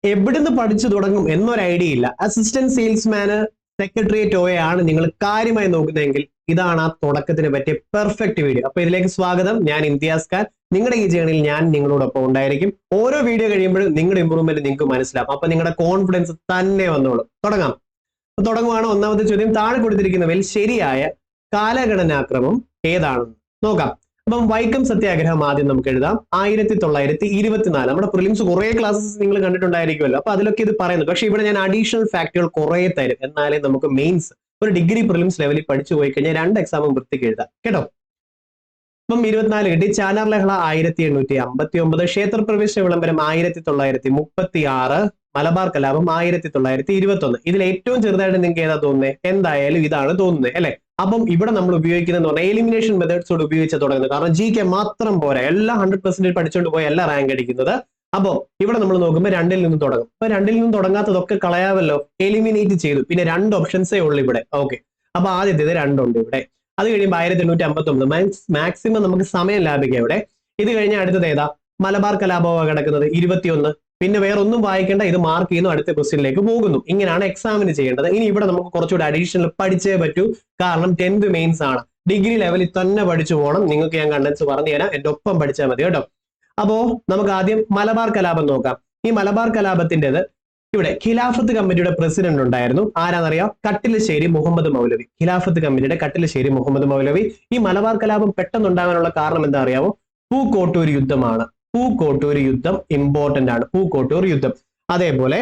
എവിടുന്ന് പഠിച്ചു തുടങ്ങും എന്നൊരു ഐഡിയ ഇല്ല. അസിസ്റ്റന്റ് സെയിൽസ്മാന് സെക്രട്ടേറിയറ്റ് ഓയാണ് നിങ്ങൾ കാര്യമായി നോക്കുന്നതെങ്കിൽ ഇതാണ് ആ തുടക്കത്തിന് പറ്റിയ പെർഫെക്റ്റ് വീഡിയോ. അപ്പൊ ഇതിലേക്ക് സ്വാഗതം. ഞാൻ ഇംതിയാസ് ഖാൻ. നിങ്ങളുടെ ഈ ജേണിയിൽ ഞാൻ നിങ്ങളോടൊപ്പം ഉണ്ടായിരിക്കും. ഓരോ വീഡിയോ കഴിയുമ്പോഴും നിങ്ങളുടെ ഇമ്പ്രൂവ്മെന്റ് നിങ്ങൾക്ക് മനസ്സിലാവും. അപ്പൊ നിങ്ങളുടെ കോൺഫിഡൻസ് തന്നെ വന്നോളും. തുടങ്ങാം. തുടങ്ങുവാണ്. ഒന്നാമത്തെ ചോദ്യം, താഴെ കൊടുത്തിരിക്കുന്നവയിൽ ശരിയായ കാലഗണനാക്രമം ഏതാണെന്ന് നോക്കാം. അപ്പം വൈക്കം സത്യാഗ്രഹം ആദ്യം നമുക്ക് എഴുതാം. 1924. നമ്മുടെ പ്രിലിംസ് കുറെ ക്ലാസ്സസ് നിങ്ങൾ കണ്ടിട്ടുണ്ടായിരിക്കുമല്ലോ. അപ്പൊ അതിലൊക്കെ ഇത് പറയുന്നു. പക്ഷെ ഇവിടെ ഞാൻ അഡീഷണൽ ഫാക്ടുകൾ കുറെ തരും. എന്നാലേ നമുക്ക് മെയിൻസ് ഒരു ഡിഗ്രി പ്രിലിംസ് ലെവലിൽ പഠിച്ചു പോയി കഴിഞ്ഞാൽ 2 എക്സാമും വൃത്തിക്ക് എഴുതാം കേട്ടോ. അപ്പം 24 കിട്ടി. ചാനാർ ലഹള 1859, ക്ഷേത്രപ്രവേശന വിളംബരം 1936, മലബാർ കലാപം 1921. ഇതിൽ ഏറ്റവും ചെറുതായിട്ട് നിങ്ങൾക്ക് ഏതാ തോന്നുന്നത്? എന്തായാലും ഇതാണ് തോന്നുന്നത് അല്ലെ. അപ്പം ഇവിടെ നമ്മൾ ഉപയോഗിക്കുന്നത് പറഞ്ഞാൽ എലിമിനേഷൻ മെത്തേഡ്സോട് ഉപയോഗിച്ച് തുടങ്ങുന്നത്. കാരണം GK മാത്രം പോരാ, എല്ലാം 100% പഠിച്ചുകൊണ്ട് പോയി എല്ലാം റാങ്ക് അടിക്കുന്നത്. അപ്പോ ഇവിടെ നമ്മൾ നോക്കുമ്പോൾ 2-ൽ നിന്ന് തുടങ്ങും. അപ്പൊ 2-ൽ നിന്ന് തുടങ്ങാത്തതൊക്കെ കളയാവല്ലോ, എലിമിനേറ്റ് ചെയ്തു. പിന്നെ 2 ഓപ്ഷൻസേ ഉള്ളൂ ഇവിടെ. ഓക്കെ, അപ്പൊ ആദ്യത്തേത് 2 ഉണ്ട് ഇവിടെ. അത് കഴിയുമ്പോൾ 1859. മാക്സിമം നമുക്ക് സമയം ലാഭിക്കാം ഇവിടെ. ഇത് കഴിഞ്ഞാൽ അടുത്തത് ഏതാ? മലബാർ കലാപമാണ് കിടക്കുന്നത് 21. പിന്നെ വേറെ ഒന്നും വായിക്കേണ്ട, ഇത് മാർക്ക് ചെയ്യുന്നു, അടുത്ത ക്വസ്റ്റ്യനിലേക്ക് പോകുന്നു. ഇങ്ങനെയാണ് എക്സാമിന് ചെയ്യേണ്ടത്. ഇനി ഇവിടെ നമുക്ക് കുറച്ചുകൂടി അഡീഷണൽ പഠിച്ചേ പറ്റൂ. കാരണം 10th മെയിൻസ് ആണ്. ഡിഗ്രി ലെവലിൽ തന്നെ പഠിച്ചു പോകണം. നിങ്ങൾക്ക് ഞാൻ കണ്ടൻസ് പറഞ്ഞു തരാം, എന്റെ ഒപ്പം പഠിച്ചാൽ മതി കേട്ടോ. അപ്പോ നമുക്ക് ആദ്യം മലബാർ കലാപം നോക്കാം. ഈ മലബാർ കലാപത്തിൻ്റെത് ഇവിടെ ഖിലാഫത്ത് കമ്മിറ്റിയുടെ പ്രസിഡന്റ് ഉണ്ടായിരുന്നു. ആരാന്നറിയാം? കട്ടിലശ്ശേരി മുഹമ്മദ് മൗലവി. ഖിലാഫത്ത് കമ്മിറ്റിയുടെ കട്ടിലശ്ശേരി മുഹമ്മദ് മൗലവി. ഈ മലബാർ കലാപം പെട്ടെന്നുണ്ടാകാനുള്ള കാരണം എന്താ അറിയാമോ? പൂക്കോട്ടൂർ യുദ്ധമാണ്. പൂക്കോട്ടൂർ യുദ്ധം ഇമ്പോർട്ടന്റ് ആണ്. പൂക്കോട്ടൂർ യുദ്ധം. അതേപോലെ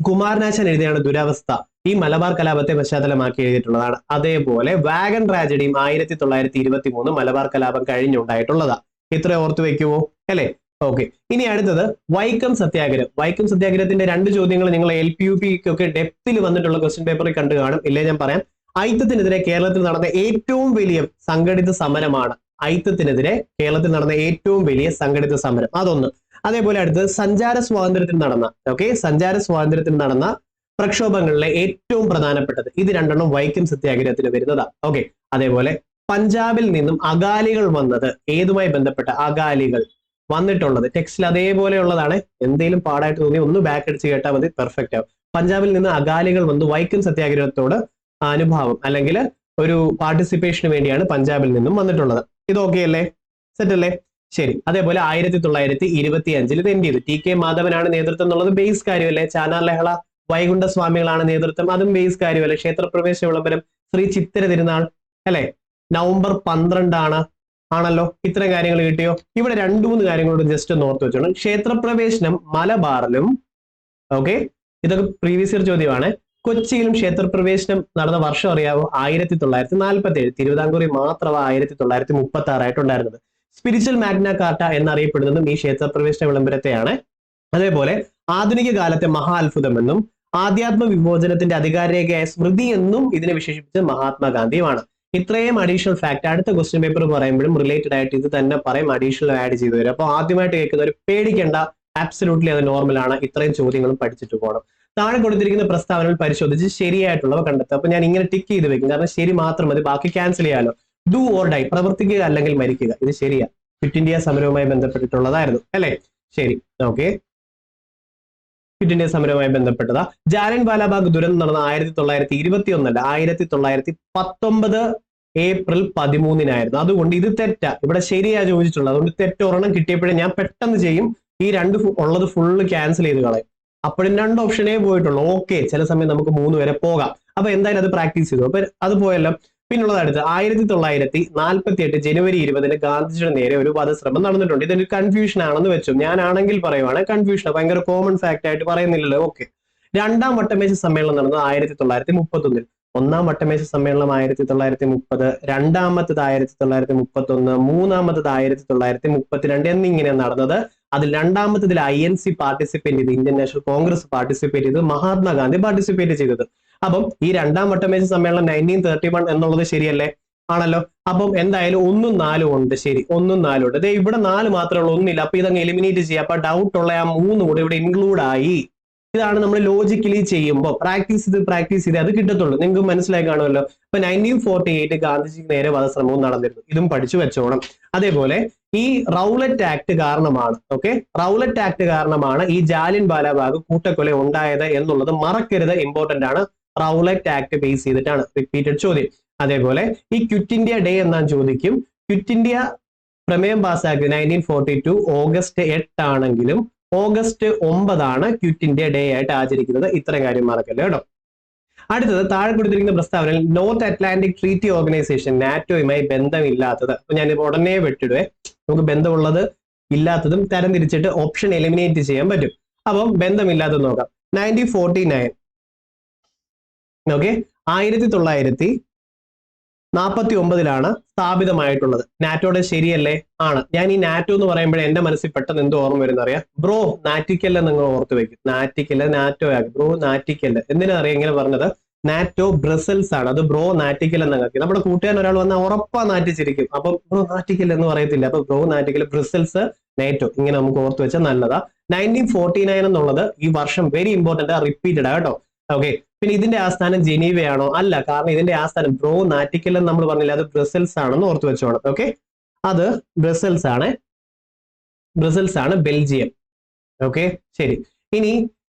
കുമാരനാശാൻ എഴുതിയാണ് ദുരവസ്ഥ. ഈ മലബാർ കലാപത്തെ പശ്ചാത്തലമാക്കി എഴുതിയിട്ടുള്ളതാണ്. അതേപോലെ വാഗൺ ട്രാജഡിയും 1923 മലബാർ കലാപം കഴിഞ്ഞുണ്ടായിട്ടുള്ളതാ. ഇത്ര ഓർത്തു വെക്കുവോ അല്ലെ? ഓക്കെ, ഇനി അടുത്തത് വൈക്കം സത്യാഗ്രഹം. വൈക്കം സത്യാഗ്രഹത്തിന്റെ 2 ചോദ്യങ്ങൾ നിങ്ങൾ LP-UP ഒക്കെ ഡെപ്തിൽ വന്നിട്ടുള്ള ക്വസ്റ്റ്യൻ പേപ്പറിൽ കണ്ടു കാണും. ഇല്ലേ ഞാൻ പറയാം. അയിത്തത്തിനെതിരെ കേരളത്തിൽ നടന്ന ഏറ്റവും വലിയ സംഘടിത സമരമാണ്. അയിത്തത്തിനെതിരെ കേരളത്തിൽ നടന്ന ഏറ്റവും വലിയ സംഘടിത സമരം, അതൊന്ന്. അതേപോലെ അടുത്തത് സഞ്ചാര സ്വാതന്ത്ര്യത്തിന് നടന്ന സഞ്ചാര സ്വാതന്ത്ര്യത്തിന് നടന്ന പ്രക്ഷോഭങ്ങളിലെ ഏറ്റവും പ്രധാനപ്പെട്ടത്. ഇത് 2 വൈക്കം സത്യാഗ്രഹത്തിന് വരുന്നതാ. ഓക്കെ, അതേപോലെ പഞ്ചാബിൽ നിന്നും അകാലികൾ വന്നത് ഏതുമായി ബന്ധപ്പെട്ട അകാലികൾ വന്നിട്ടുള്ളത് ടെക്സ്റ്റിൽ അതേപോലെയുള്ളതാണ്. എന്തെങ്കിലും പാടായിട്ട് തോന്നി ഒന്ന് ബാക്ക് അടിച്ച് കേട്ടാൽ മതി, പെർഫെക്റ്റ് ആവും. പഞ്ചാബിൽ നിന്ന് അകാലികൾ വന്ന് വൈക്കം സത്യാഗ്രഹത്തോട് അനുഭാവം അല്ലെങ്കിൽ ഒരു പാർട്ടിസിപ്പേഷന് വേണ്ടിയാണ് പഞ്ചാബിൽ നിന്നും വന്നിട്ടുള്ളത്. ഇത് ഓക്കെ അല്ലേ? സെറ്റ് അല്ലേ? ശരി. അതേപോലെ 1925 ഇത് എന്ത് ചെയ്തു? TK മാധവനാണ് നേതൃത്വം എന്നുള്ളത് ബേസ് കാര്യമല്ലേ. ചാനാർ ലഹള വൈകുണ്ഠ സ്വാമികളാണ് നേതൃത്വം, അതും ബേസ് കാര്യമല്ലേ. ക്ഷേത്രപ്രവേശന വിളംബരം ശ്രീ ചിത്തിര തിരുനാൾ അല്ലെ, നവംബർ 12 ആണല്ലോ. ഇത്രയും കാര്യങ്ങൾ കിട്ടിയോ? ഇവിടെ 2-3 കാര്യങ്ങളോട് ജസ്റ്റ് ഒന്ന് ഓർത്ത് വെച്ചോണം. ക്ഷേത്രപ്രവേശനം മലബാറിലും, ഓക്കെ, ഇതൊക്കെ പ്രീവിയസ് ഇയർ ചോദ്യമാണ്. കൊച്ചിയിലും ക്ഷേത്രപ്രവേശനം നടന്ന വർഷം അറിയാവോ? 1947. തിരുവിതാംകൂറിൽ മാത്രമാണ് 1936 ആയിട്ടുണ്ടായിരുന്നത്. സ്പിരിച്വൽ മാഗ്ന കാർട്ട എന്നറിയപ്പെടുന്നതും ഈ ക്ഷേത്രപ്രവേശന വിളംബരത്തെയാണ്. അതേപോലെ ആധുനിക കാലത്തെ മഹാ അത്ഭുതം എന്നും ആധ്യാത്മ വിമോചനത്തിന്റെ അധികാരരേഖയായ സ്മൃതി എന്നും ഇതിനെ വിശേഷിപ്പിച്ചത് മഹാത്മാഗാന്ധിയുമാണ്. ഇത്രയും അഡീഷണൽ ഫാക്ട് അടുത്ത ക്വസ്റ്റ്യൻ പേപ്പർ പറയുമ്പോഴും റിലേറ്റഡ് ആയിട്ട് ഇത് തന്നെ പറയും, അഡീഷണൽ ആഡ് ചെയ്തു വരും. അപ്പോൾ ആദ്യമായിട്ട് കേൾക്കുന്നവർ പേടിക്കേണ്ട, ആബ്സല്യൂട്ട്ലി അത് നോർമലാണ്. ഇത്രയും ചോദ്യങ്ങളും പഠിച്ചിട്ട് പോകണം. താഴെ കൊടുത്തിരിക്കുന്ന പ്രസ്താവനകൾ പരിശോധിച്ച് ശരിയായിട്ടുള്ളവ കണ്ടെത്തുക. അപ്പൊ ഞാൻ ഇങ്ങനെ ടിക്ക് ചെയ്ത് വെക്കും, കാരണം ശരി മാത്രം മതി, ബാക്കി ക്യാൻസൽ ചെയ്യാലോ. ഡു ഓർ ഡൈ, പ്രവർത്തിക്കുക അല്ലെങ്കിൽ മരിക്കുക. ഇത് ശരിയാ. ക്വിറ്റ് ഇന്ത്യ സമരവുമായി ബന്ധപ്പെട്ടിട്ടുള്ളതായിരുന്നു അല്ലെ? ശരി, ഓക്കെ. ക്വിറ്റ് ഇന്ത്യ സമരവുമായി ബന്ധപ്പെട്ടതാ. ജാലിയൻ വാലാബാഗ് ദുരന്തം നടന്ന 1921 അല്ല, 1919 ഏപ്രിൽ 13 അതുകൊണ്ട് ഇത് തെറ്റാ. ഇവിടെ ശരിയാ ചോദിച്ചിട്ടുള്ളത്. അതുകൊണ്ട് തെറ്റൊരെണ്ണം കിട്ടിയപ്പോഴേ ഞാൻ പെട്ടെന്ന് ചെയ്യും, ഈ 2 ഉള്ളത് ഫുള്ള് ക്യാൻസൽ ചെയ്ത് കളയും. അപ്പോഴും 2 ഓപ്ഷനേ പോയിട്ടുള്ളൂ. ഓക്കെ, ചില സമയം നമുക്ക് 3 വരെ പോകാം. അപ്പൊ എന്തായാലും അത് പ്രാക്ടീസ് ചെയ്തു. അപ്പൊ അത് പോയല്ലോ. പിന്നുള്ളത് അടുത്ത് 1948 ജനുവരി 20 ഗാന്ധിജിയുടെ നേരെ ഒരു വധശ്രമം നടന്നിട്ടുണ്ട്. ഇതൊരു കൺഫ്യൂഷൻ ആണെന്ന് വെച്ചു. ഞാനാണെങ്കിൽ പറയുവാണ് കൺഫ്യൂഷൻ, ഭയങ്കര കോമൺ ഫാക്ട് ആയിട്ട് പറയുന്നില്ലല്ലോ. ഓക്കെ. 2ാം വട്ടമേശ സമ്മേളനം നടന്നത് 1931. 1ാം വട്ടമേശ സമ്മേളനം 1930, 2ാമത്തേത് 1931, 3ാമത്തേത് 1932 എന്നിങ്ങനെ നടന്നത്. അതിൽ 2ാമത്തേതിൽ INC പാർട്ടിസിപ്പേറ്റ് ചെയ്ത്, ഇന്ത്യൻ നാഷണൽ കോൺഗ്രസ് പാർട്ടിസിപ്പേറ്റ് ചെയ്ത്, മഹാത്മാഗാന്ധി പാർട്ടിസിപ്പേറ്റ് ചെയ്തത്. അപ്പം ഈ 2ാം വട്ടമേശ സമ്മേളനം 1931 എന്നുള്ളത് ശരിയല്ലേ? ആണല്ലോ. അപ്പം എന്തായാലും 1ഉം 4ഉം ഉണ്ട്. ശരി, 1ഉം 4ഉം ഉണ്ട്. അതെ, ഇവിടെ 4 മാത്രമേ ഉള്ളൂ, 1 ഇല്ല. അപ്പൊ ഇതങ്ങ് എലിമിനേറ്റ് ചെയ്യാം. അപ്പൊ ഡൗട്ട് ഉള്ള ആ 3 കൂടെ ഇവിടെ ഇൻക്ലൂഡ് ആയി. ഇതാണ് നമ്മൾ ലോജിക്കലി ചെയ്യുമ്പോൾ പ്രാക്ടീസ് ചെയ്ത് അത് കിട്ടത്തുള്ളൂ. നിങ്ങൾക്ക് മനസ്സിലായി കാണുമല്ലോ. ഇപ്പൊ 1948 ഗാന്ധിജിക്ക് നേരെ വധശ്രമവും നടന്നിരുന്നു. ഇതും പഠിച്ചു വെച്ചോണം. അതേപോലെ ഈ റൗലറ്റ് ആക്ട് കാരണമാണ് റൗലറ്റ് ആക്ട് കാരണമാണ് ഈ ജാലിയൻ വാലാബാഗ് കൂട്ടക്കൊല ഉണ്ടായത് എന്നുള്ളത് മറക്കരുത്, ഇമ്പോർട്ടന്റ് ആണ്. റൗലറ്റ് ആക്ട് ബേസ് ചെയ്തിട്ടാണ് റിപ്പീറ്റഡ് ചോദ്യം. അതേപോലെ ഈ ക്വിറ്റ് ഇന്ത്യ ഡേ എന്നാ ചോദിക്കും. ക്വിറ്റ് ഇന്ത്യ പ്രമേയം പാസ്സാക്കി 1942 ഓഗസ്റ്റ് 8 ആണെങ്കിലും ഓഗസ്റ്റ് 9 ക്വിറ്റ് ഇന്ത്യ ഡേ ആയിട്ട് ആചരിക്കുന്നത്. ഇത്രയും കാര്യം മറക്കല്ലേ കേട്ടോ. അടുത്തത് താഴെ കൊടുത്തിരിക്കുന്ന പ്രസ്താവനയിൽ നോർത്ത് അറ്റ്ലാന്റിക് ട്രീറ്റി ഓർഗനൈസേഷൻ നാറ്റോയുമായി ബന്ധമില്ലാത്തത്. അപ്പൊ ഞാനിപ്പോ ഉടനെ വെട്ടിടുവേ, നമുക്ക് ബന്ധമുള്ളത് ഇല്ലാത്തതും തരംതിരിച്ചിട്ട് ഓപ്ഷൻ എലിമിനേറ്റ് ചെയ്യാൻ പറ്റും. അപ്പം ബന്ധമില്ലാത്തത് നോക്കാം. 1949 1949 സ്ഥാപിതമായിട്ടുള്ളത്. നാറ്റോയുടെ ശരിയല്ലേ? ആണ്. ഞാൻ ഈ നാറ്റോ എന്ന് പറയുമ്പോൾ എന്റെ മനസ്സിൽ പെട്ടെന്ന് എന്തോ ഓർമ്മ വരുന്ന അറിയാം, ബ്രോ നാറ്റിക്കല്ല നിങ്ങൾ ഓർത്ത് വെക്കും. നാറ്റിക്കല്ല നാറ്റോ ആക്കി, ബ്രോ നാറ്റിക്കല്ല. എന്തിനാ അറിയാം ഇങ്ങനെ പറഞ്ഞത്? നാറ്റോ ബ്രസൽസ് ആണ്, അത് ബ്രോ നാറ്റിക്കൽ എന്നാക്കി. നമ്മുടെ കൂട്ടുകാരൻ ഒരാൾ വന്നാൽ ഉറപ്പാ നാറ്റിച്ചിരിക്കും, അപ്പൊ ബ്രോ നാറ്റിക്കൽ എന്ന് പറയത്തില്ല. അപ്പൊ ബ്രോ നാറ്റിക്കൽ, ബ്രസൽസ്, നാറ്റോ, ഇങ്ങനെ നമുക്ക് ഓർത്ത് വെച്ചാൽ നല്ലതാ. 1949 എന്നുള്ളത് ഈ വർഷം വെരി ഇമ്പോർട്ടന്റ്, റിപ്പീറ്റഡ് ആ കേട്ടോ. ഓക്കെ. പിന്നെ ഇതിന്റെ ആസ്ഥാനം ജനീവയാണോ? അല്ല, കാരണം ഇതിന്റെ ആസ്ഥാനം ബ്രോ നാറ്റിക്കൽ എന്ന് നമ്മൾ പറഞ്ഞില്ല, അത് ബ്രസൽസ് ആണെന്ന് ഓർത്ത് വെച്ചോണം. ഓക്കെ, അത് ബ്രസൽസ് ആണ്, ബെൽജിയം. ഓക്കെ, ശരി. ഇനി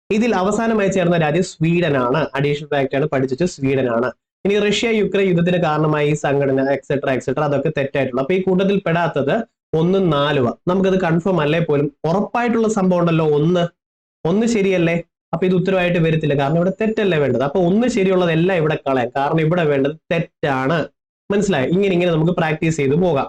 ഇതിൽ അവസാനമായി ചേർന്ന രാജ്യം സ്വീഡൻ ആണ്. അഡീഷണൽ ഫാക്ട് ആണ്, പഠിച്ചിട്ട് സ്വീഡൻ ആണ്. ഇനി റഷ്യ യുക്രൈൻ യുദ്ധത്തിന് കാരണമായി ഈ സംഘടന എക്സെട്ര അതൊക്കെ തെറ്റായിട്ടുള്ളൂ. അപ്പൊ ഈ കൂട്ടത്തിൽ പെടാത്തത് 1, 4 നമുക്കത് കൺഫേം അല്ലേ പോലും ഉറപ്പായിട്ടുള്ള സംഭവം ഉണ്ടല്ലോ, ഒന്ന് ശരിയല്ലേ? അപ്പൊ ഇത് ഉത്തരവായിട്ട് വരത്തില്ല, കാരണം ഇവിടെ തെറ്റല്ലേ വേണ്ടത്. അപ്പൊ 1 ശരിയുള്ളതെല്ലാം ഇവിടെ കളയാം, കാരണം ഇവിടെ വേണ്ടത് തെറ്റാണ്. മനസ്സിലായോ? ഇങ്ങനെ നമുക്ക് പ്രാക്ടീസ് ചെയ്ത് പോകാം.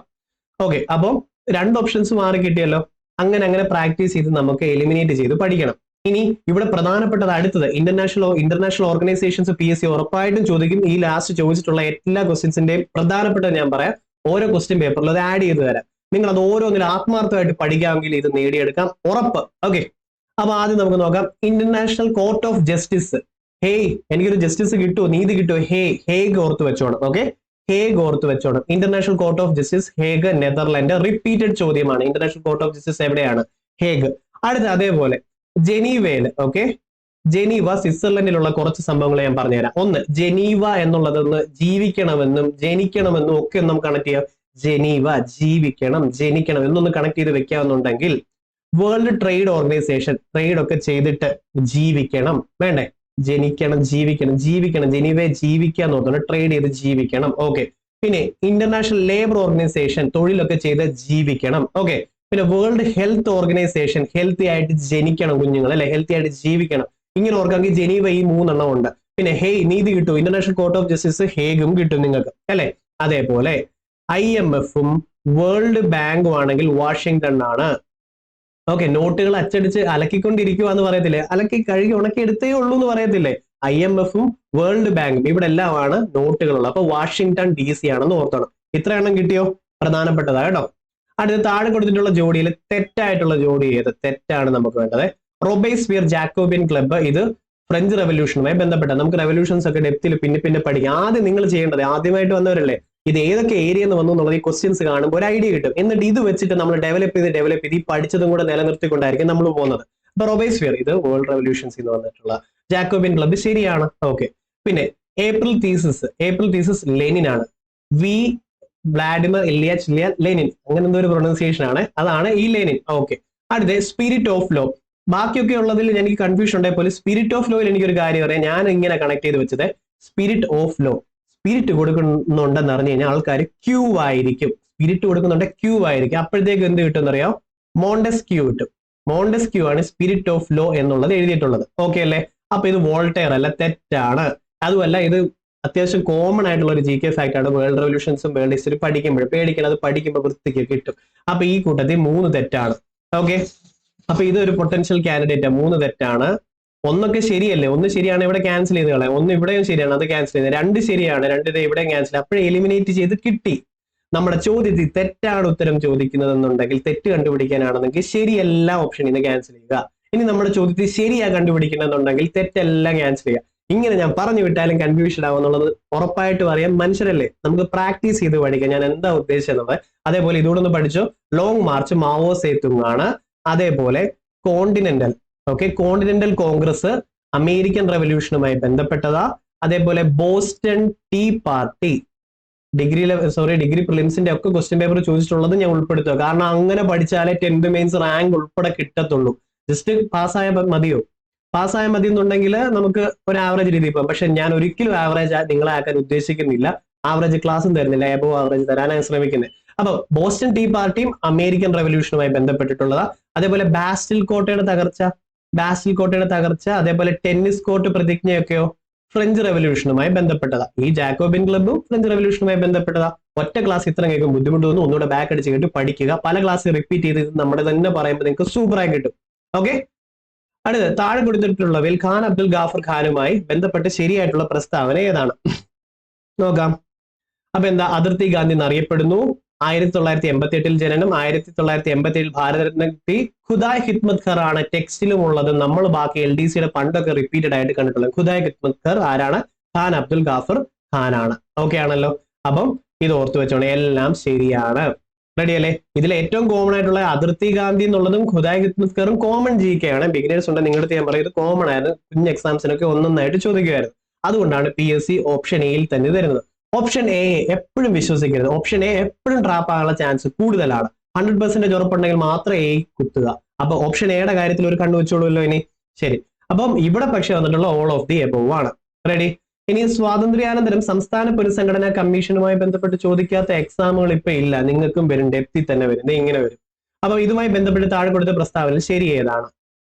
ഓക്കെ, അപ്പം 2 ഓപ്ഷൻസ് മാറി കിട്ടിയല്ലോ. അങ്ങനെ പ്രാക്ടീസ് ചെയ്ത് നമുക്ക് എലിമിനേറ്റ് ചെയ്ത് പഠിക്കണം. ഇനി ഇവിടെ പ്രധാനപ്പെട്ടത് അടുത്തത് ഇന്റർനാഷണൽ ഓർഗനൈസേഷൻസ് PSC ഉറപ്പായിട്ടും ചോദിക്കും. ഈ ലാസ്റ്റ് ചോദിച്ചിട്ടുള്ള എല്ലാ ക്വസ്റ്റ്യൻസിന്റെയും പ്രധാനപ്പെട്ടത് ഞാൻ പറയാം, ഓരോ ക്വസ്റ്റ്യൻ പേപ്പറിൽ അത് ആഡ് ചെയ്ത് തരാം. നിങ്ങൾ അത് ഓരോന്നിൽ ആത്മാർത്ഥമായിട്ട് പഠിക്കാമെങ്കിൽ ഇത് നേടിയെടുക്കാം, ഉറപ്പ്. ഓക്കെ, അപ്പൊ ആദ്യം നമുക്ക് നോക്കാം. International court of justice. Hey, എനിക്കൊരു ജസ്റ്റിസ് കിട്ടുമോ, നീതി കിട്ടുമോ? ഹേഗ് ഓർത്ത് വെച്ചോണം. ഓക്കെ, ഹേഗ് ഓർത്ത് വെച്ചോണം. International court of justice, Hague, Netherland. Repeated ചോദ്യമാണ്. ഇന്റർനാഷണൽ കോർട്ട് ഓഫ് ജസ്റ്റിസ് എവിടെയാണ്? ഹേഗ്. അടുത്ത അതേപോലെ ജനീവയിൽ. ഓക്കെ, ജനീവ സ്വിറ്റ്സർലൻഡിലുള്ള കുറച്ച് സംഭവങ്ങൾ ഞാൻ പറഞ്ഞുതരാം. ഒന്ന്, ജനീവ എന്നുള്ളതൊന്ന് ജീവിക്കണമെന്നും ജനിക്കണമെന്നും ഒക്കെ നമുക്ക് കണക്ട് ചെയ്യാം. ജനീവ, ജീവിക്കണം, ജനിക്കണം എന്നൊന്ന് കണക്ട് ചെയ്ത് വെക്കാവുന്നുണ്ടെങ്കിൽ വേൾഡ് ട്രേഡ് ഓർഗനൈസേഷൻ, ട്രേഡ് ഒക്കെ ചെയ്തിട്ട് ജീവിക്കണം, വേണ്ടേ? ജനിക്കണം, ജീവിക്കണം, ജനീവയെ ജീവിക്കാൻ നോക്കണം, ട്രേഡ് ചെയ്ത് ജീവിക്കണം. ഓക്കെ. പിന്നെ ഇന്റർനാഷണൽ ലേബർ ഓർഗനൈസേഷൻ, തൊഴിലൊക്കെ ചെയ്ത് ജീവിക്കണം. ഓക്കെ. പിന്നെ വേൾഡ് ഹെൽത്ത് ഓർഗനൈസേഷൻ, ഹെൽത്തി ആയിട്ട് ജനിക്കണം കുഞ്ഞുങ്ങൾ, അല്ലെ? ഹെൽത്തി ആയിട്ട് ജീവിക്കണം. ഇങ്ങനെ ഓർക്കാമെങ്കിൽ ജനീവ ഈ 3 ഉണ്ട്. പിന്നെ ഹേയ്, നീതി കിട്ടും. ഇന്റർനാഷണൽ കോർട്ട് ഓഫ് ജസ്റ്റിസ്, ഹേഗും കിട്ടും നിങ്ങൾക്ക്, അല്ലെ? അതേപോലെ IMF-ഉം വേൾഡ് ബാങ്കും ആണെങ്കിൽ വാഷിംഗ്ടൺ ആണ്. ഓക്കെ, നോട്ടുകൾ അച്ചടിച്ച് അലക്കിക്കൊണ്ടിരിക്കുക എന്ന് പറയത്തില്ലേ, അലക്കി കഴുകി ഉണക്കി എടുത്തേ ഉള്ളൂ എന്ന് പറയത്തില്ലേ? IMF-ഉം വേൾഡ് ബാങ്കും ഇവിടെ എല്ലാമാണ് നോട്ടുകളുള്ളത്. അപ്പൊ വാഷിംഗ്ടൺ DC ആണെന്ന് ഓർത്തോണം. ഇത്ര എണ്ണം കിട്ടിയോ? പ്രധാനപ്പെട്ടതാ കേട്ടോ. അടുത്ത താഴെ കൊടുത്തിട്ടുള്ള ജോഡിയിൽ തെറ്റായിട്ടുള്ള ജോഡി ഏത്? തെറ്റാണ് നമുക്ക് വേണ്ടത്. റോബേസ്പിയർ ജാക്കോബിയൻ ക്ലബ്ബ്, ഇത് ഫ്രഞ്ച് റെവല്യൂഷനുമായി ബന്ധപ്പെട്ട. നമുക്ക് റെവല്യൂഷൻസ് ഒക്കെ ഡെപ്തിൽ പിന്നെ പഠിക്കാം. ആദ്യം നിങ്ങൾ ചെയ്യേണ്ടത്, ആദ്യമായിട്ട് വന്നവരല്ലേ, ഇത് ഏതൊക്കെ ഏരിയ എന്ന് വന്നു എന്നുള്ളത് ഈ ക്വസ്റ്റ്യൻസ് കാണുമ്പോൾ ഒരു ഐഡിയ കിട്ടും. എന്നിട്ട് ഇത് വെച്ചിട്ട് നമ്മൾ ഡെവലപ്പ് ചെയ്ത് ഈ പഠിച്ചതും കൂടെ നിലനിർത്തിക്കൊണ്ടായിരിക്കും നമ്മൾ പോകുന്നത്. അപ്പൊ റോബേസ്പിയർ, ഇത് വേൾഡ് റെവല്യൂഷൻസ് എന്ന് വന്നിട്ടുള്ള ജാക്കോബിയൻ ക്ലബ്ബ് ശരിയാണ്. ഓക്കെ. പിന്നെ ഏപ്രിൽ തീസിസ് ലെനിൻ ആണ്. വി വ്ളാഡിമിർ ഇല്യാച്ച് ലെനിൻ, അങ്ങനെ എന്തോ ഒരു പ്രൊണൗൺസിയേഷൻ ആണ്, അതാണ് ഈ ലെനിൻ. ഓക്കെ. അടുത്ത സ്പിരിറ്റ് ഓഫ് ലോ. ബാക്കിയൊക്കെ ഉള്ളതിൽ എനിക്ക് കൺഫ്യൂഷൻ ഉണ്ടായ പോലെ സ്പിരിറ്റ് ഓഫ് ലോയിൽ എനിക്കൊരു കാര്യം അറിയാം. ഞാൻ ഇങ്ങനെ കണക്ട് ചെയ്ത് വെച്ചത് സ്പിരിറ്റ് ഓഫ് ലോ, സ്പിരിറ്റ് കൊടുക്കുന്നുണ്ടെന്ന് അറിഞ്ഞു കഴിഞ്ഞാൽ ആൾക്കാർ ക്യൂ ആയിരിക്കും. സ്പിരിറ്റ് കൊടുക്കുന്നുണ്ട്, ക്യൂ ആയിരിക്കും. അപ്പോഴത്തേക്ക് എന്ത് കിട്ടും അറിയാം? മോണ്ടസ്ക്യൂ കിട്ടും. മോണ്ടസ്ക്യൂ ആണ് സ്പിരിറ്റ് ഓഫ് ലോ എന്നുള്ളത് എഴുതിയിട്ടുള്ളത്. ഓക്കെ അല്ലേ? അപ്പൊ ഇത് വോൾട്ടയർ അല്ല, തെറ്റാണ്. അതുമല്ല, ഇത് അത്യാവശ്യം കോമൺ ആയിട്ടുള്ള ഒരു GK ഫാക്ട് ആണ്. വേൾഡ് റെവല്യൂഷൻസും വേൾഡ് ഹിസ്റ്ററി പഠിക്കുമ്പോൾ പേടിക്കണം, അത് പഠിക്കുമ്പോൾ വൃത്തിക്ക് കിട്ടും. അപ്പൊ ഈ കൂട്ടത്തിൽ 3 തെറ്റാണ്. ഓക്കെ, അപ്പൊ ഇതൊരു പൊട്ടൻഷ്യൽ കാൻഡിഡേറ്റ്. 3 തെറ്റാണ്. ഒന്നൊക്കെ ശരിയല്ലേ? 1 ശരിയാണ്, ഇവിടെ ക്യാൻസൽ ചെയ്ത് കളയാം. 1 ഇവിടെയും ശരിയാണ്, അത് ക്യാൻസൽ ചെയ്ത്. 2 ശരിയാണ്, 2 ഇവിടെയും ക്യാൻസൽ. അപ്പോഴേ എലിമിനേറ്റ് ചെയ്ത് കിട്ടി. നമ്മുടെ ചോദ്യത്തിൽ തെറ്റാണ് ഉത്തരം ചോദിക്കുന്നത് എന്നുണ്ടെങ്കിൽ, തെറ്റ് കണ്ടുപിടിക്കാനാണെന്നെങ്കിൽ ശരിയെല്ലാം ഓപ്ഷൻ ഇന്ന് ക്യാൻസൽ ചെയ്യുക. ഇനി നമ്മുടെ ചോദ്യത്തിൽ ശരിയാ കണ്ടുപിടിക്കണമെന്നുണ്ടെങ്കിൽ തെറ്റെല്ലാം ക്യാൻസൽ ചെയ്യുക. ഇങ്ങനെ ഞാൻ പറഞ്ഞു വിട്ടാലും കൺഫ്യൂഷൻ ആവുന്നുള്ളത് ഉറപ്പായിട്ടും അറിയാം. മനുഷ്യരല്ലേ, നമുക്ക് പ്രാക്ടീസ് ചെയ്ത് പഠിക്കാം. ഞാൻ എന്താ ഉദ്ദേശിച്ചത്? അതേപോലെ ഇതുകൂടെ ഒന്ന് പഠിച്ചോ. ലോങ് മാർച്ച് മാവോ സേതുങ് ആണ്. അതേപോലെ കോണ്ടിനെന്റൽ കോൺഗ്രസ് അമേരിക്കൻ റെവല്യൂഷനുമായി ബന്ധപ്പെട്ടതാ. അതേപോലെ ബോസ്റ്റൺ ടീ പാർട്ടി, ഡിഗ്രി പ്രിലിംസിന്റെ ഒക്കെ ക്വസ്റ്റ്യൻ പേപ്പർ ചോദിച്ചിട്ടുള്ളത് ഞാൻ ഉൾപ്പെടുത്തുക. കാരണം അങ്ങനെ പഠിച്ചാലേ 10th മെയിൻസ് റാങ്ക് ഉൾപ്പെടെ കിട്ടത്തുള്ളൂ. ജസ്റ്റ് പാസ്സായ മതിയോ? പാസ്സായ മതി എന്നുണ്ടെങ്കിൽ നമുക്ക് ഒരു ആവറേജ് രീതിയിൽ പോകാം. പക്ഷെ ഞാൻ ഒരിക്കലും ആവറേജ് നിങ്ങളെ ആക്കാൻ ഉദ്ദേശിക്കുന്നില്ല. ആവറേജ് ക്ലാസ്സും തരുന്നില്ല, എബോ ആവറേജ് തരാനാണ് ശ്രമിക്കുന്നത്. അപ്പൊ ബോസ്റ്റൺ ടീ പാർട്ടിയും അമേരിക്കൻ റെവല്യൂഷനുമായി ബന്ധപ്പെട്ടിട്ടുള്ളതാ. അതേപോലെ ബാസ്റ്റിൽ കോട്ടയുടെ തകർച്ച, അതേപോലെ ടെന്നീസ് കോർട്ട് പ്രതിജ്ഞയൊക്കെയോ ഫ്രഞ്ച് റെവല്യൂഷനുമായി ബന്ധപ്പെട്ടതാ. ഈ ജാക്കോബിൻ ക്ലബ്ബും ഫ്രഞ്ച് റെവല്യൂഷനുമായി ബന്ധപ്പെട്ടതാ. ഒറ്റ ക്ലാസ് ഇത്ര കേൾക്കും ബുദ്ധിമുട്ട് തോന്നുന്നു, ഒന്നുകൂടെ ബാക്ക് അടിച്ച് കേട്ട് പഠിക്കുക. പല ക്ലാസ് റിപ്പീറ്റ് ചെയ്ത് നമ്മുടെ തന്നെ പറയുമ്പോൾ നിങ്ങൾക്ക് സൂപ്പറായി കിട്ടും. ഓക്കെ, അടുത്ത് താഴെ കൊടുത്തിട്ടുള്ളവയിൽ ഖാൻ അബ്ദുൽ ഗാഫർ ഖാനുമായി ബന്ധപ്പെട്ട് ശരിയായിട്ടുള്ള പ്രസ്താവന ഏതാണ്? നോക്കാം. അപ്പൊ എന്താ? അതിർത്തി ഗാന്ധി എന്നറിയപ്പെടുന്നു. 1988 ജനനം, 1987 ഭാരതരത്ന കിട്ടി. ഖുദായ് ഖിദ്മത് ഖർ ആണ് ടെക്സ്റ്റിലും ഉള്ളത്. നമ്മൾ ബാക്കി LDCയുടെ പണ്ടൊക്കെ റിപ്പീറ്റഡ് ആയിട്ട് കണ്ടിട്ടുള്ളത്. ഖുദായ് ഖിദ്മത് ഖർ ആരാണ്? ഖാൻ അബ്ദുൽ ഗാഫർ ഖാനാണ്. ഓക്കെ ആണല്ലോ. അപ്പം ഇത് ഓർത്തു വെച്ചോണം, എല്ലാം ശരിയാണ്. റെഡി അല്ലേ? ഇതിൽ ഏറ്റവും കോമൺ ആയിട്ടുള്ള അതിർത്തി ഗാന്ധി എന്നുള്ളതും ഖുദായ് ഖിദ്മത് ഖറും കോമൺ GK ആണ്. ബിഗിനേഴ്സ് ഉണ്ട്, നിങ്ങളുടെ ഞാൻ പറയും ഇത് കോമൺ ആയിരുന്നു. കുഞ്ഞ് എക്സാംസിനൊക്കെ ഒന്നൊന്നായിട്ട് ചോദിക്കുമായിരുന്നു. അതുകൊണ്ടാണ് PSC ഓപ്ഷൻ എയിൽ തന്നെ തരുന്നത്. ഓപ്ഷൻ എ എപ്പോഴും വിശ്വസിക്കരുത്. ഓപ്ഷൻ എ എപ്പോഴും ട്രാപ്പ് ആകാനുള്ള ചാൻസ് കൂടുതലാണ്. 100% ഉറപ്പുണ്ടെങ്കിൽ മാത്രമേ എ കുത്തുക. അപ്പൊ ഓപ്ഷൻ എയുടെ കാര്യത്തിൽ ഒരു കണ്ണു വെച്ചോളൂല്ലോ ഇനി. ശരി, അപ്പം ഇവിടെ പക്ഷെ വന്നിട്ടുള്ള ഓൾ ഓഫ് ദി എബോവ് ആണ്. റെഡി. ഇനി സ്വാതന്ത്ര്യാനന്തരം സംസ്ഥാന പുനഃസംഘടനാ കമ്മീഷനുമായി ബന്ധപ്പെട്ട് ചോദിക്കാത്ത എക്സാമുകൾ ഇപ്പൊ ഇല്ല. നിങ്ങൾക്കും വരും, ഡെപ്തി തന്നെ വരും, ഇങ്ങനെ വരും. അപ്പൊ ഇതുമായി ബന്ധപ്പെട്ട് താഴെ കൊടുത്ത പ്രസ്താവന ശരി ഏതാണ്?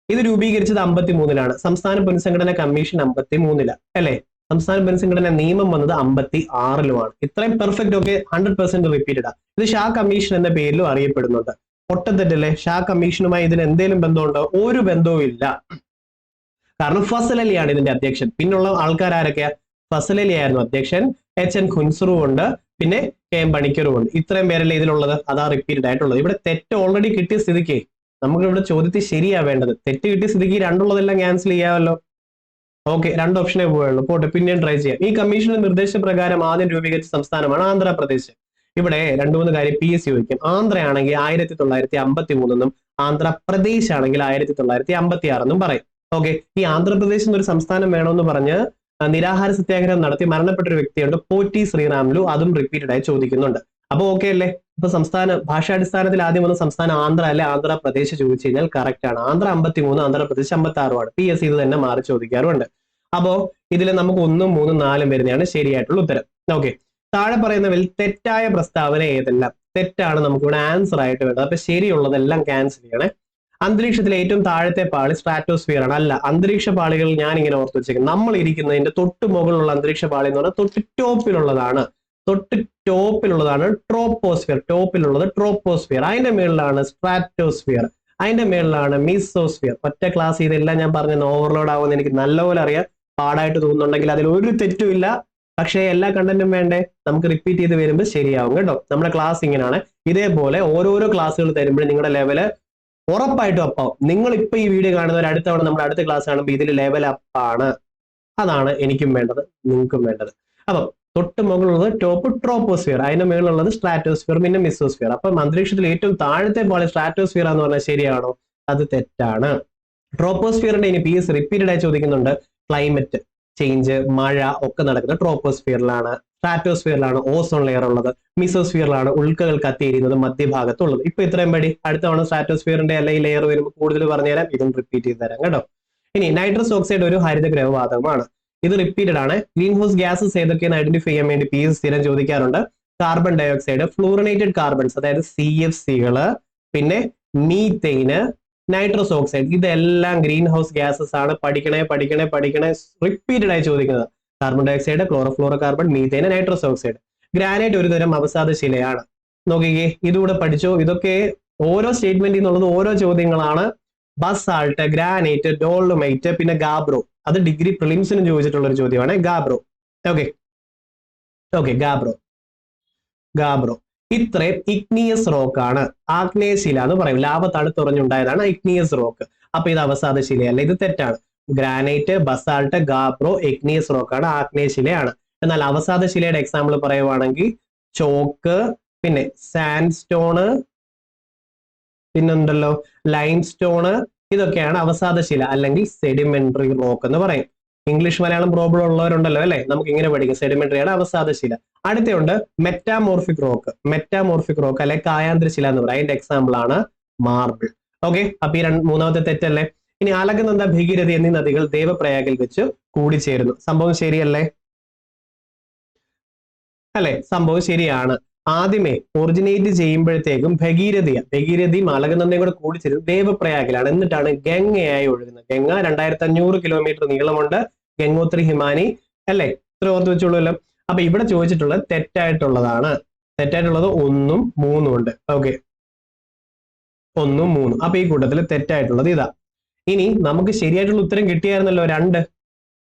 ഇത് രൂപീകരിച്ചത് 53-ലാണ്. സംസ്ഥാന പുനഃസംഘടനാ കമ്മീഷൻ 53-ലാണ് അല്ലെ? സംസ്ഥാന പുനഃസംഘടനാ നിയമം വന്നത് 56-ലുമാണ്. ഇത്രയും പെർഫെക്റ്റ് ഒക്കെ 100% റിപ്പീറ്റഡ് ആണ്. ഇത് ഷാ കമ്മീഷൻ എന്ന പേരിലും അറിയപ്പെടുന്നുണ്ട്. ഒട്ടത്തെറ്റല്ലേ? ഷാ കമ്മീഷനുമായി ഇതിന് എന്തെങ്കിലും ബന്ധമുണ്ടോ? ഒരു ബന്ധവും ഇല്ല. കാരണം ഫസൽ അലിയാണ് ഇതിന്റെ അധ്യക്ഷൻ. പിന്നുള്ള ആൾക്കാർ ആരൊക്കെയാ? ഫസൽ അലി ആയിരുന്നു അധ്യക്ഷൻ, HN ഖുൻസറും ഉണ്ട്, പിന്നെ KM പണിക്കറും ഉണ്ട്. ഇത്രയും പേരല്ലേ ഇതിലുള്ളത്. അതാ റിപ്പീറ്റഡ് ആയിട്ടുള്ളത്. ഇവിടെ തെറ്റ് ഓൾറെഡി കിട്ടിയ സ്ഥിതിക്ക് നമുക്ക് ഇവിടെ ചോദ്യത്തിൽ ശരിയാ വേണ്ടത്. തെറ്റ് കിട്ടിയ സ്ഥിതിക്ക് രണ്ടുള്ളതെല്ലാം ക്യാൻസൽ ചെയ്യാമല്ലോ. ഓക്കെ, രണ്ട് ഓപ്ഷനേ പോയുള്ളൂ. പോട്ടെ, പിന്നെയും ട്രൈ ചെയ്യാം. ഈ കമ്മീഷന്റെ നിർദ്ദേശപ്രകാരം ആദ്യം രൂപീകരിച്ച സംസ്ഥാനമാണ് ആന്ധ്രാപ്രദേശ്. ഇവിടെ 2-3 കാര്യം PSC ചോദിക്കും. ആന്ധ്രയാണെങ്കിൽ 1953 ആന്ധ്രാപ്രദേശ് ആണെങ്കിൽ 1956 പറയും. ഓക്കെ, ഈ ആന്ധ്രാപ്രദേശ് എന്നൊരു സംസ്ഥാനം വേണമെന്ന് പറഞ്ഞ് നിരാഹാര സത്യാഗ്രഹം നടത്തി മരണപ്പെട്ട ഒരു വ്യക്തിയുണ്ട്, പോറ്റി ശ്രീറാമുലു. അതും റിപ്പീറ്റഡ് ആയി ചോദിക്കുന്നുണ്ട്. അപ്പൊ ഓക്കെ അല്ലേ? ഇപ്പൊ സംസ്ഥാന ഭാഷാടിസ്ഥാനത്തിൽ ആദ്യം വന്ന സംസ്ഥാനം ആന്ധ്ര അല്ലെ ആന്ധ്രാപ്രദേശ് ചോദിച്ചു കഴിഞ്ഞാൽ കറക്റ്റ് ആണ്. ആന്ധ്ര 53, ആന്ധ്രാപ്രദേശ് 56-ആണ്. PSC ഇത് തന്നെ മാറി ചോദിക്കാറുണ്ട്. അപ്പോ ഇതിൽ നമുക്ക് 1, 3, 4 വരുന്നതാണ് ശരിയായിട്ടുള്ള ഉത്തരം. ഓക്കെ, താഴെ പറയുന്നവരിൽ തെറ്റായ പ്രസ്താവന ഏതെല്ലാം? തെറ്റാണ് നമുക്ക് ഇവിടെ ആൻസർ ആയിട്ട് വേണ്ടത്. അപ്പൊ ശരിയുള്ളതെല്ലാം ക്യാൻസൽ ചെയ്യണേ. അന്തരീക്ഷത്തിലെ ഏറ്റവും താഴത്തെ പാളി സ്ട്രാറ്റോസ്ഫിയർ ആണ്. അല്ല, അന്തരീക്ഷ പാളികൾ ഞാൻ ഇങ്ങനെ ഓർത്ത് വെച്ചേക്കുന്നത്. നമ്മൾ ഇരിക്കുന്നതിന്റെ തൊട്ട് മുകളിലുള്ള അന്തരീക്ഷ പാളി എന്ന് പറഞ്ഞാൽ തൊട്ട് ടോപ്പിലുള്ളതാണ് ട്രോപ്പോസ്ഫിയർ. ടോപ്പിലുള്ളത് ട്രോപ്പോസ്ഫിയർ, അതിന്റെ മേളിലാണ് സ്ട്രാറ്റോസ്ഫിയർ, അതിന്റെ മേളിലാണ് മീസോസ്ഫിയർ. ഒറ്റ ക്ലാസ് ഇതെല്ലാം ഞാൻ പറഞ്ഞ ഓവർലോഡ് ആവുമെന്ന് എനിക്ക് നല്ലപോലെ അറിയാം. പാടായിട്ട് തോന്നുന്നുണ്ടെങ്കിൽ അതിൽ ഒരു തെറ്റും ഇല്ല. പക്ഷേ എല്ലാ കണ്ടന്റും വേണ്ടേ? നമുക്ക് റിപ്പീറ്റ് ചെയ്ത് വരുമ്പോൾ ശരിയാവും കേട്ടോ. നമ്മുടെ ക്ലാസ് ഇങ്ങനെയാണ്. ഇതേപോലെ ഓരോരോ ക്ലാസ്സുകൾ തരുമ്പോഴും നിങ്ങളുടെ ലെവല് ഉറപ്പായിട്ടും അപ്പാവും. നിങ്ങൾ ഇപ്പൊ ഈ വീഡിയോ കാണുന്നവർ അടുത്ത തവണ നമ്മുടെ അടുത്ത ക്ലാസ് കാണുമ്പോൾ ഇതിൽ ലെവൽ അപ്പാണ്. അതാണ് എനിക്കും വേണ്ടത്, നിങ്ങൾക്കും വേണ്ടത്. അപ്പം തൊട്ട് മുകളിലുള്ളത് ടോപ്പ് ട്രോപ്പോസ്ഫിയർ, അതിന്റെ മുകളിലുള്ളത് സ്ട്രാറ്റോസ്ഫിയർ, പിന്നെ മിസോസ്ഫിയർ. അപ്പം അന്തരീക്ഷത്തിൽ ഏറ്റവും താഴത്തെ പാളി സ്ട്രാറ്റോസ്ഫിയർ എന്ന് പറഞ്ഞാൽ ശരിയാണോ? അത് തെറ്റാണ്. ട്രോപ്പോസ്ഫിയറിന്റെ ഇനി PSC റിപ്പീറ്റഡ് ആയി ചോദിക്കുന്നുണ്ട്. ക്ലൈമറ്റ് ചേഞ്ച്, മഴ ഒക്കെ നടക്കുന്നത് ട്രോപ്പോസ്ഫിയറിലാണ്. സ്ട്രാറ്റോസ്ഫിയറിലാണ് ഓസോൺ ലെയർ ഉള്ളത്. മിസോസ്ഫിയറിലാണ് ഉൾക്കകൾ കത്തിയിരിക്കുന്നത് മധ്യഭാഗത്തുള്ളത്. ഇപ്പൊ ഇത്രയും പടി. അടുത്ത തവണ സ്ട്രാറ്റോസ്ഫിയറിന്റെ അല്ലെങ്കിൽ ലെയർ വരുമ്പോൾ കൂടുതൽ പറഞ്ഞുതരാം. ഇതും റിപ്പീറ്റ് ചെയ്ത് തരാം കേട്ടോ. ഇനി നൈട്രസ് ഓക്സൈഡ് ഒരു ഹരിതഗ്രഹ വാതകമാണ്. ഇത് റിപ്പീറ്റഡ് ആണ്. ഗ്രീൻ ഹൗസ് ഗ്യാസസ് ഏതൊക്കെയെന്ന് ഐഡന്റിഫൈ ചെയ്യാൻ വേണ്ടി PSC സ്ഥിരം ചോദിക്കാറുണ്ട്. കാർബൺ ഡയോക്സൈഡ്, ഫ്ലൂറിനേറ്റഡ് കാർബൺസ് അതായത് CFCകള്, പിന്നെ മീതെയിന്, നൈട്രസ് ഓക്സൈഡ്. ഇതെല്ലാം ഗ്രീൻ ഹൗസ് ഗ്യാസസ് ആണ്. പഠിക്കണേ റിപ്പീറ്റഡ് ആയി ചോദിക്കുന്നത്. Carbon dioxide, chlorofluoro carbon, methane, nitrous oxide. Granite ഒരു തരം അവസാദ ശിലയാണ്. നോക്കിക്കേ, ഇതുകൂടെ പഠിച്ചോ. ഇതൊക്കെ ഓരോ സ്റ്റേറ്റ്മെന്റിൽ നിന്നുള്ളത് ഓരോ ചോദ്യങ്ങളാണ്. ബസാൾട്ട്, ഗ്രാനൈറ്റ്, ഡോളമൈറ്റ്, പിന്നെ ഗാബ്രോ. അത് ഡിഗ്രി പ്രിലിംസിനും ചോദിച്ചിട്ടുള്ള ഒരു ചോദ്യമാണ്. ഗാബ്രോ. ഓക്കെ, ഗാബ്രോ ഇത്രയും ഇഗ്നിയസ് റോക്ക് ആണ്. ആഗ്നേയശില എന്ന് പറയും. ലാവ തണുത്തുറഞ്ഞുണ്ടായതാണ് ഇഗ്നിയസ് റോക്ക്. അപ്പൊ ഇത് അവസാദ ശിലയല്ല, ഇത് തെറ്റാണ്. Granite, basalt, gabbro, igneous rock ആണ്, ആഗ്നേയശിലയാണ്. എന്നാൽ അവസാദ ശിലയുടെ എക്സാമ്പിൾ പറയുവാണെങ്കിൽ ചോക്ക്, പിന്നെ സാൻഡ് സ്റ്റോണ്, പിന്നുണ്ടല്ലോ ലൈം സ്റ്റോണ്. ഇതൊക്കെയാണ് അവസാദ ശില അല്ലെങ്കിൽ സെഡിമെന്ററി റോക്ക് എന്ന് പറയും. ഇംഗ്ലീഷ് മലയാളം പ്രോബ്ലം ഉള്ളവരുണ്ടല്ലോ അല്ലെ, നമുക്ക് ഇങ്ങനെ പഠിക്കും. സെഡിമെന്ററി ആണ് അവസാദശില. അടുത്തുണ്ട് മെറ്റാമോർഫിക് റോക്ക്. മെറ്റാമോർഫിക് റോക്ക് അല്ലെ കായാന്തരശില എന്ന് പറയും. അതിന്റെ എക്സാമ്പിൾ ആണ് മാർബിൾ. ഓക്കെ, അപ്പൊ ഈ മൂന്നാമത്തെ തെറ്റല്ലേ. ഇനി അലകനന്ദ, ഭഗീരഥി എന്നീ നദികൾ ദേവപ്രയാഗിൽ വെച്ച് കൂടിച്ചേരുന്നു. സംഭവം ശരിയല്ലേ? അല്ലെ, സംഭവം ശരിയാണ്. ആദ്യമേ ഒറിജിനേറ്റ് ചെയ്യുമ്പോഴത്തേക്കും ഭഗീരഥിയും അലകനന്ദയും കൂടെ കൂടിച്ചേരുന്നത് ദേവപ്രയാഗിലാണ്. എന്നിട്ടാണ് ഗംഗയായി ഒഴുകുന്നത്. ഗംഗ 2500 കിലോമീറ്റർ നീളമുണ്ട്. ഗംഗോത്രി ഹിമാനി അല്ലെ, ഇത്ര ഓർത്ത് വെച്ചോളൂല്ലോ. അപ്പൊ ഇവിടെ ചോദിച്ചിട്ടുള്ളത് തെറ്റായിട്ടുള്ളതാണ്. തെറ്റായിട്ടുള്ളത് 1ഉം 3ഉം ഉണ്ട്. ഓക്കെ, 1ഉം 3ഉം. അപ്പൊ ഈ കൂട്ടത്തിൽ തെറ്റായിട്ടുള്ളത് ഇതാ. ഇനി നമുക്ക് ശരിയായിട്ടുള്ള ഉത്തരം കിട്ടിയായിരുന്നല്ലോ 2.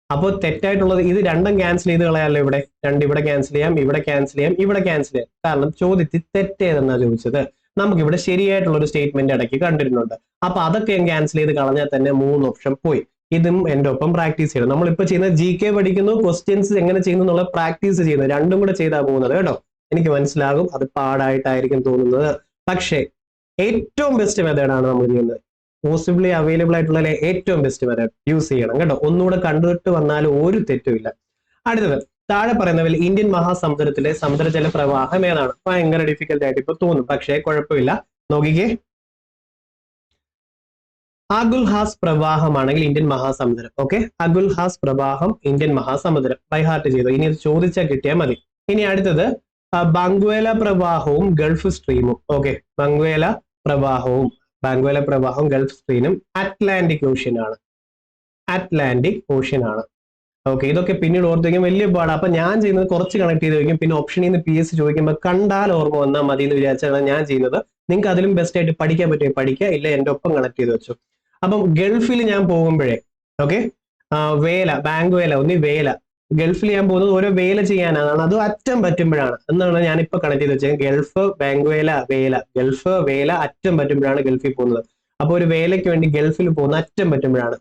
അപ്പോൾ തെറ്റായിട്ടുള്ളത് ഇത് രണ്ടും ക്യാൻസൽ ചെയ്ത് കളയാമല്ലോ. ഇവിടെ 2 ഇവിടെ ക്യാൻസൽ ചെയ്യാം, ഇവിടെ ക്യാൻസൽ ചെയ്യാം, ഇവിടെ ക്യാൻസൽ ചെയ്യാം. കാരണം ചോദ്യത്തിൽ തെറ്റേതെന്നാ ചോദിച്ചത്. നമുക്കിവിടെ ശരിയായിട്ടുള്ള ഒരു സ്റ്റേറ്റ്മെന്റ് ഇടയ്ക്ക് കണ്ടിരുന്നുണ്ട്. അപ്പൊ അതൊക്കെ ക്യാൻസൽ ചെയ്ത് കളഞ്ഞാൽ തന്നെ 3 ഓപ്ഷൻ പോയി. ഇതും എന്റെ ഒപ്പം പ്രാക്ടീസ് ചെയ്യണം. നമ്മളിപ്പോ ചെയ്യുന്ന GK പഠിക്കുന്നു, ക്വസ്റ്റ്യൻസ് എങ്ങനെ ചെയ്യുന്നു എന്നുള്ള പ്രാക്ടീസ് ചെയ്യുന്നു. രണ്ടും കൂടെ ചെയ്താൽ പോകുന്നത് കേട്ടോ. എനിക്ക് മനസ്സിലാകും അത് പാടായിട്ടായിരിക്കും തോന്നുന്നത്. പക്ഷേ ഏറ്റവും ബെസ്റ്റ് മെത്തേഡാണ് നമ്മൾ ചെയ്യുന്നത്. പോസിബിളി അവൈലബിൾ ആയിട്ടുള്ള ഏറ്റവും ബെസ്റ്റ് മെത്തേഡ് യൂസ് ചെയ്യണം കേട്ടോ. ഒന്നുകൂടെ കണ്ടിട്ട് വന്നാലും ഒരു തെറ്റുമില്ല. അടുത്തത് താഴെ പറയുന്നവരിൽ ഇന്ത്യൻ മഹാസമുദ്രത്തിലെ സമുദ്രജല പ്രവാഹം ഏതാണ്? ഭയങ്കര ഡിഫിക്കൽട്ട് ആയിട്ട് ഇപ്പൊ തോന്നും, പക്ഷേ കുഴപ്പമില്ല. നോക്കിക്കേ, അഗുൽഹാസ് പ്രവാഹമാണെങ്കിൽ ഇന്ത്യൻ മഹാസമുദ്രം. ഓക്കെ, അഗുൽഹാസ് പ്രവാഹം ഇന്ത്യൻ മഹാസമുദ്രം. ബൈ ഹാർട്ട് ചെയ്തു. ഇനി ഇത് ചോദിച്ചാൽ കിട്ടിയാൽ മതി. ഇനി അടുത്തത് ബംഗ്വേല പ്രവാഹവും ഗൾഫ് സ്ട്രീമും. ഓക്കെ, ബംഗ്വേല പ്രവാഹവും ഗൾഫ് സ്ട്രീമും അറ്റ്ലാന്റിക് ഓഷ്യൻ ആണ്. അറ്റ്ലാന്റിക് ഓഷ്യൻ ആണ്. ഓക്കെ, ഇതൊക്കെ പിന്നീട് ഓർത്തിരിക്കും, വലിയ പാടാണ്. അപ്പൊ ഞാൻ ചെയ്യുന്നത് കുറച്ച് കണക്ട് ചെയ്ത് വയ്ക്കും. പിന്നെ ഓപ്ഷനിൽ നിന്ന് PS ചോദിക്കുമ്പോൾ കണ്ടാൽ ഓർമ്മ വന്നാൽ മതി എന്ന് വിചാരിച്ചാണ് ഞാൻ ചെയ്യുന്നത്. നിങ്ങൾക്ക് അതിലും ബെസ്റ്റ് ആയിട്ട് പഠിക്കാൻ പറ്റുമോ പഠിക്കുക, ഇല്ല എന്റെ ഒപ്പം കണക്ട് ചെയ്ത് വെച്ചു. അപ്പം ഗൾഫിൽ ഞാൻ പോകുമ്പോഴേ ഓക്കെ, വേല ഗൾഫിൽ ഞാൻ പോകുന്നത് ഓരോ വേല ചെയ്യാനാണ്. അത് അറ്റം പറ്റുമ്പോഴാണ് എന്നാണ് ഞാൻ ഇപ്പൊ കണക്ട് ചെയ്ത് വെച്ചത്. ഗൾഫ് വേല അറ്റം പറ്റുമ്പോഴാണ് ഗൾഫിൽ പോകുന്നത്. അപ്പൊ ഒരു വേലയ്ക്ക് വേണ്ടി ഗൾഫിൽ പോകുന്ന അറ്റം പറ്റുമ്പോഴാണ്,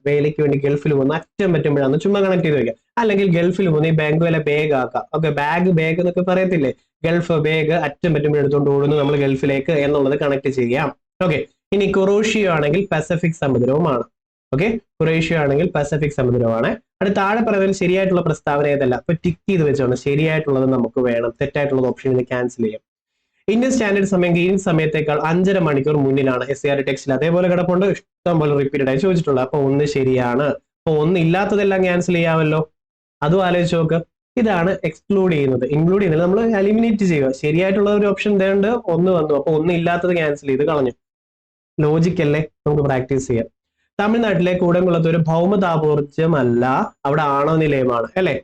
ചുമ്മാ കണക്ട് ചെയ്ത് വെക്കാം. അല്ലെങ്കിൽ ഗൾഫിൽ പോകുന്ന ഈ ബാങ്കുവേല ബാഗ് ആക്കാം. ഓക്കെ, ബാഗ് എന്നൊക്കെ പറയത്തില്ലേ, ഗൾഫ് ബാഗ് അറ്റം പറ്റുമ്പോൾ എടുത്തുകൊണ്ട് ഓടുന്നു നമ്മൾ ഗൾഫിലേക്ക് എന്നുള്ളത് കണക്ട് ചെയ്യാം. ഓക്കെ, ഇനി കൊറോഷ്യോ ആണെങ്കിൽ പസഫിക് സമുദ്രവുമാണ്. ഓക്കെ, കൊറേഷ്യ ആണെങ്കിൽ പസഫിക് സമുദ്രമാണ്. അത് താഴെ പറയുന്നതിൽ ശരിയായിട്ടുള്ള പ്രസ്താവന ഏതല്ല? അപ്പൊ ടിക്ക് ചെയ്ത് വെച്ചോണം. ശരിയായിട്ടുള്ളത് നമുക്ക് വേണം, തെറ്റായിട്ടുള്ളത് ഓപ്ഷൻ ക്യാൻസൽ ചെയ്യാം. ഇന്ത്യൻ സ്റ്റാൻഡേർഡ് സമയം ഗ്രീൻ സമയത്തേക്കാൾ 5.5 മണിക്കൂർ മുന്നിലാണ്. SCR ടെക്സ്റ്റിൽ അതേപോലെ കിടപ്പുണ്ട്, ഇഷ്ടം പോലെ റിപ്പീറ്റഡ് ആയി ചോദിച്ചിട്ടുള്ളത്. അപ്പൊ 1 ശരിയാണ്. അപ്പൊ 1 ഇല്ലാത്തതെല്ലാം ക്യാൻസൽ ചെയ്യാമല്ലോ. അതും ആലോചിച്ച് നോക്ക്. ഇതാണ് എക്സ്ക്ലൂഡ് ചെയ്യുന്നത്. ഇൻക്ലൂഡ് ചെയ്യുന്നത് നമ്മൾ എലിമിനേറ്റ് ചെയ്യുക. ശരിയായിട്ടുള്ള ഒരു ഓപ്ഷൻ തേണ്ട് 1 വന്നു. അപ്പൊ 1 ഇല്ലാത്തത് ക്യാൻസൽ ചെയ്ത് കളഞ്ഞു. ലോജിക്കല്ലേ? നമുക്ക് പ്രാക്ടീസ് ചെയ്യാം. തമിഴ്നാട്ടിലെ കൂടംകുളത്ത് ഒരു ഭൗമതാപോർജ്ജമല്ല, അവിടെ ആണവ നിലയമാണ് അല്ലെ.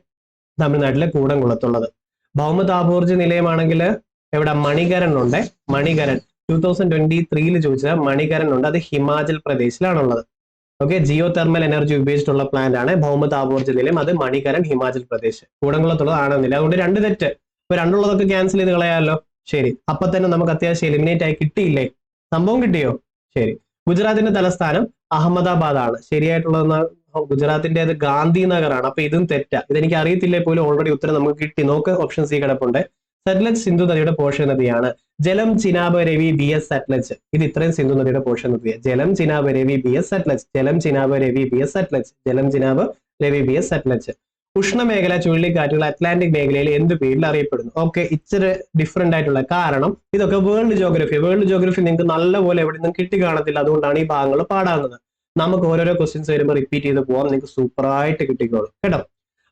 തമിഴ്നാട്ടിലെ കൂടംകുളത്തുള്ളത് ഭൗമതാപോർജ്ജ നിലയമാണെങ്കിൽ എവിടെ? മണികരൺ ഉണ്ട്. മണികരൺ 2023 ചോദിച്ചത് മണികരൺ ഉണ്ട്. അത് ഹിമാചൽ പ്രദേശിലാണുള്ളത്. ഓക്കെ, ജിയോ തെർമൽ എനർജി ഉപയോഗിച്ചിട്ടുള്ള പ്ലാന്റ് ആണ് ഭൗമതാപോർജ്ജ നിലയം. അത് മണികരൺ ഹിമാചൽ പ്രദേശ്. കൂടംകുളത്തുള്ളത് ആണവ നിലയം. അതുകൊണ്ട് 2 തെറ്റ്. ഇപ്പൊ 2 ഉള്ളതൊക്കെ ക്യാൻസൽ ചെയ്ത് കളയാമല്ലോ. ശരി, അപ്പൊ തന്നെ നമുക്ക് അത്യാവശ്യം എലിമിനേറ്റ് ആയി കിട്ടിയില്ലേ? സംഭവം കിട്ടിയോ? ശരി. ഗുജറാത്തിന്റെ തലസ്ഥാനം അഹമ്മദാബാദ് ആണ്. ശരിയായിട്ടുള്ള ഗുജറാത്തിന്റെ ഗാന്ധിനഗർ ആണ്. അപ്പൊ ഇതും തെറ്റാ. ഇതെനിക്ക് അറിയത്തില്ലേ പോലും, ഓൾറെഡി ഉത്തരം നമുക്ക് കിട്ടി. നോക്ക്, ഓപ്ഷൻ സി കിടപ്പുണ്ട്. സത്ലജ് സിന്ധു നദിയുടെ പോഷക നദിയാണ്. ജലം ചിനാബ് രവി BS സത്ലജ്. ഇത് ഇത്രയും സിന്ധു നദിയുടെ പോഷക നദിയാണ്. ജലം ചിനാബ് രവി BS സത്ലജ്. ഉഷ്ണമേഖല ചുഴലിക്കാറ്റുകൾ അറ്റ്ലാന്റിക് മേഖലയിൽ എന്ത് പേരിൽ അറിയപ്പെടുന്നു? ഓക്കെ, ഇച്ചിരി ഡിഫറെന്റ് ആയിട്ടുള്ള കാരണം ഇതൊക്കെ വേൾഡ് ജോഗ്രഫി നിങ്ങൾക്ക് നല്ലപോലെ എവിടെ നിന്നും കിട്ടി കാണത്തില്ല. അതുകൊണ്ടാണ് ഈ ഭാഗങ്ങൾ പാടാവുന്നത്. നമുക്ക് ഓരോരോ ക്വസ്റ്റ്യൻസ് വരുമ്പോൾ റിപ്പീറ്റ് ചെയ്ത് പോകാം. നിങ്ങൾക്ക് സൂപ്പറായിട്ട് കിട്ടിക്കോളും കേട്ടോ.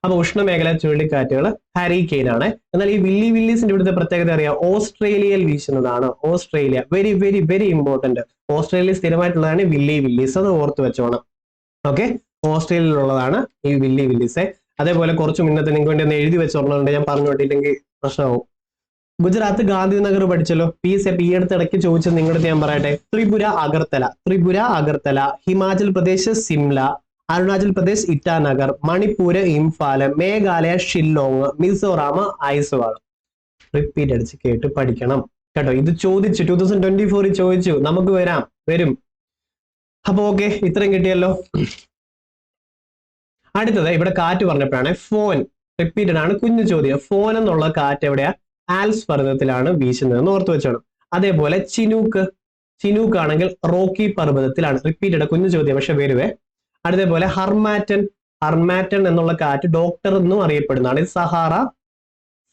അപ്പൊ ഉഷ്ണമേഖല ചുഴലിക്കാറ്റുകൾ ഹരിക്കെയിൻ ആണ്. എന്നാൽ ഈ വില്ലീസിന്റെ ഇവിടുത്തെ പ്രത്യേകത അറിയാം, ഓസ്ട്രേലിയയിൽ വീശുന്നതാണ്. Australia very very very important. Australia സ്ഥിരമായിട്ടുള്ളതാണ് വില്ലീസ്. അത് ഓർത്ത് വെച്ചോണം. ഓക്കെ, ഓസ്ട്രേലിയയിലുള്ളതാണ് ഈ വില്ലീസ്. അതേപോലെ കുറച്ച് മുന്നത്തെ നിങ്ങൾക്ക് വേണ്ടി ഒന്ന് എഴുതി വെച്ചോർന്നുണ്ട്, ഞാൻ പറഞ്ഞോട്ടില്ലെങ്കിൽ പ്രശ്നമാവും. ഗുജറാത്ത് ഗാന്ധിനഗർ പഠിച്ചല്ലോ. ഈ അടുത്ത് ഇടയ്ക്ക് ചോദിച്ചത് നിങ്ങളുടെ ഞാൻ പറയട്ടെ. ത്രിപുര അഗർത്തല, ഹിമാചൽ പ്രദേശ് സിംല, അരുണാചൽ പ്രദേശ് ഇറ്റാനഗർ, മണിപ്പൂര് ഇംഫാല്, മേഘാലയ ഷില്ലോങ്, മിസോറാം ഐസ്വാൾ. റിപ്പീറ്റ് അടിച്ച് കേട്ട് പഠിക്കണം കേട്ടോ. ഇത് ചോദിച്ചു 2024 ചോദിച്ചു, നമുക്ക് വരും. അപ്പൊ ഓക്കെ, ഇത്രയും കിട്ടിയല്ലോ. അടുത്തത് ഇവിടെ കാറ്റ് പറഞ്ഞപ്പോഴാണ് ഫോൻ. റിപ്പീറ്റഡ് ആണ്, കുഞ്ഞു ചോദ്യം. ഫോൻ എന്നുള്ള കാറ്റ് എവിടെയാ? ആൽസ് പർവ്വതത്തിലാണ് വീശുന്നതെന്ന് ഓർത്ത് വെച്ചോണം. അതേപോലെ ചിനൂക്ക് ആണെങ്കിൽ റോക്കി പർവ്വതത്തിലാണ്. റിപ്പീറ്റഡ് കുഞ്ഞു ചോദ്യം, പക്ഷെ വരുവേ. അതേപോലെ ഹർമാറ്റൻ ഹർമാറ്റൺ എന്നുള്ള കാറ്റ് ഡോക്ടർ എന്നും അറിയപ്പെടുന്നതാണ്. ഇത്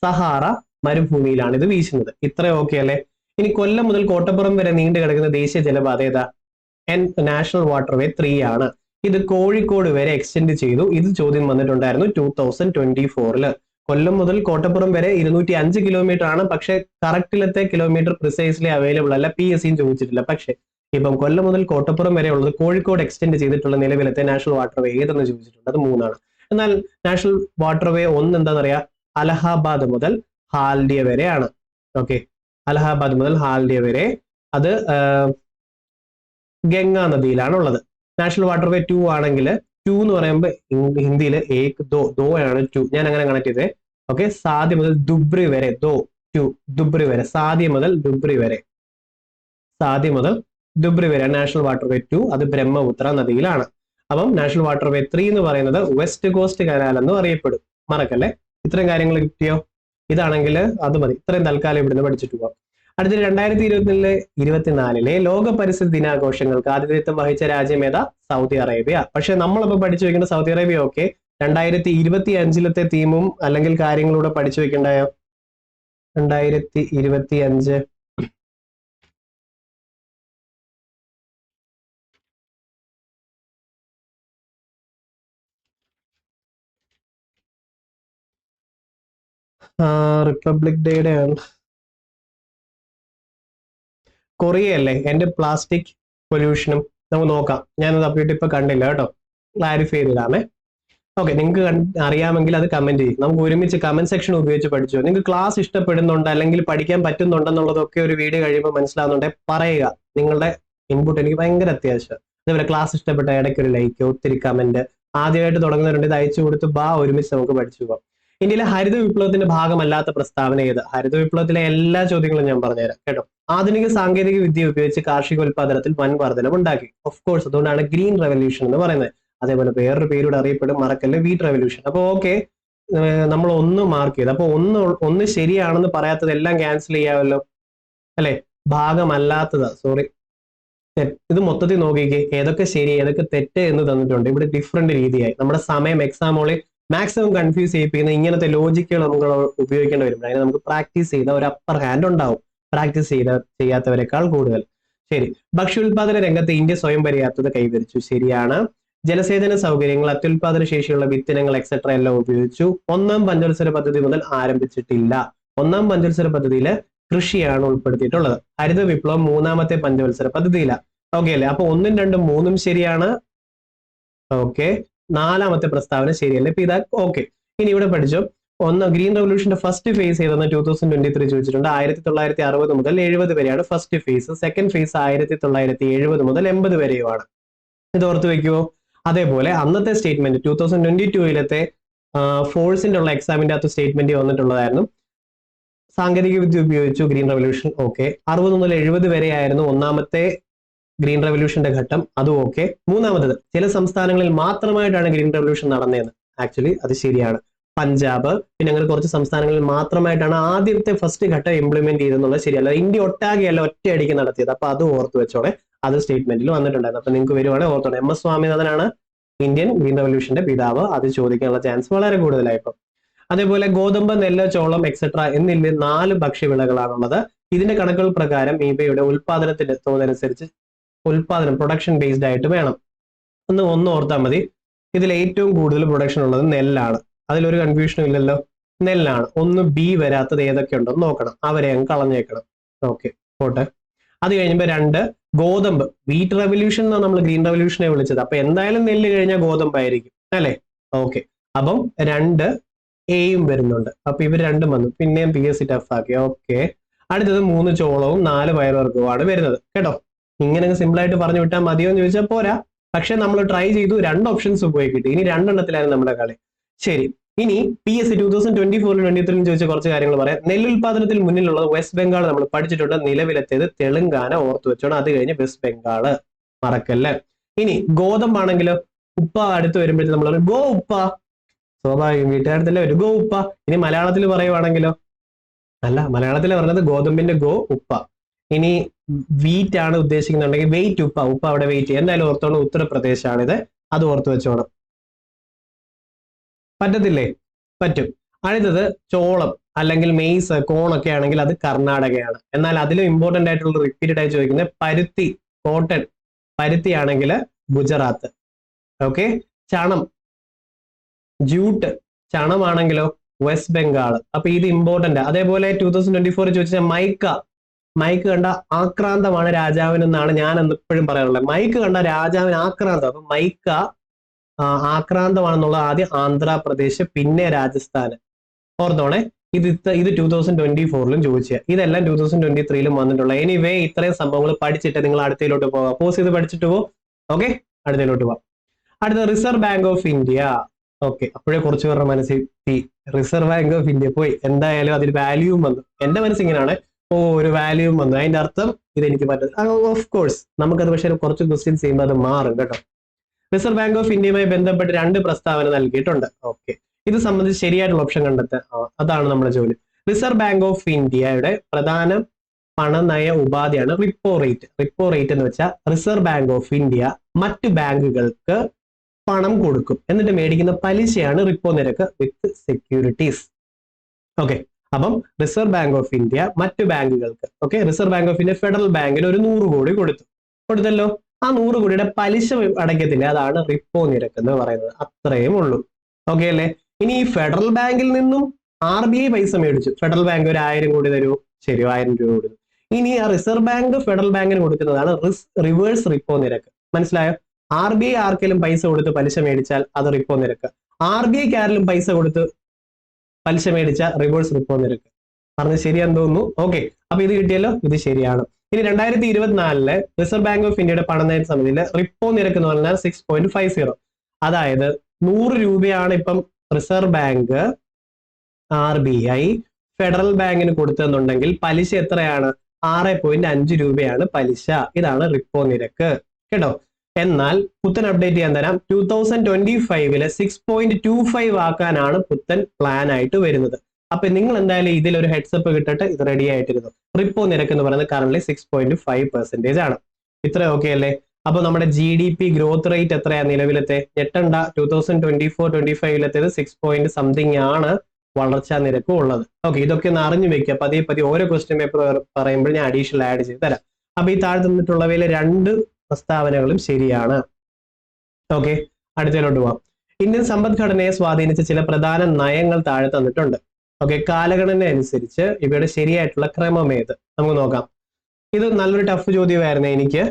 സഹാറ മരുഭൂമിയിലാണ് ഇത് വീശുന്നത്. ഇത്ര ഓക്കെ അല്ലേ? ഇനി കൊല്ലം മുതൽ കോട്ടപ്പുറം വരെ നീണ്ടു കിടക്കുന്ന ദേശീയ ജലപാത ഏതാ? നാഷണൽ വാട്ടർവേ 3 ആണ്. ഇത് കോഴിക്കോട് വരെ എക്സ്റ്റെൻഡ് ചെയ്തു. ഇത് ചോദ്യം വന്നിട്ടുണ്ടായിരുന്നു 2024. കൊല്ലം മുതൽ കോട്ടപ്പുറം വരെ 205 കിലോമീറ്റർ ആണ്. പക്ഷെ കറക്റ്റിലത്തെ കിലോമീറ്റർ പ്രിസൈസ്ലി അവൈലബിൾ അല്ല, PSC ചോദിച്ചിട്ടില്ല. പക്ഷെ ഇപ്പം കൊല്ലം മുതൽ കോട്ടപ്പുറം വരെ ഉള്ളത് കോഴിക്കോട് എക്സ്റ്റെൻഡ് ചെയ്തിട്ടുള്ള നിലവിലത്തെ നാഷണൽ വാട്ടർവേ ഏതെന്ന് ചോദിച്ചിട്ടുണ്ട്. അത് 3 ആണ്. എന്നാൽ നാഷണൽ വാട്ടർവേ 1 എന്താണെന്ന് അറിയാം? അലഹാബാദ് മുതൽ ഹാൽഡിയ വരെയാണ്. ഓക്കെ, അലഹാബാദ് മുതൽ ഹാൽഡിയ വരെ അത് ഗംഗാ നദിയിലാണ് ഉള്ളത്. നാഷണൽ വാട്ടർവേ 2 ആണെങ്കിൽ 2 എന്ന് പറയുമ്പോൾ ഹിന്ദിയിൽ ഏക് ദോ ആണ് 2. ഞാൻ അങ്ങനെ കണക്ട് ചെയ്തേ. ഓക്കെ, സാധ്യ മുതൽ ദുബ്രി വരെ ദുബ്രി വരെ സാധ്യ മുതൽ ദുബ്രി വരെ നാഷണൽ വാട്ടർവേ 2 അത് ബ്രഹ്മപുത്ര നദിയിലാണ്. അപ്പം നാഷണൽ വാട്ടർവേ 3 എന്ന് പറയുന്നത് വെസ്റ്റ് കോസ്റ്റ് കനാൽ എന്ന് അറിയപ്പെടും. മറക്കല്ലേ. ഇത്രയും കാര്യങ്ങൾ കിട്ടിയോ? ഇതാണെങ്കിൽ അത് മതി. ഇത്രയും തൽക്കാലം ഇവിടുന്ന് പഠിച്ചിട്ട് പോകാം. അടുത്ത 2024 ലോക പരിസ്ഥിതി ദിനാഘോഷങ്ങൾക്ക് ആതിഥേയത്വം വഹിച്ച രാജ്യം ഏതാ? Saudi Arabia. പക്ഷെ നമ്മളിപ്പോ പഠിച്ചു വെക്കേണ്ട സൗദി അറേബ്യ ഓക്കെ, 2025 തീമും അല്ലെങ്കിൽ കാര്യങ്ങളൂടെ പഠിച്ചു വെക്കണ്ടായോ? 2025 റിപ്പബ്ലിക് ഡേയുടെ ആണ്. കൊറിയ അല്ലേ? എന്റെ പ്ലാസ്റ്റിക് പൊല്യൂഷനും നമുക്ക് നോക്കാം. ഞാനത് അപ്ഡേറ്റ് ഇപ്പൊ കണ്ടില്ല കേട്ടോ, ക്ലാരിഫൈ ചെയ്തിടാമേ. ഓക്കെ, നിങ്ങൾക്ക് അറിയാമെങ്കിൽ അത് കമന്റ് ചെയ്യും. നമുക്ക് ഒരുമിച്ച് കമന്റ് സെക്ഷൻ ഉപയോഗിച്ച് പഠിച്ചു. നിങ്ങൾക്ക് ക്ലാസ് ഇഷ്ടപ്പെടുന്നുണ്ട് അല്ലെങ്കിൽ പഠിക്കാൻ പറ്റുന്നുണ്ടെന്നുള്ളതൊക്കെ ഒരു വീഡിയോ കഴിയുമ്പോൾ മനസ്സിലാവുന്നുണ്ടെ പറയുക. നിങ്ങളുടെ ഇൻപുട്ട് എനിക്ക് ഭയങ്കര അത്യാവശ്യം. അതേപോലെ ക്ലാസ് ഇഷ്ടപ്പെട്ട ഇടയ്ക്ക് ഒരു ലൈക്ക്, ഒത്തിരി കമന്റ്. ആദ്യമായിട്ട് തുടങ്ങുന്നവരുണ്ട്, ഇത് അയച്ചു കൊടുത്ത് ഒരുമിച്ച് നമുക്ക് പഠിച്ചു പോകാം. ഇന്ത്യയിലെ ഹരിത വിപ്ലവത്തിന്റെ ഭാഗമല്ലാത്ത പ്രസ്താവന ഏത്? ഹരിത വിപ്ലവത്തിലെ എല്ലാ ചോദ്യങ്ങളും ഞാൻ പറഞ്ഞുതരാം കേട്ടോ. ആധുനിക സാങ്കേതിക വിദ്യ ഉപയോഗിച്ച് കാർഷിക ഉൽപാദനത്തിൽ വൻ വർധനവ് ഉണ്ടാക്കി. ഓഫ് കോഴ്സ്, അതുകൊണ്ടാണ് ഗ്രീൻ റെവല്യൂഷൻ എന്ന് പറയുന്നത്. അതേപോലെ വേറൊരു പേരോട് അറിയപ്പെടും, മറക്കല്ലേ, വീറ്റ് റെവല്യൂഷൻ. അപ്പൊ ഓക്കെ, നമ്മൾ ഒന്ന് മാർക്ക് ചെയ്ത്. അപ്പൊ ഒന്ന് ശരിയാണെന്ന് പറയാത്തത് എല്ലാം ക്യാൻസൽ ചെയ്യാമല്ലോ അല്ലെ? ഭാഗമല്ലാത്തതാ, സോറി. ഇത് മൊത്തത്തിൽ നോക്കിക്കേ, ഏതൊക്കെ ശരി ഏതൊക്കെ തെറ്റ് എന്ന് തന്നിട്ടുണ്ട്. ഇവിടെ ഡിഫറെന്റ് രീതിയായി. നമ്മുടെ സമയം എക്സാമോളിൽ മാക്സിമം കൺഫ്യൂസ് ചെയ്യിപ്പിക്കുന്ന ഇങ്ങനത്തെ ലോജിക്കുകൾ നമുക്ക് ഉപയോഗിക്കേണ്ടി വരും. അതിന് നമുക്ക് പ്രാക്ടീസ് ചെയ്ത ഒരു അപ്പർ ഹാൻഡ് ഉണ്ടാവും, പ്രാക്ടീസ് ചെയ്യാത്തവരെക്കാൾ കൂടുതൽ. ശരി. ഭക്ഷ്യോൽപാദന രംഗത്ത് ഇന്ത്യ സ്വയം പര്യാപ്തത കൈവരിച്ചു. ശരിയാണ്. ജലസേചന സൗകര്യങ്ങൾ, അത്യുൽപാദന ശേഷിയുള്ള വിത്തിനങ്ങൾ എക്സെട്ര എല്ലാം ഉപയോഗിച്ചു. 1ാം പഞ്ചവത്സര പദ്ധതി മുതൽ ആരംഭിച്ചിട്ടില്ല. 1ാം പഞ്ചവത്സര പദ്ധതിയിൽ കൃഷിയാണ് ഉൾപ്പെടുത്തിയിട്ടുള്ളത്. ഹരിത വിപ്ലവം 3ാമത്തെ പഞ്ചവത്സര പദ്ധതിയിലാണ്. ഓക്കെ അല്ലേ? അപ്പൊ 1ഉം 2ഉം 3ഉം ശരിയാണ്. ഓക്കെ, 4ാമത്തെ പ്രസ്താവന ശരിയല്ലേ? ഇപ്പൊ ഇതാ ഓക്കെ. ഇനി ഇവിടെ പഠിച്ചോ, ഗ്രീൻ റെവല്യൂഷന്റെ ഫസ്റ്റ് ഫേസ് ഏതെന്ന് 2023 ചോദിച്ചിട്ടുണ്ട്. 1960 മുതൽ 70 വരെയാണ് ഫസ്റ്റ് ഫേസ്. സെക്കൻഡ് ഫേസ് 1970 മുതൽ 80 വരെയുമാണ്. ഇത് ഓർത്ത് വെക്കുവോ? അതേപോലെ അന്നത്തെ സ്റ്റേറ്റ്മെന്റ് 2022 ഫോഴ്സിന്റെ ഉള്ള എക്സാമിന്റെ അകത്ത് സ്റ്റേറ്റ്മെന്റ് വന്നിട്ടുള്ളതായിരുന്നു. സാങ്കേതിക വിദ്യ ഉപയോഗിച്ചു ഗ്രീൻ റെവല്യൂഷൻ. ഓക്കെ. 60 മുതൽ 70 വരെ ആയിരുന്നു 1ാമത്തെ ഗ്രീൻ റെവല്യൂഷന്റെ ഘട്ടം. അതും ഓക്കെ. 3ാമത്തത്, ചില സംസ്ഥാനങ്ങളിൽ മാത്രമായിട്ടാണ് ഗ്രീൻ റെവല്യൂഷൻ നടന്നതെന്ന്. ആക്ച്വലി അത് ശരിയാണ്. പഞ്ചാബ് പിന്നെ അങ്ങനെ കുറച്ച് സംസ്ഥാനങ്ങളിൽ മാത്രമായിട്ടാണ് ആദ്യത്തെ ഫസ്റ്റ് ഘട്ടം ഇംപ്ലിമെന്റ് ചെയ്തെന്നുള്ളത് ശരിയല്ല. ഇന്ത്യ ഒട്ടാകെയല്ല ഒറ്റയടിക്ക് നടത്തിയത്. അപ്പൊ അത് ഓർത്ത് വെച്ചോടെ, അത് സ്റ്റേറ്റ്മെന്റിൽ വന്നിട്ടുണ്ടായിരുന്നു. അപ്പൊ നിങ്ങൾക്ക് വരുവാണെങ്കിൽ ഓർത്തോടെ, MS സ്വാമിനാഥനാണ് ഇന്ത്യൻ ഗ്രീൻ റെവല്യൂഷന്റെ പിതാവ്. അത് ചോദിക്കാനുള്ള ചാൻസ് വളരെ കൂടുതലായിപ്പം. അതേപോലെ ഗോതമ്പ്, നെല്ല്, ചോളം എക്സെട്ര എന്നില്ല 4 ഭക്ഷ്യവിളകളാണുള്ളത്. ഇതിന്റെ കണക്കുകൾ പ്രകാരം ഇവയുടെ ഉൽപാദനത്തിന്റെ തോതനുസരിച്ച് പ്രൊഡക്ഷൻ ബേസ്ഡ് ആയിട്ട് വേണം. ഒന്ന് ഓർത്താൽ മതി. ഇതിൽ ഏറ്റവും കൂടുതൽ പ്രൊഡക്ഷൻ ഉള്ളത് നെല്ലാണ്. അതിലൊരു കൺഫ്യൂഷനും ഇല്ലല്ലോ, നെല്ലാണ്. ഒന്ന് ബി വരാത്തത് ഏതൊക്കെ ഉണ്ടെന്ന് നോക്കണം, അവരെ അങ്ങ് കളഞ്ഞേക്കണം. ഓക്കെ, പോട്ടെ. അത് കഴിയുമ്പോൾ 2 ഗോതമ്പ്. വീറ്റ് റെവല്യൂഷൻ എന്നാണ് നമ്മൾ ഗ്രീൻ റെവല്യൂഷനെ വിളിച്ചത്. അപ്പൊ എന്തായാലും നെല്ല് കഴിഞ്ഞാൽ ഗോതമ്പായിരിക്കും അല്ലെ? ഓക്കെ, അപ്പം 2 എയും വരുന്നുണ്ട്. അപ്പൊ ഇവർ 2 വന്നു. പിന്നെയും PSC ടഫ് ആക്കി. ഓക്കെ, അടുത്തത് 3 ചോളവും 4 പയറുവർഗവുമാണ് വരുന്നത് കേട്ടോ. ഇങ്ങനെ സിമ്പിൾ ആയിട്ട് പറഞ്ഞു വിട്ടാൽ മതിയോ എന്ന് ചോദിച്ചാൽ പോരാ. പക്ഷെ നമ്മൾ ട്രൈ ചെയ്തു, 2 ഓപ്ഷൻസ് പോയി കിട്ടി. ഇനി 2 എണ്ണത്തിലായിരുന്നു നമ്മുടെ കളി. ശരി, ഇനി PSC 2024-23 ചോദിച്ച കുറച്ച് കാര്യങ്ങൾ പറയാം. നെല്ലുൽപാദനത്തിൽ മുന്നിലുള്ളത് വെസ്റ്റ് ബംഗാൾ നമ്മൾ പഠിച്ചിട്ടുണ്ട്. നിലവിലെത്തിയത് തെലുങ്കാന ഓർത്തു വെച്ചോണം. അത് കഴിഞ്ഞ് വെസ്റ്റ് ബംഗാള്, മറക്കല്ലേ. ഇനി ഗോതമ്പാണെങ്കിലോ, ഉപ്പ അടുത്ത് വരുമ്പോഴത്തേക്ക് നമ്മൾ ഗോ ഉപ്പ, സ്വാഭാവികം വീട്ടുകാരത്തല്ലേ വരും, ഗോ ഉപ്പ. ഇനി മലയാളത്തിൽ പറയുവാണെങ്കിലോ, അല്ല, മലയാളത്തിൽ പറഞ്ഞത് ഗോതമ്പിന്റെ ഗോ ഉപ്പ. ഇനി വീറ്റ് ആണ് ഉദ്ദേശിക്കുന്നുണ്ടെങ്കിൽ വെയിറ്റ് ഉപ്പ, ഉപ്പ അവിടെ വെയിറ്റ്. എന്തായാലും ഓർത്തോണം, ഉത്തർപ്രദേശ് ആണിത്. അത് ഓർത്തു വെച്ചോണം. പറ്റത്തില്ലേ? പറ്റും. അടുത്തത് ചോളം അല്ലെങ്കിൽ മെയ്സ്, കോണൊക്കെ ആണെങ്കിൽ അത് കർണാടകയാണ്. എന്നാൽ അതിലും ഇമ്പോർട്ടന്റ് ആയിട്ടുള്ള റിപ്പീറ്റഡ് ആയി ചോദിക്കുന്നത് പരുത്തി, കോട്ടൺ, പരുത്തി ആണെങ്കിൽ ഗുജറാത്ത്. ഓക്കെ. ചണം, ജൂട്ട്, ചണമാണെങ്കിലോ വെസ്റ്റ് ബംഗാൾ. അപ്പൊ ഇത് ഇമ്പോർട്ടന്റ്. അതേപോലെ 2024 ചോദിച്ച മൈക്ക, മൈക്ക് കണ്ട ആക്രാന്തമാണ് രാജാവിനെന്നാണ് ഞാൻ എപ്പോഴും പറയാറുള്ളത്. മൈക്ക് കണ്ട രാജാവിന് ആക്രാന്തം. അപ്പൊ മൈക്ക ആക്രാന്തമാണെന്നുള്ള ആദ്യം ആന്ധ്രാപ്രദേശ്, പിന്നെ രാജസ്ഥാന്. ഓർത്തോണെ. ഇത് 2024 ചോദിച്ച, ഇതെല്ലാം 2023 വന്നിട്ടുള്ള. എനിവേ ഇത്രയും സംഭവങ്ങൾ പഠിച്ചിട്ട് നിങ്ങൾ അടുത്തയിലോട്ട് പോകാം. പോസ് ചെയ്ത് പഠിച്ചിട്ട് പോകും. ഓക്കെ, അടുത്തയിലോട്ട് പോവാം. അടുത്ത reserve bank of India. Okay, അപ്പോഴേ കുറച്ച് പേരുടെ മനസ്സിൽ റിസർവ് ബാങ്ക് ഓഫ് ഇന്ത്യ പോയി, എന്തായാലും അതിൽ വാല്യൂവും വന്നു. എന്റെ മനസ്സ് ഇങ്ങനെയാണ്, ഒരു വാല്യൂവും വന്നു, അതിന്റെ അർത്ഥം ഇതെനിക്ക് പറ്റും. ഓഫ് കോഴ്സ് നമുക്കത് പക്ഷേ കുറച്ച് ക്വസ്റ്റ്യൻസ് ചെയ്യുമ്പോൾ അത് മാറും കേട്ടോ. റിസർവ് ബാങ്ക് ഓഫ് ഇന്ത്യയുമായി ബന്ധപ്പെട്ട് 2 പ്രസ്താവന നൽകിയിട്ടുണ്ട്. ഓക്കെ, ഇത് സംബന്ധിച്ച് ശരിയായിട്ടുള്ള ഓപ്ഷൻ കണ്ടെത്തുക, അതാണ് നമ്മുടെ ജോലി. റിസർവ് ബാങ്ക് ഓഫ് ഇന്ത്യയുടെ പ്രധാന പണനയ ഉപാധിയാണ് റിപ്പോ റേറ്റ്. റിപ്പോ റേറ്റ് എന്ന് വെച്ചാൽ റിസർവ് ബാങ്ക് ഓഫ് ഇന്ത്യ മറ്റു ബാങ്കുകൾക്ക് പണം കൊടുക്കും, എന്നിട്ട് മേടിക്കുന്ന പലിശയാണ് റിപ്പോ നിരക്ക് വിത്ത് സെക്യൂരിറ്റീസ്. ഓക്കെ, അപ്പം റിസർവ് ബാങ്ക് ഓഫ് ഇന്ത്യ മറ്റു ബാങ്കുകൾക്ക്, okay, reserve bank of India federal ബാങ്കിന് ഒരു 100 കോടി കൊടുത്തല്ലോ. ആ 100 കോടിയുടെ പലിശ അടയ്ക്കത്തില്ല, അതാണ് റിപ്പോ നിരക്ക് എന്ന് പറയുന്നത്. അത്രയും ഉള്ളൂ. ഓക്കെ അല്ലേ? ഇനി ഈ ഫെഡറൽ ബാങ്കിൽ നിന്നും RBI പൈസ മേടിച്ചു. ഫെഡറൽ ബാങ്ക് ഒരു 1000 കോടി തരൂ, ശരി, 1000 രൂപ കൊടുത്തു. ഇനി ആ റിസർവ് ബാങ്ക് ഫെഡറൽ ബാങ്കിന് കൊടുക്കുന്നതാണ് റിവേഴ്സ് റിപ്പോ നിരക്ക്. മനസ്സിലായോ? RBI ആർക്കെങ്കിലും പൈസ കൊടുത്ത് പലിശ മേടിച്ചാൽ അത് റിപ്പോ നിരക്ക്. RBI ആരെങ്കിലും പൈസ കൊടുത്ത് പലിശ മേടിച്ച റിവേഴ്സ് റിപ്പോ നിരക്ക്. പറഞ്ഞത് ശരിയാന്ന് തോന്നുന്നു. ഓക്കെ, അപ്പൊ ഇത് കിട്ടിയല്ലോ, ഇത് ശരിയാണ്. ഇനി 2024 റിസർവ് ബാങ്ക് ഓഫ് ഇന്ത്യയുടെ പണനയ സമിതിയിലെ റിപ്പോ നിരക്ക് എന്ന് പറഞ്ഞാൽ 6.50. അതായത് 100 രൂപയാണ് ഇപ്പം റിസർവ് ബാങ്ക് RBI ഫെഡറൽ ബാങ്കിന് കൊടുത്തെന്നുണ്ടെങ്കിൽ പലിശ എത്രയാണ്? 6.5 രൂപയാണ് പലിശ. ഇതാണ് റിപ്പോ നിരക്ക് കേട്ടോ. എന്നാൽ പുത്തൻ അപ്ഡേറ്റ് ചെയ്യാൻ തരാം. 2025 6.25 ആക്കാനാണ് പുത്തൻ പ്ലാൻ ആയിട്ട് വരുന്നത്. അപ്പൊ നിങ്ങൾ എന്തായാലും ഇതിലൊരു ഹെഡ്സപ്പ് കിട്ടിട്ട് ഇത് റെഡി ആയിട്ടിരുന്നു. റിപ്പോ നിരക്ക് എന്ന് പറയുന്നത് കറന്റ് 6.5% ആണ്. ഇത്ര ഓക്കെ അല്ലേ? അപ്പൊ നമ്മുടെ GDP ഗ്രോത്ത് റേറ്റ് എത്രയാണ് നിലവിലത്തെ? ഞെട്ടണ്ട, 2024-25 6 സംതിങ് ആണ് വളർച്ചാ നിരക്ക് ഉള്ളത്. ഓക്കെ, ഇതൊക്കെ ഒന്ന് അറിഞ്ഞു വെക്കുക. പതിയെ ഓരോ ക്വസ്റ്റ്യൻ പേപ്പർ പറയുമ്പോൾ ഞാൻ അഡീഷണൽ ആഡ് ചെയ്ത് തരാം. അപ്പൊ ഈ താഴെ തന്നിട്ടുള്ളവയിൽ 2 പ്രസ്താവനകളും ശരിയാണ്. ഓക്കെ, അടുത്തതിലോട്ട് പോവാം. ഇന്ത്യൻ സമ്പദ്ഘടനയെ സ്വാധീനിച്ച ചില പ്രധാന നയങ്ങൾ താഴെ തന്നിട്ടുണ്ട്. ഓക്കെ, കാലഗണന അനുസരിച്ച് ഇവയുടെ ശരിയായിട്ടുള്ള ക്രമം ഏത്? നമുക്ക് നോക്കാം. ഇത് നല്ലൊരു ടഫ് ചോദ്യമായിരുന്നു എനിക്ക്,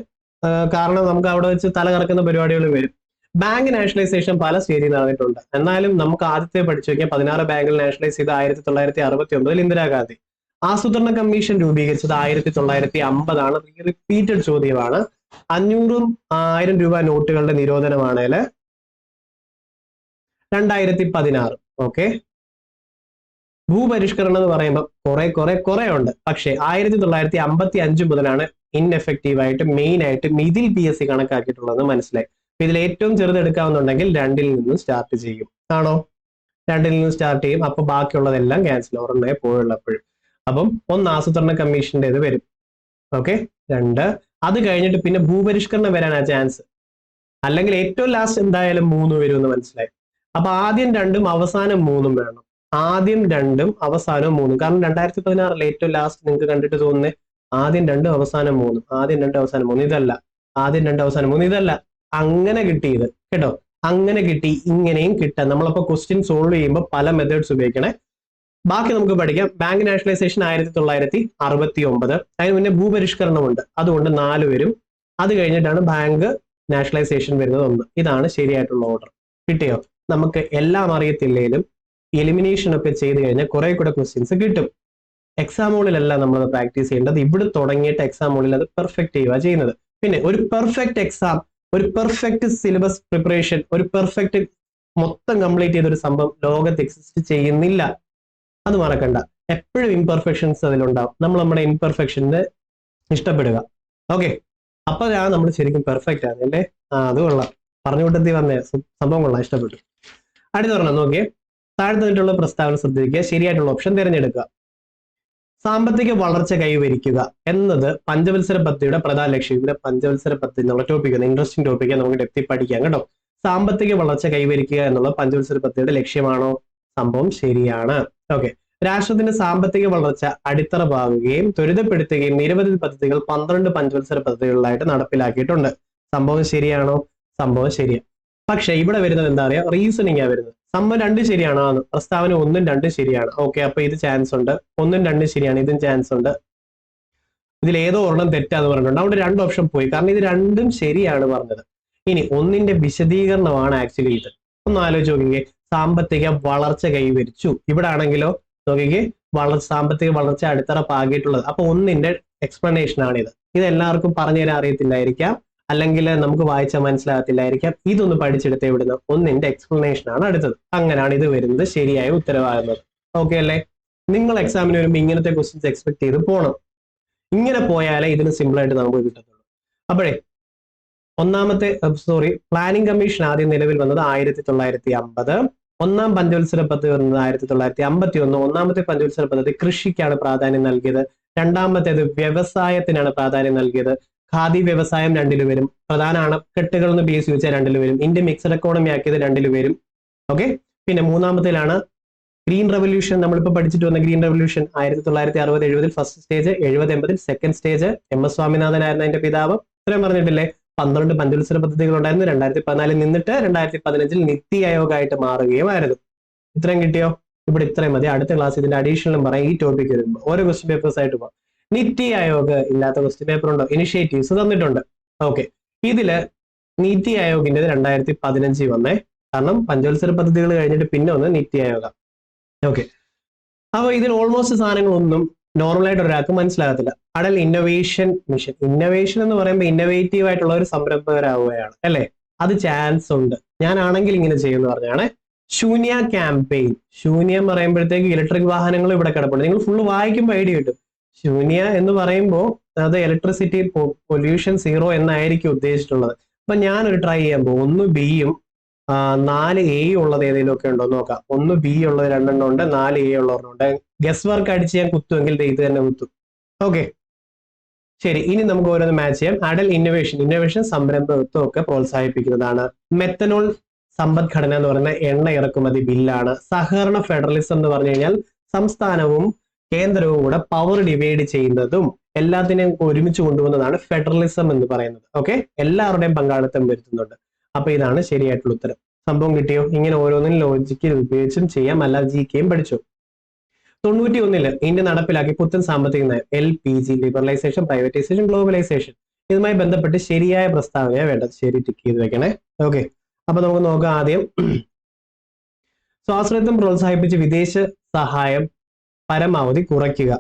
കാരണം നമുക്ക് അവിടെ വെച്ച് തല കറക്കുന്ന പരിപാടികൾ വരും. ബാങ്ക് നാഷണലൈസേഷൻ പല സ്റ്റേജിൽ നടന്നിട്ടുണ്ട്. എന്നാലും നമുക്ക് ആദ്യത്തെ പഠിച്ചു നോക്കിയാൽ 16 ബാങ്കുകൾ നാഷണലൈസ് ചെയ്ത് 1969 ഇന്ദിരാഗാന്ധി. ആസൂത്രണ കമ്മീഷൻ രൂപീകരിച്ചത് 1950 റിപ്പീറ്റഡ് ചോദ്യമാണ്. 500-ഉം 1000 രൂപ നോട്ടുകളുടെ നിരോധനമാണേല് 2016. ഓക്കെ, ഭൂപരിഷ്കരണം എന്ന് പറയുമ്പോൾ കുറെ ഉണ്ട്. പക്ഷേ 1955 മുതലാണ് ഇൻഎഫക്റ്റീവ് ആയിട്ട് മെയിൻ ആയിട്ട് ഇതിൽ PSC കണക്കാക്കിയിട്ടുള്ളതെന്ന് മനസ്സിലായി. ഇതിൽ ഏറ്റവും ചെറുതെടുക്കാവുന്നുണ്ടെങ്കിൽ 2-ൽ നിന്നും സ്റ്റാർട്ട് ചെയ്യും. ആണോ? 2-ൽ നിന്നും സ്റ്റാർട്ട് ചെയ്യും. അപ്പൊ ബാക്കിയുള്ളതെല്ലാം ക്യാൻസൽ, ഒരെണ്ണേ പോയുള്ളപ്പോഴും. അപ്പം 1 ആസൂത്രണ കമ്മീഷന്റെ ഇത് വരും. ഓക്കെ, 2 അത് കഴിഞ്ഞിട്ട് പിന്നെ ഭൂപരിഷ്കരണം വരാനാ ചാൻസ്. അല്ലെങ്കിൽ ഏറ്റവും ലാസ്റ്റ് എന്തായാലും 3 വരും എന്ന് മനസ്സിലായി. അപ്പൊ ആദ്യം 2-ഉം അവസാനം 3-ഉം വേണം. ആദ്യം 2-ഉം അവസാനവും 3-ഉം. കാരണം 2016 ഏറ്റവും ലാസ്റ്റ് നിങ്ങൾക്ക് കണ്ടിട്ട് തോന്നുന്നേ ആദ്യം 2 അവസാനം 3. ആദ്യം 2 അവസാനം 3 ഇതല്ല, ആദ്യം 2 അവസാനം 3 ഇതല്ല, അങ്ങനെ കിട്ടിയത് കേട്ടോ. അങ്ങനെ കിട്ടി, ഇങ്ങനെയും കിട്ടാം. നമ്മളപ്പോ ക്വസ്റ്റ്യൻ സോൾവ് ചെയ്യുമ്പോൾ പല മെത്തേഡ്സ് ഉപയോഗിക്കണേ. ബാക്കി നമുക്ക് പഠിക്കാം. Bank nationalisation 1969. അതിന് മുന്നേ ഭൂപരിഷ്കരണമുണ്ട്, അതുകൊണ്ട് 4 വരും. അത് കഴിഞ്ഞിട്ടാണ് ബാങ്ക് നാഷണലൈസേഷൻ വരുന്നത് 1. ഇതാണ് ശരിയായിട്ടുള്ള ഓർഡർ. കിട്ടിയോ? നമുക്ക് എല്ലാം അറിയത്തില്ലേലും എലിമിനേഷൻ ഒക്കെ ചെയ്ത് കഴിഞ്ഞാൽ കുറെ കൂടെ ക്വസ്റ്റ്യൻസ് കിട്ടും. എക്സാം ഹോളിലല്ല നമ്മൾ പ്രാക്ടീസ് ചെയ്യേണ്ടത്, ഇവിടെ തുടങ്ങിയിട്ട് എക്സാം ഹോളിൽ അത് പെർഫെക്റ്റ് ചെയ്യുക ചെയ്യുന്നത്. പിന്നെ ഒരു പെർഫെക്റ്റ് എക്സാം, ഒരു പെർഫെക്റ്റ് സിലബസ് പ്രിപ്പറേഷൻ, ഒരു പെർഫെക്റ്റ് മൊത്തം കംപ്ലീറ്റ് ചെയ്തൊരു സംഭവം ലോകത്ത് എക്സിസ്റ്റ് ചെയ്യുന്നില്ല. അത് മറക്കണ്ട. എപ്പോഴും ഇംപെർഫെക്ഷൻസ് അതിലുണ്ടാവും. നമ്മൾ നമ്മുടെ ഇംപെർഫെക്ഷന് ഇഷ്ടപ്പെടുക. ഓക്കെ, അപ്പൊ നമ്മൾ ശരിക്കും പെർഫെക്റ്റ് ആണ് അല്ലേ? അത് കൊള്ളാം, പറഞ്ഞു കൂട്ടത്തി വന്നേ സംഭവം കൊള്ളാം, ഇഷ്ടപ്പെട്ടു. അടുത്ത പറഞ്ഞാൽ നോക്കിയേ, താഴെ തന്നിട്ടുള്ള പ്രസ്താവന ശ്രദ്ധിക്കുക, ശരിയായിട്ടുള്ള ഓപ്ഷൻ തിരഞ്ഞെടുക്കുക. സാമ്പത്തിക വളർച്ച കൈവരിക്കുക എന്നത് പഞ്ചവത്സര പദ്ധതിയുടെ പ്രധാന ലക്ഷ്യം. ഇവിടെ പഞ്ചവത്സര പദ്ധതി എന്നുള്ള ടോപ്പിക്കാണ്, ഇൻട്രസ്റ്റിംഗ് ടോപ്പിക്കാണ്, നമുക്ക് ഡെപ്തി പഠിക്കാം കേട്ടോ. സാമ്പത്തിക വളർച്ച കൈവരിക്കുക എന്നുള്ള പഞ്ചവത്സര പദ്ധതിയുടെ ലക്ഷ്യമാണോ? സംഭവം ശരിയാണ്. ഓക്കെ. രാഷ്ട്രത്തിന്റെ സാമ്പത്തിക വളർച്ച അടിത്തറ പാകുകയും ത്വരിതപ്പെടുത്തുകയും നിരവധി പദ്ധതികൾ 12 പഞ്ചവത്സര പദ്ധതികളിലായിട്ട് നടപ്പിലാക്കിയിട്ടുണ്ട്. സംഭവം ശരിയാണോ? സംഭവം ശരിയാണ്. പക്ഷെ ഇവിടെ വരുന്നത് എന്താ പറയാ, റീസണിങ് ആ വരുന്നത്. സംഭവം 2 ശരിയാണോ? പ്രസ്താവന 1ഉം 2ഉം ശരിയാണ്. ഓക്കെ, അപ്പൊ ഇത് ചാൻസ് ഉണ്ട്. 1ഉം 2ഉം ശരിയാണ്, ഇതും ചാൻസ് ഉണ്ട്. ഇതിൽ ഏതോ ഒരെണ്ണം തെറ്റാന്ന് പറഞ്ഞിട്ടുണ്ട്. അവിടെ 2 ഓപ്ഷൻ പോയി, കാരണം ഇത് 2ഉം ശരിയാണ് പറഞ്ഞത്. ഇനി 1ന്റെ വിശദീകരണമാണ് ആക്ച്വലി ഇത്. ഒന്ന് ആലോചിച്ച് നോക്കിക്കേ. സാമ്പത്തിക വളർച്ച കൈവരിച്ചു. ഇവിടെ ആണെങ്കിലോ നോക്കിക്കേ, സാമ്പത്തിക വളർച്ച അടിത്തറ പാകിയിട്ടുള്ളത്. അപ്പൊ 1ന്റെ എക്സ്പ്ലനേഷൻ ആണ് ഇത്. ഇത് എല്ലാവർക്കും പറഞ്ഞു തരാൻ അറിയത്തില്ലായിരിക്കാം, അല്ലെങ്കിൽ നമുക്ക് വായിച്ചാൽ മനസ്സിലാകത്തില്ലായിരിക്കാം. ഇതൊന്ന് പഠിച്ചെടുത്ത് ഇവിടുന്ന് 1ന്റെ എക്സ്പ്ലനേഷൻ ആണ് അടുത്തത്. അങ്ങനെയാണ് ഇത് വരുന്നത്, ശരിയായ ഉത്തരവാകുന്നത്. ഓക്കെ അല്ലേ? നിങ്ങൾ എക്സാമിന് വരുമ്പോൾ ഇങ്ങനത്തെ ക്വസ്റ്റ്യൻസ് എക്സ്പെക്ട് ചെയ്ത് പോകണം. ഇങ്ങനെ പോയാലേ ഇതിന് സിമ്പിൾ ആയിട്ട് നമുക്ക് കിട്ടത്തുള്ളൂ. അപ്പോഴേ പ്ലാനിംഗ് കമ്മീഷൻ ആദ്യം നിലവിൽ വന്നത് 1950. 1ാം പഞ്ചവത്സര പദ്ധതി വന്നത് 1951. 1ാമത്തെ പഞ്ചവത്സര പദ്ധതി കൃഷിക്കാണ് പ്രാധാന്യം നൽകിയത്. 2ാമത്തേത് വ്യവസായത്തിനാണ് പ്രാധാന്യം നൽകിയത്. ഖാദി വ്യവസായം 2ൽ വരും. പ്രധാന അണക്കെട്ടുകൾ എന്ന് ബേസ് ചോദിച്ചാൽ 2ൽ വരും. ഇന്ത്യ മിക്സഡ് എക്കോണമി ആക്കിയത് 2ൽ വരും. ഓക്കെ. പിന്നെ 3ാമത്തേലാണ് ഗ്രീൻ റെവല്യൂഷൻ. നമ്മളിപ്പോൾ പഠിച്ചിട്ട് വന്ന green revolution 1960-70 first stage, 70-80 second stage. MS Swaminathan ആയിരുന്നു അതിന്റെ പിതാവ്. ഇത്രയും പറഞ്ഞിട്ടില്ലേ? 12 പഞ്ചവത്സര പദ്ധതികൾ ഉണ്ടായിരുന്നു. 2014 നിന്നിട്ട് 2015 നിതി ആയോഗ് ആയിട്ട് മാറുകയുമായിരുന്നു. ഇത്രയും കിട്ടിയോ? ഇവിടെ ഇത്രയും മതി. അടുത്ത ക്ലാസ് ഇതിന്റെ അഡീഷണലും പറയാം. ഈ ടോപ്പിക് വരുമ്പോൾ ഓരോ ക്വസ്റ്റ്യൻ പേപ്പേഴ്സ് ആയിട്ട് പോകാം. നിതി ആയോഗ് ഇല്ലാത്ത ക്വസ്റ്റ്യൻ പേപ്പർ ഉണ്ടോ? ഇനിഷ്യേറ്റീവ്സ് തന്നിട്ടുണ്ട്. ഓക്കെ. ഇതില് നിതി ആയോഗിന്റെ 2015 വന്നേ, കാരണം പഞ്ചവത്സര പദ്ധതികൾ കഴിഞ്ഞിട്ട് പിന്നെ ഒന്ന് നിതി ആയോഗ്. ഓക്കെ. അപ്പൊ ഇതിൽ ഓൾമോസ്റ്റ് സാധനങ്ങളൊന്നും നോർമലായിട്ട് ഒരാൾക്ക് മനസ്സിലാകത്തില്ല. Atal innovation mission. ഇന്നോവേഷൻ എന്ന് പറയുമ്പോൾ ഇന്നോവേറ്റീവ് ആയിട്ടുള്ള ഒരു സംരംഭകരാവുകയാണ് അല്ലെ? അത് ചാൻസ് ഉണ്ട്. ഞാനാണെങ്കിൽ ഇങ്ങനെ ചെയ്യുമെന്ന് പറഞ്ഞാണ്. ശൂന്യ ക്യാമ്പയിൻ. ശൂന്യം പറയുമ്പോഴത്തേക്ക് ഇലക്ട്രിക് വാഹനങ്ങൾ ഇവിടെ കിടപ്പുണ്ട്. നിങ്ങൾ ഫുള്ള് വായിക്കുമ്പോൾ ഐഡിയ കിട്ടും. ശൂന്യ എന്ന് പറയുമ്പോൾ അത് ഇലക്ട്രിസിറ്റി പൊല്യൂഷൻ 0 എന്നായിരിക്കും ഉദ്ദേശിച്ചിട്ടുള്ളത്. അപ്പൊ ഞാനൊരു ട്രൈ ചെയ്യാൻ പോകും. 1 ബിയും 4 എ ഉള്ളത് ഏതെങ്കിലും ഒക്കെ ഉണ്ടോ നോക്കാം. 1 ബി ഉള്ളത് 2 ഉണ്ട്, 4 എ ഉള്ളവരുണ്ട്. ഗസ് വർക്ക് അടിച്ച് ഞാൻ കുത്തുമെങ്കിൽ ഇത് തന്നെ കുത്തും. ഓക്കെ, ശരി. ഇനി നമുക്ക് ഓരോന്ന് മാച്ച് ചെയ്യാം. അടൽ ഇന്നോവേഷൻ സംരംഭത്വം ഒക്കെ പ്രോത്സാഹിപ്പിക്കുന്നതാണ്. മെത്തനോൾ സമ്പദ്ഘടന എന്ന് പറയുന്ന എണ്ണ ഇറക്കുമതി ബില്ലാണ്. സഹകരണ ഫെഡറലിസം എന്ന് പറഞ്ഞു കഴിഞ്ഞാൽ സംസ്ഥാനവും കേന്ദ്രവും കൂടെ പവർ ഡിവൈഡ് ചെയ്യുന്നതും എല്ലാത്തിനെയും ഒരുമിച്ച് കൊണ്ടുപോകുന്നതാണ് ഫെഡറലിസം എന്ന് പറയുന്നത്. ഓക്കെ, എല്ലാവരുടെയും പങ്കാളിത്തം വരുത്തുന്നുണ്ട്. അപ്പൊ ഇതാണ് ശരിയായിട്ടുള്ള ഉത്തരം. സംഭവം കിട്ടിയോ? ഇങ്ങനെ ഓരോന്നും ലോജിക്കിൽ ഉപയോഗിച്ചും ചെയ്യാം, അല്ലാതെ GK-യും പഠിച്ചു. 91 ഇന്ത്യ നടപ്പിലാക്കി പുത്തൻ സാമ്പത്തിക നയം LPG, ലിബറലൈസേഷൻ, പ്രൈവറ്റൈസേഷൻ, ഗ്ലോബലൈസേഷൻ. ഇതുമായി ബന്ധപ്പെട്ട് ശരിയായ പ്രസ്താവനയാണ് വേണ്ടത്. ശരി, ടിക്ക് ചെയ്ത് വെക്കണേ. ഓക്കെ, അപ്പൊ നമുക്ക് നോക്കാം. ആദ്യം സ്വാശ്രയത്വം പ്രോത്സാഹിപ്പിച്ച് വിദേശ സഹായം പരമാവധി കുറയ്ക്കുക.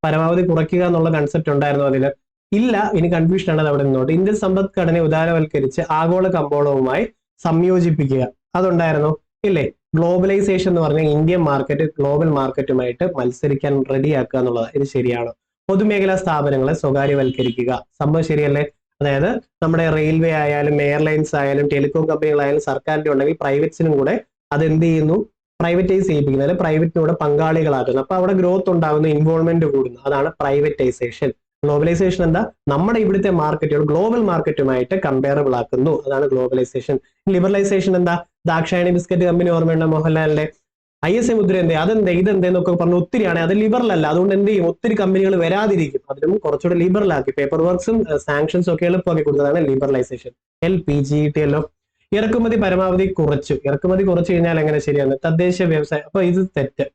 പരമാവധി കുറയ്ക്കുക എന്നുള്ള കൺസെപ്റ്റ് ഉണ്ടായിരുന്നു അതില്? ഇല്ല. ഇനി കൺഫ്യൂഷൻ ആണ്, അവിടെ നിന്നോട്ട്. ഇന്ത്യൻ സമ്പദ്ഘടനയെ ഉദാരവൽക്കരിച്ച് ആഗോള കമ്പോളവുമായി സംയോജിപ്പിക്കുക, അതുണ്ടായിരുന്നു? ഇല്ലേ. ഗ്ലോബലൈസേഷൻ എന്ന് പറഞ്ഞാൽ ഇന്ത്യൻ മാർക്കറ്റ് ഗ്ലോബൽ മാർക്കറ്റുമായിട്ട് മത്സരിക്കാൻ റെഡിയാക്കുക എന്നുള്ളതാണ്. ഇത് ശരിയാണ്. പൊതുമേഖലാ സ്ഥാപനങ്ങളെ സ്വകാര്യവൽക്കരിക്കുക. സംഭവം ശരിയല്ലേ? അതായത് നമ്മുടെ റെയിൽവേ ആയാലും എയർലൈൻസ് ആയാലും ടെലികോം കമ്പനികളായാലും സർക്കാരിന്റെ ഉണ്ടെങ്കിൽ പ്രൈവറ്റ്സിനും കൂടെ അത് എന്ത് ചെയ്യുന്നു? പ്രൈവറ്റൈസ് ചെയ്യിപ്പിക്കുന്നത്, അല്ലെങ്കിൽ പ്രൈവറ്റിനൂടെ പങ്കാളികളാക്കുന്നു. അപ്പൊ അവിടെ ഗ്രോത്ത് ഉണ്ടാകുന്നു, ഇൻവോൾവ്മെന്റ് കൂടുന്നു. അതാണ് പ്രൈവറ്റൈസേഷൻ. ഗ്ലോബലൈസേഷൻ എന്താ? നമ്മുടെ ഇവിടുത്തെ മാർക്കറ്റുകൾ ഗ്ലോബൽ മാർക്കറ്റുമായിട്ട് കമ്പയറബിൾ ആക്കുന്നു. അതാണ് ഗ്ലോബലൈസേഷൻ. ലിബറലൈസേഷൻ എന്താ? ദാക്ഷായണി ബിസ്ക്കറ്റ് കമ്പനി ഓർമ്മയുണ്ട് മോഹൻലാലിന്റെ? ISI മുദ്ര എന്തേ? അതെന്തേ? ഇതെന്തേന്നൊക്കെ പറഞ്ഞ് ഒത്തിരിയാണ്. അത് ലിബറൽ അല്ല. അതുകൊണ്ട് എന്ത് ചെയ്യും? ഒത്തിരി കമ്പനികൾ വരാതിരിക്കും. അതിനും കുറച്ചുകൂടെ ലിബറൽ ആക്കി, പേപ്പർ വർക്ക്സും സാങ്ഷൻസും ഒക്കെ എളുപ്പമാക്കി കൊടുത്തതാണ് ലിബറലൈസേഷൻ. LPG കിട്ടിയല്ലോ. ഇറക്കുമതി പരമാവധി കുറച്ചു. ഇറക്കുമതി കുറച്ചു കഴിഞ്ഞാൽ എങ്ങനെ ശരിയാണ്? തദ്ദേശ വ്യവസായം. അപ്പൊ ഇത് തെറ്റ്.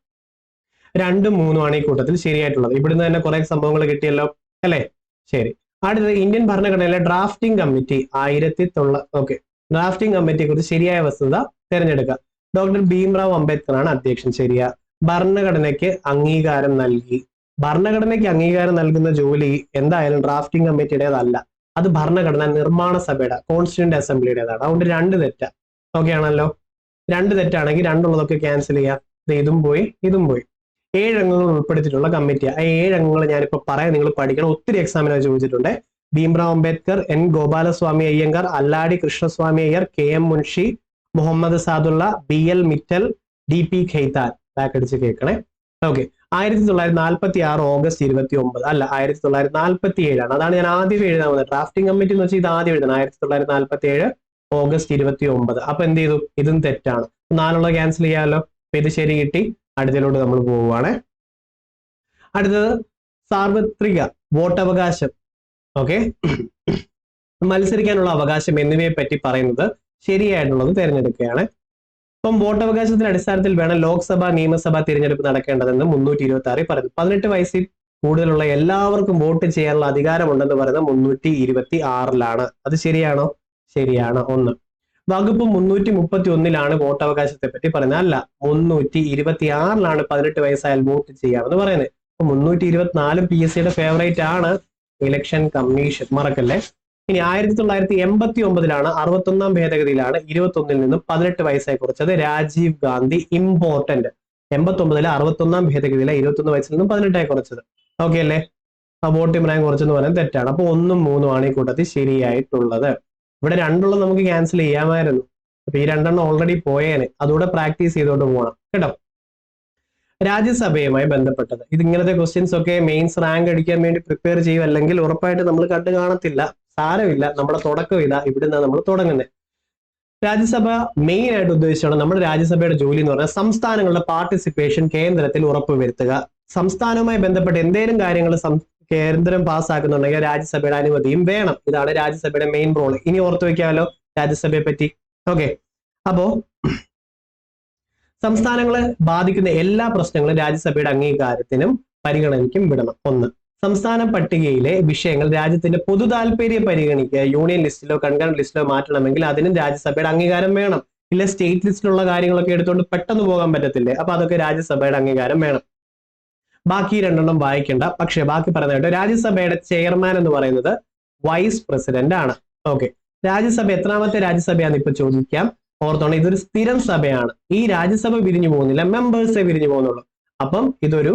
2ഉം 3ഉം ആണ് ഈ കൂട്ടത്തിൽ ശരിയായിട്ടുള്ളത്. ഇവിടുന്ന് തന്നെ കുറെ സംഭവങ്ങൾ കിട്ടിയല്ലോ അല്ലെ? ശരി. അടുത്തത് ഇന്ത്യൻ ഭരണഘടനയിലെ ഡ്രാഫ്റ്റിംഗ് കമ്മിറ്റി ഡ്രാഫ്റ്റിംഗ് കമ്മിറ്റിയെ കുറിച്ച് ശരിയായ വസ്തുത തിരഞ്ഞെടുക്കുക. ഡോക്ടർ ഭീംറാവ് അംബേദ്കർ ആണ് അധ്യക്ഷൻ. ശരിയാ. ഭരണഘടനയ്ക്ക് അംഗീകാരം നൽകി. ഭരണഘടനയ്ക്ക് അംഗീകാരം നൽകുന്ന ജോലി എന്തായാലും ഡ്രാഫ്റ്റിംഗ് കമ്മിറ്റിയുടേതല്ല. അത് ഭരണഘടന നിർമ്മാണ സഭയുടെ കോൺസ്റ്റിറ്റ്യൂന്റ് അസംബ്ലിയുടേതാണ്. അതുകൊണ്ട് 2 തെറ്റാ. ഓക്കെ ആണല്ലോ? 2 തെറ്റാണെങ്കിൽ 2 ഉള്ളതൊക്കെ ക്യാൻസൽ ചെയ്യാം. ഇതും പോയി, ഇതും പോയി. 7 അംഗങ്ങൾ ഉൾപ്പെടുത്തിയിട്ടുള്ള കമ്മിറ്റി. ആ 7 അംഗങ്ങൾ ഞാനിപ്പോ പറയാം, നിങ്ങൾ പഠിക്കണം. ഒത്തിരി എക്സാമിനായി ചോദിച്ചിട്ടുണ്ട്. Bhimrao Ambedkar, N Gopalaswami Ayyangar, Alladi Krishnaswami Iyer, KM Munshi, Muhammad Saadulla, BL Mitter, DP Khaitan. Back അടിച്ച് കേൾക്കണേ. ഓക്കെ, 1946 ഓഗസ്റ്റ് 29 അല്ല 1947 അതാണ് ഞാൻ ആദ്യം എഴുതാൻ വന്നത്. ഡ്രാഫ്റ്റിംഗ് കമ്മിറ്റി എന്ന് വെച്ചാൽ ഇത് ആദ്യം എഴുതണം. 1947 ഓഗസ്റ്റ് 29. അപ്പൊ എന്ത് ചെയ്തു? ഇതും തെറ്റാണ്. 4 ക്യാൻസൽ ചെയ്യാമല്ലോ. അപ്പൊ ഇത് ശരി കിട്ടി. അടുത്തതിലോട്ട് നമ്മൾ പോവുകയാണ്. അടുത്തത് സാർവത്രിക വോട്ടവകാശം. ഓക്കെ, മത്സരിക്കാനുള്ള അവകാശം എന്നിവയെ പറ്റി പറയുന്നത് ശരിയായിട്ടുള്ളത് തിരഞ്ഞെടുക്കുകയാണ്. ഇപ്പം വോട്ടവകാശത്തിന്റെ അടിസ്ഥാനത്തിൽ വേണം ലോക്സഭ നിയമസഭാ തിരഞ്ഞെടുപ്പ് നടക്കേണ്ടതെന്ന് 326 പറയുന്നു. 18 വയസ്സിൽ കൂടുതലുള്ള എല്ലാവർക്കും വോട്ട് ചെയ്യാനുള്ള അധികാരമുണ്ടെന്ന് പറയുന്നത് 326 അത് ശരിയാണോ? ശരിയാണ്. 1. വകുപ്പ് 331 വോട്ടവകാശത്തെ പറ്റി പറയുന്നത്. അല്ല, 326 18 വയസ്സായാൽ വോട്ട് ചെയ്യാമെന്ന് പറയുന്നത്. അപ്പൊ 324 PSCയുടെ ഫേവറേറ്റ് ആണ് ഇലക്ഷൻ കമ്മീഷൻ, മറക്കല്ലേ. ഇനി 1989 61 ഭേദഗതിയിലാണ് 21 നിന്നും 18 വയസ്സായി കുറച്ചത്. രാജീവ് ഗാന്ധി ഇമ്പോർട്ടന്റ്. 89 61 ഭേദഗതിയിലെ 21 വയസ്സിൽ നിന്നും 18 കുറച്ചത്. ഓക്കെ അല്ലേ? ആ വോട്ടിംഗ് പ്രായം കുറച്ചെന്ന് പറയാൻ തെറ്റാണ്. അപ്പൊ 1ഉം 3ഉം ആണ് ഈ കൂട്ടത്തിൽ ശരിയായിട്ടുള്ളത്. ഇവിടെ 2 നമുക്ക് ക്യാൻസൽ ചെയ്യാമായിരുന്നു. അപ്പൊ ഈ 2 ഓൾറെഡി പോയേനെ. അതുകൂടെ പ്രാക്ടീസ് ചെയ്തോണ്ട് പോകണം കേട്ടോ. രാജ്യസഭയുമായി ബന്ധപ്പെട്ടത്. ഇത് ഇങ്ങനത്തെ ക്വസ്റ്റ്യൻസ് ഒക്കെ മെയിൻസ് റാങ്ക് അടിക്കാൻ വേണ്ടി പ്രിപ്പയർ ചെയ്യും, അല്ലെങ്കിൽ ഉറപ്പായിട്ട് നമ്മൾ കണ്ടു കാണത്തില്ല. സാരമില്ല, നമ്മുടെ തുടക്കം ഇതാ, ഇവിടുന്ന് നമ്മൾ തുടങ്ങുന്നത്. രാജ്യസഭ മെയിൻ ആയിട്ട് ഉദ്ദേശിച്ചാണ് നമ്മുടെ രാജ്യസഭയുടെ ജോലി എന്ന് പറഞ്ഞാൽ സംസ്ഥാനങ്ങളുടെ പാർട്ടിസിപ്പേഷൻ കേന്ദ്രത്തിൽ ഉറപ്പുവരുത്തുക. സംസ്ഥാനവുമായി ബന്ധപ്പെട്ട എന്തെങ്കിലും കാര്യങ്ങൾ കേന്ദ്രം പാസ്സാക്കുന്നുണ്ടെങ്കിൽ രാജ്യസഭയുടെ അനുമതിയും വേണം. ഇതാണ് രാജ്യസഭയുടെ മെയിൻ റോൾ. ഇനി ഓർത്തു വെക്കാമല്ലോ രാജ്യസഭയെ പറ്റി. ഓക്കെ, അപ്പോ സംസ്ഥാനങ്ങളെ ബാധിക്കുന്ന എല്ലാ പ്രശ്നങ്ങളും രാജ്യസഭയുടെ അംഗീകാരത്തിനും പരിഗണനയ്ക്കും വിടണം. 1. സംസ്ഥാന പട്ടികയിലെ വിഷയങ്ങൾ രാജ്യത്തിന്റെ പൊതു താല്പര്യം പരിഗണിക്കുക. യൂണിയൻ ലിസ്റ്റിലോ കൺകറന്റ് ലിസ്റ്റിലോ മാറ്റണമെങ്കിൽ അതിനും രാജ്യസഭയുടെ അംഗീകാരം വേണം. ഇല്ല, സ്റ്റേറ്റ് ലിസ്റ്റിലുള്ള കാര്യങ്ങളൊക്കെ എടുത്തുകൊണ്ട് പെട്ടെന്ന് പോകാൻ പറ്റത്തില്ലേ? അപ്പൊ അതൊക്കെ രാജ്യസഭയുടെ അംഗീകാരം വേണം. ബാക്കി 2 വായിക്കേണ്ട. പക്ഷെ ബാക്കി പറയുന്നത് രാജ്യസഭയുടെ ചെയർമാൻ എന്ന് പറയുന്നത് വൈസ് പ്രസിഡന്റ് ആണ്. ഓക്കെ, രാജ്യസഭ എത്രാമത്തെ രാജ്യസഭയാണെന്ന് ഇപ്പൊ ചോദിക്കാം. ഓർത്തോണം, ഇതൊരു സ്ഥിരം സഭയാണ്. ഈ രാജ്യസഭ പിരിഞ്ഞു പോകുന്നില്ല, മെമ്പേഴ്സേ പിരിഞ്ഞു പോകുന്നുള്ളൂ. അപ്പം ഇതൊരു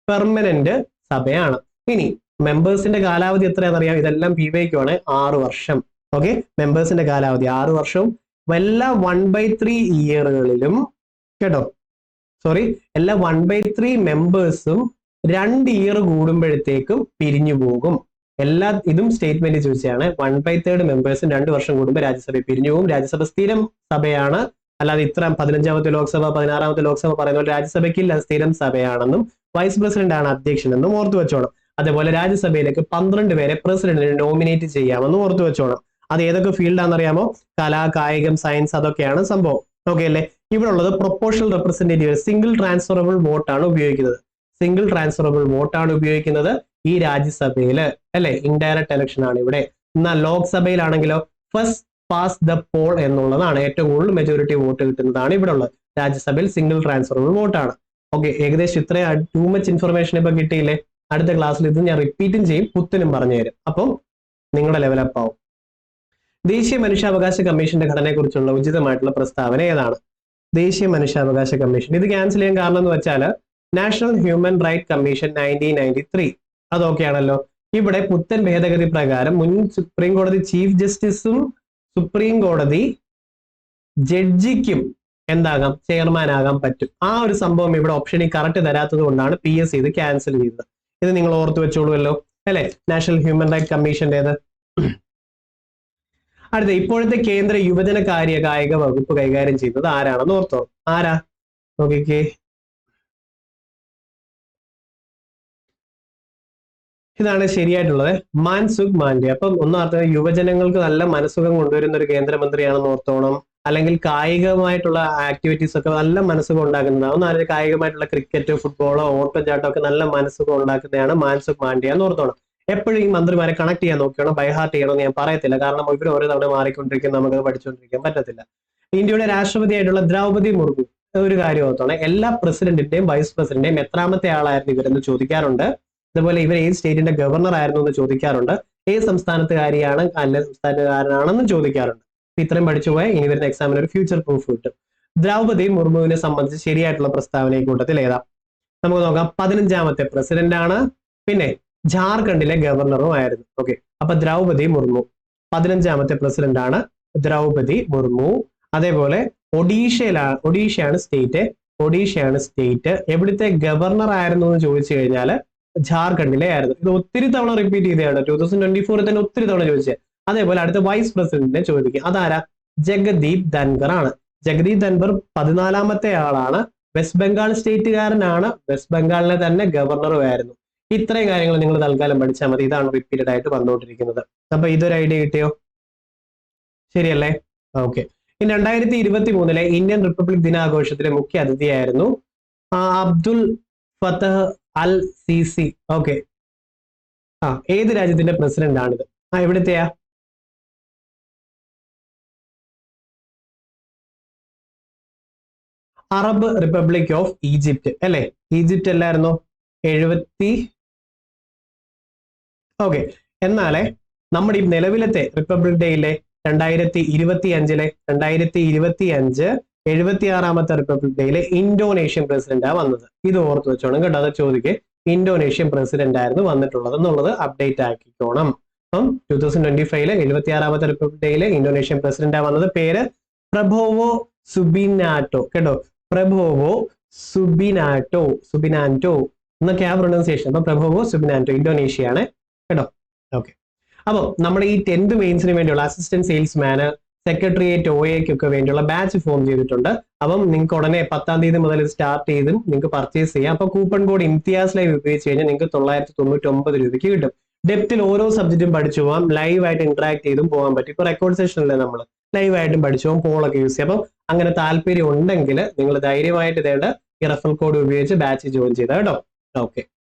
പെർമനന്റ് സഭയാണ്. ഇനി മെമ്പേഴ്സിന്റെ കാലാവധി എത്രയാണെന്നറിയാം? ഇതെല്ലാം PYQ ആണ്. 6 വർഷം. ഓക്കെ, മെമ്പേഴ്സിന്റെ കാലാവധി 6 വർഷവും എല്ലാ 1/3 ഇയറുകളിലും കേട്ടോ. സോറി, എല്ലാ 1/3 മെമ്പേഴ്സും 2 ഇയർ കൂടുമ്പോഴത്തേക്കും പിരിഞ്ഞു പോകും. എല്ലാ ഇതും സ്റ്റേറ്റ്മെന്റ് ചോദിച്ചാണ്. 1/3 മെമ്പേഴ്സും 2 വർഷം കൂടുമ്പോൾ രാജ്യസഭ പിരിഞ്ഞു പോകും. രാജ്യസഭ സ്ഥിരം സഭയാണ്. അല്ലാതെ ഇത്ര 15ാമത്തെ ലോക്സഭ 16ാമത്തെ ലോക്സഭ പറയുന്ന പോലെ രാജ്യസഭയ്ക്കില്ല, സ്ഥിരം സഭയാണെന്നും വൈസ് പ്രസിഡന്റ് ആണ് അധ്യക്ഷൻ എന്നും ഓർത്തു വെച്ചോണം. അതേപോലെ രാജ്യസഭയിലേക്ക് 12 പേരെ പ്രസിഡന്റിനെ നോമിനേറ്റ് ചെയ്യാമെന്നും ഓർത്തു വെച്ചോണം. അത് ഏതൊക്കെ ഫീൽഡാണെന്നറിയാമോ? കല, കായികം, സയൻസ്, അതൊക്കെയാണ് സംഭവം. ഓക്കെ അല്ലേ? ഇവിടെ ഉള്ളത് പ്രൊപ്പോർഷണൽ റെപ്രസെന്റേറ്റീവ്, സിംഗിൾ ട്രാൻസ്ഫറബിൾ വോട്ടാണ് ഉപയോഗിക്കുന്നത്. സിംഗിൾ ട്രാൻസ്ഫറബിൾ വോട്ടാണ് ഉപയോഗിക്കുന്നത് ഈ രാജ്യസഭയിൽ, അല്ലെ? ഇൻഡയറക്ട് എലക്ഷൻ ആണ് ഇവിടെ. എന്നാൽ ലോക്സഭയിലാണെങ്കിലോ ഫസ്റ്റ് പാസ് ദ പോൾ എന്നുള്ളതാണ്. ഏറ്റവും കൂടുതൽ മെജോറിറ്റി വോട്ട് കിട്ടുന്നതാണ് ഇവിടെ ഉള്ളത്. രാജ്യസഭയിൽ സിംഗിൾ ട്രാൻസ്ഫറബിൾ വോട്ടാണ്. ഓക്കെ, ഏകദേശം ഇത്രയും ടൂ മച്ച് ഇൻഫർമേഷൻ ഇപ്പൊ കിട്ടിയില്ലേ? അടുത്ത ക്ലാസ്സിൽ ഇത് ഞാൻ റിപ്പീറ്റും ചെയ്യും, പുത്തനും പറഞ്ഞു തരും. അപ്പം നിങ്ങളുടെ ലെവലപ്പ് ആവും. ദേശീയ മനുഷ്യാവകാശ കമ്മീഷന്റെ ഘടനയെക്കുറിച്ചുള്ള ഉചിതമായിട്ടുള്ള പ്രസ്താവന ഏതാണ്? ദേശീയ മനുഷ്യാവകാശ കമ്മീഷൻ ഇത് ക്യാൻസൽ ചെയ്യാൻ കാരണം എന്ന് വെച്ചാൽ നാഷണൽ ഹ്യൂമൻ റൈറ്റ് കമ്മീഷൻ 1993 അതൊക്കെയാണല്ലോ. ഇവിടെ പുത്തൻ ഭേദഗതി പ്രകാരം മുൻ സുപ്രീം കോടതി ചീഫ് ജസ്റ്റിസും സുപ്രീം കോടതി ജഡ്ജിക്കും എന്താകാം? ചെയർമാൻ ആകാൻ പറ്റും. ആ ഒരു സംഭവം ഇവിടെ ഓപ്ഷനിൽ കറക്റ്റ് തരാത്തത് കൊണ്ടാണ് PSC ഇത് ക്യാൻസൽ ചെയ്തത്. ഇത് നിങ്ങൾ ഓർത്തു വെച്ചോളൂല്ലോ, അല്ലെ? നാഷണൽ ഹ്യൂമൻ റൈറ്റ് കമ്മീഷന്റേത്. അടുത്ത, ഇപ്പോഴത്തെ കേന്ദ്ര യുവജനകാര്യ കായിക വകുപ്പ് കൈകാര്യം ചെയ്യുന്നത് ആരാണെന്ന് ഓർത്തോ? ആരാ? നോക്കിക്കേ, ഇതാണ് ശരിയായിട്ടുള്ളത്. മാൻസുഖ് മാണ്ഡ്യ. അപ്പം ഒന്നും അർത്ഥം യുവജനങ്ങൾക്ക് നല്ല മനസ്സുഖം കൊണ്ടുവരുന്ന ഒരു കേന്ദ്രമന്ത്രിയാണെന്ന് ഓർത്തോണം. അല്ലെങ്കിൽ കായികമായിട്ടുള്ള ആക്ടിവിറ്റീസ് ഒക്കെ നല്ല മനസ്സുഖം ഉണ്ടാക്കുന്നതാണ്. ഒന്നും കായികമായിട്ടുള്ള ക്രിക്കറ്റ്, ഫുട്ബോളോ, ഓട്ടം ചാട്ടം ഒക്കെ നല്ല മനസ്സുഖം ഉണ്ടാക്കുന്നതാണ് മാൻസുഖ് മാണ്ഡ്യ എന്ന് ഓർത്തോണം. എപ്പോഴും ഈ മന്ത്രിമാരെ കണക്ട് ചെയ്യാൻ നോക്കിയാണ്, ബൈഹാർട്ട് ചെയ്യണമെന്ന് ഞാൻ പറയത്തില്ല. കാരണം ഇവർ ഓരോ തവണ മാറിക്കൊണ്ടിരിക്കും, നമുക്ക് പഠിച്ചുകൊണ്ടിരിക്കാൻ പറ്റത്തില്ല. ഇന്ത്യയുടെ രാഷ്ട്രപതിയായിട്ടുള്ള ദ്രൗപദി മുർമു, ഒരു കാര്യം ഓർത്തോണം, എല്ലാ പ്രസിഡന്റിന്റെയും വൈസ് പ്രസിഡന്റിന്റെയും എത്രാമത്തെ ആളായിരുന്നു ഇവരെന്ന് ചോദിക്കാറുണ്ട്. അതുപോലെ ഇവർ ഏത് സ്റ്റേറ്റിന്റെ ഗവർണർ ആയിരുന്നു എന്ന് ചോദിക്കാറുണ്ട്. ഏത് സംസ്ഥാനത്തുകാരിയാണ് അല്ല സംസ്ഥാനക്കാരനാണെന്ന് ചോദിക്കാറുണ്ട്. ഇത്രയും പഠിച്ചു പോയാൽ ഇനി വരുന്ന എക്സാമിന് ഒരു ഫ്യൂച്ചർ പ്രൂഫ് കിട്ടും. ദ്രൗപദി മുർമുവിനെ സംബന്ധിച്ച് ശരിയായിട്ടുള്ള പ്രസ്താവന കൂട്ടത്തിൽ ഏതാ? നമുക്ക് നോക്കാം. 15ാമത്തെ പ്രസിഡന്റ് ആണ്, പിന്നെ ജാർഖണ്ഡിലെ ഗവർണറും ആയിരുന്നു. ഓക്കെ, അപ്പൊ ദ്രൗപദി മുർമു 15ാമത്തെ പ്രസിഡന്റ് ആണ് ദ്രൗപദി മുർമു. അതേപോലെ ഒഡീഷയാണ് സ്റ്റേറ്റ്. ഒഡീഷയാണ് സ്റ്റേറ്റ്. എവിടുത്തെ ഗവർണർ ആയിരുന്നു എന്ന് ചോദിച്ചു കഴിഞ്ഞാൽ ജാർഖണ്ഡിലെ ആയിരുന്നു. ഇത് ഒത്തിരി തവണ റിപ്പീറ്റ് ചെയ്തതാണ്, 2024 തന്നെ ഒത്തിരി തവണ ചോദിച്ചത്. അതേപോലെ അടുത്ത വൈസ് പ്രസിഡന്റിനെ ചോദിക്കും, അതാരാ? ജഗദീപ് ധൻഖർ ആണ്. ജഗദീപ് ധൻഖർ 14ാമത്തെ ആളാണ്. വെസ്റ്റ് ബംഗാൾ സ്റ്റേറ്റുകാരനാണ്, വെസ്റ്റ് ബംഗാളിലെ തന്നെ ഗവർണറും ആയിരുന്നു. ഇത്രയും കാര്യങ്ങൾ നിങ്ങൾ തൽക്കാലം പഠിച്ചാൽ മതി. ഇതാണ് റിപ്പീറ്റഡ് ആയിട്ട് വന്നുകൊണ്ടിരിക്കുന്നത്. അപ്പൊ ഇതൊരു ഐഡിയ കിട്ടിയോ? ശരിയല്ലേ? ഓക്കെ. ഇനി 2023 ഇന്ത്യൻ റിപ്പബ്ലിക് ദിനാഘോഷത്തിലെ മുഖ്യ അതിഥിയായിരുന്നു അബ്ദുൽ ഫത്തഹ് അൽ സിസി. ഓക്കെ. ഏത് രാജ്യത്തിന്റെ പ്രസിഡന്റ് ആണിത്? എവിടുത്തെയാ? അറബ് റിപ്പബ്ലിക് ഓഫ് ഈജിപ്റ്റ് അല്ലെ? ഈജിപ്റ്റ് അല്ലായിരുന്നോ? 70. ഓക്കെ. എന്നാലേ നമ്മുടെ ഈ നിലവിലത്തെ റിപ്പബ്ലിക് ഡേയിലെ 2025 76ാമത്തെ റിപ്പബ്ലിക് ഡേയിലെ ഇന്തോനേഷ്യൻ പ്രസിഡന്റാ വന്നത്. ഇത് ഓർത്ത് വെച്ചോണം കേട്ടോ. അത് ചോദിക്ക്, ഇന്തോനേഷ്യൻ പ്രസിഡന്റ് ആയിരുന്നു വന്നിട്ടുള്ളത് എന്നുള്ളത് അപ്ഡേറ്റ് ആക്കിക്കോണം. അപ്പം 2025 76ാമത്തെ റിപ്പബ്ലിക് ഡേയിലെ ഇന്തോനേഷ്യൻ പ്രസിഡന്റാ വന്നത്. പേര് പ്രബോവോ സുബിനാറ്റോ കേട്ടോ. പ്രബോവോ സുബിനാന്റോ എന്നൊക്കെയാ പ്രൊണൗൺസിയേഷൻ. അപ്പൊ പ്രബോവോ സുബിനാന്റോ ഇന്തോനേഷ്യയാണ് കേട്ടോ. ഓക്കെ. അപ്പൊ നമ്മുടെ ഈ 10th മെയിൻസിന് വേണ്ടിയുള്ള അസിസ്റ്റന്റ് സെയിൽസ്മാന്, സെക്രട്ടേറിയറ്റ് OAക്കൊക്കെ വേണ്ടിയുള്ള ബാച്ച് ഫോം ചെയ്തിട്ടുണ്ട്. അപ്പം നിങ്ങൾക്ക് ഉടനെ 10ാം തീയതി മുതൽ ഇത് സ്റ്റാർട്ട് ചെയ്ത് നിങ്ങൾക്ക് പർച്ചേസ് ചെയ്യാം. അപ്പൊ കൂപ്പൺ കോഡ് ഇംതിയാസ് ലൈവ് ഉപയോഗിച്ച് കഴിഞ്ഞാൽ നിങ്ങൾക്ക് 999 രൂപയ്ക്ക് കിട്ടും. ഡെപ്തിൽ ഓരോ സബ്ജക്റ്റും പഠിച്ചു പോകാം, ലൈവ് ആയിട്ട് ഇന്ററാക്ട് ചെയ്തും പോകാൻ പറ്റും. ഇപ്പൊ റെക്കോർഡ് സെഷനല്ലേ നമ്മൾ ലൈവ് ആയിട്ടും പഠിച്ചു പോകാം, പോളൊക്കെ യൂസ് ചെയ്യാം. അപ്പം അങ്ങനെ താല്പര്യം ഉണ്ടെങ്കിൽ നിങ്ങൾ ധൈര്യമായിട്ട് ഇതേണ്ട ഈ റെഫറൽ കോഡ് ഉപയോഗിച്ച് ബാച്ച് ജോയിൻ ചെയ്താൽ കേട്ടോ. ഓക്കെ.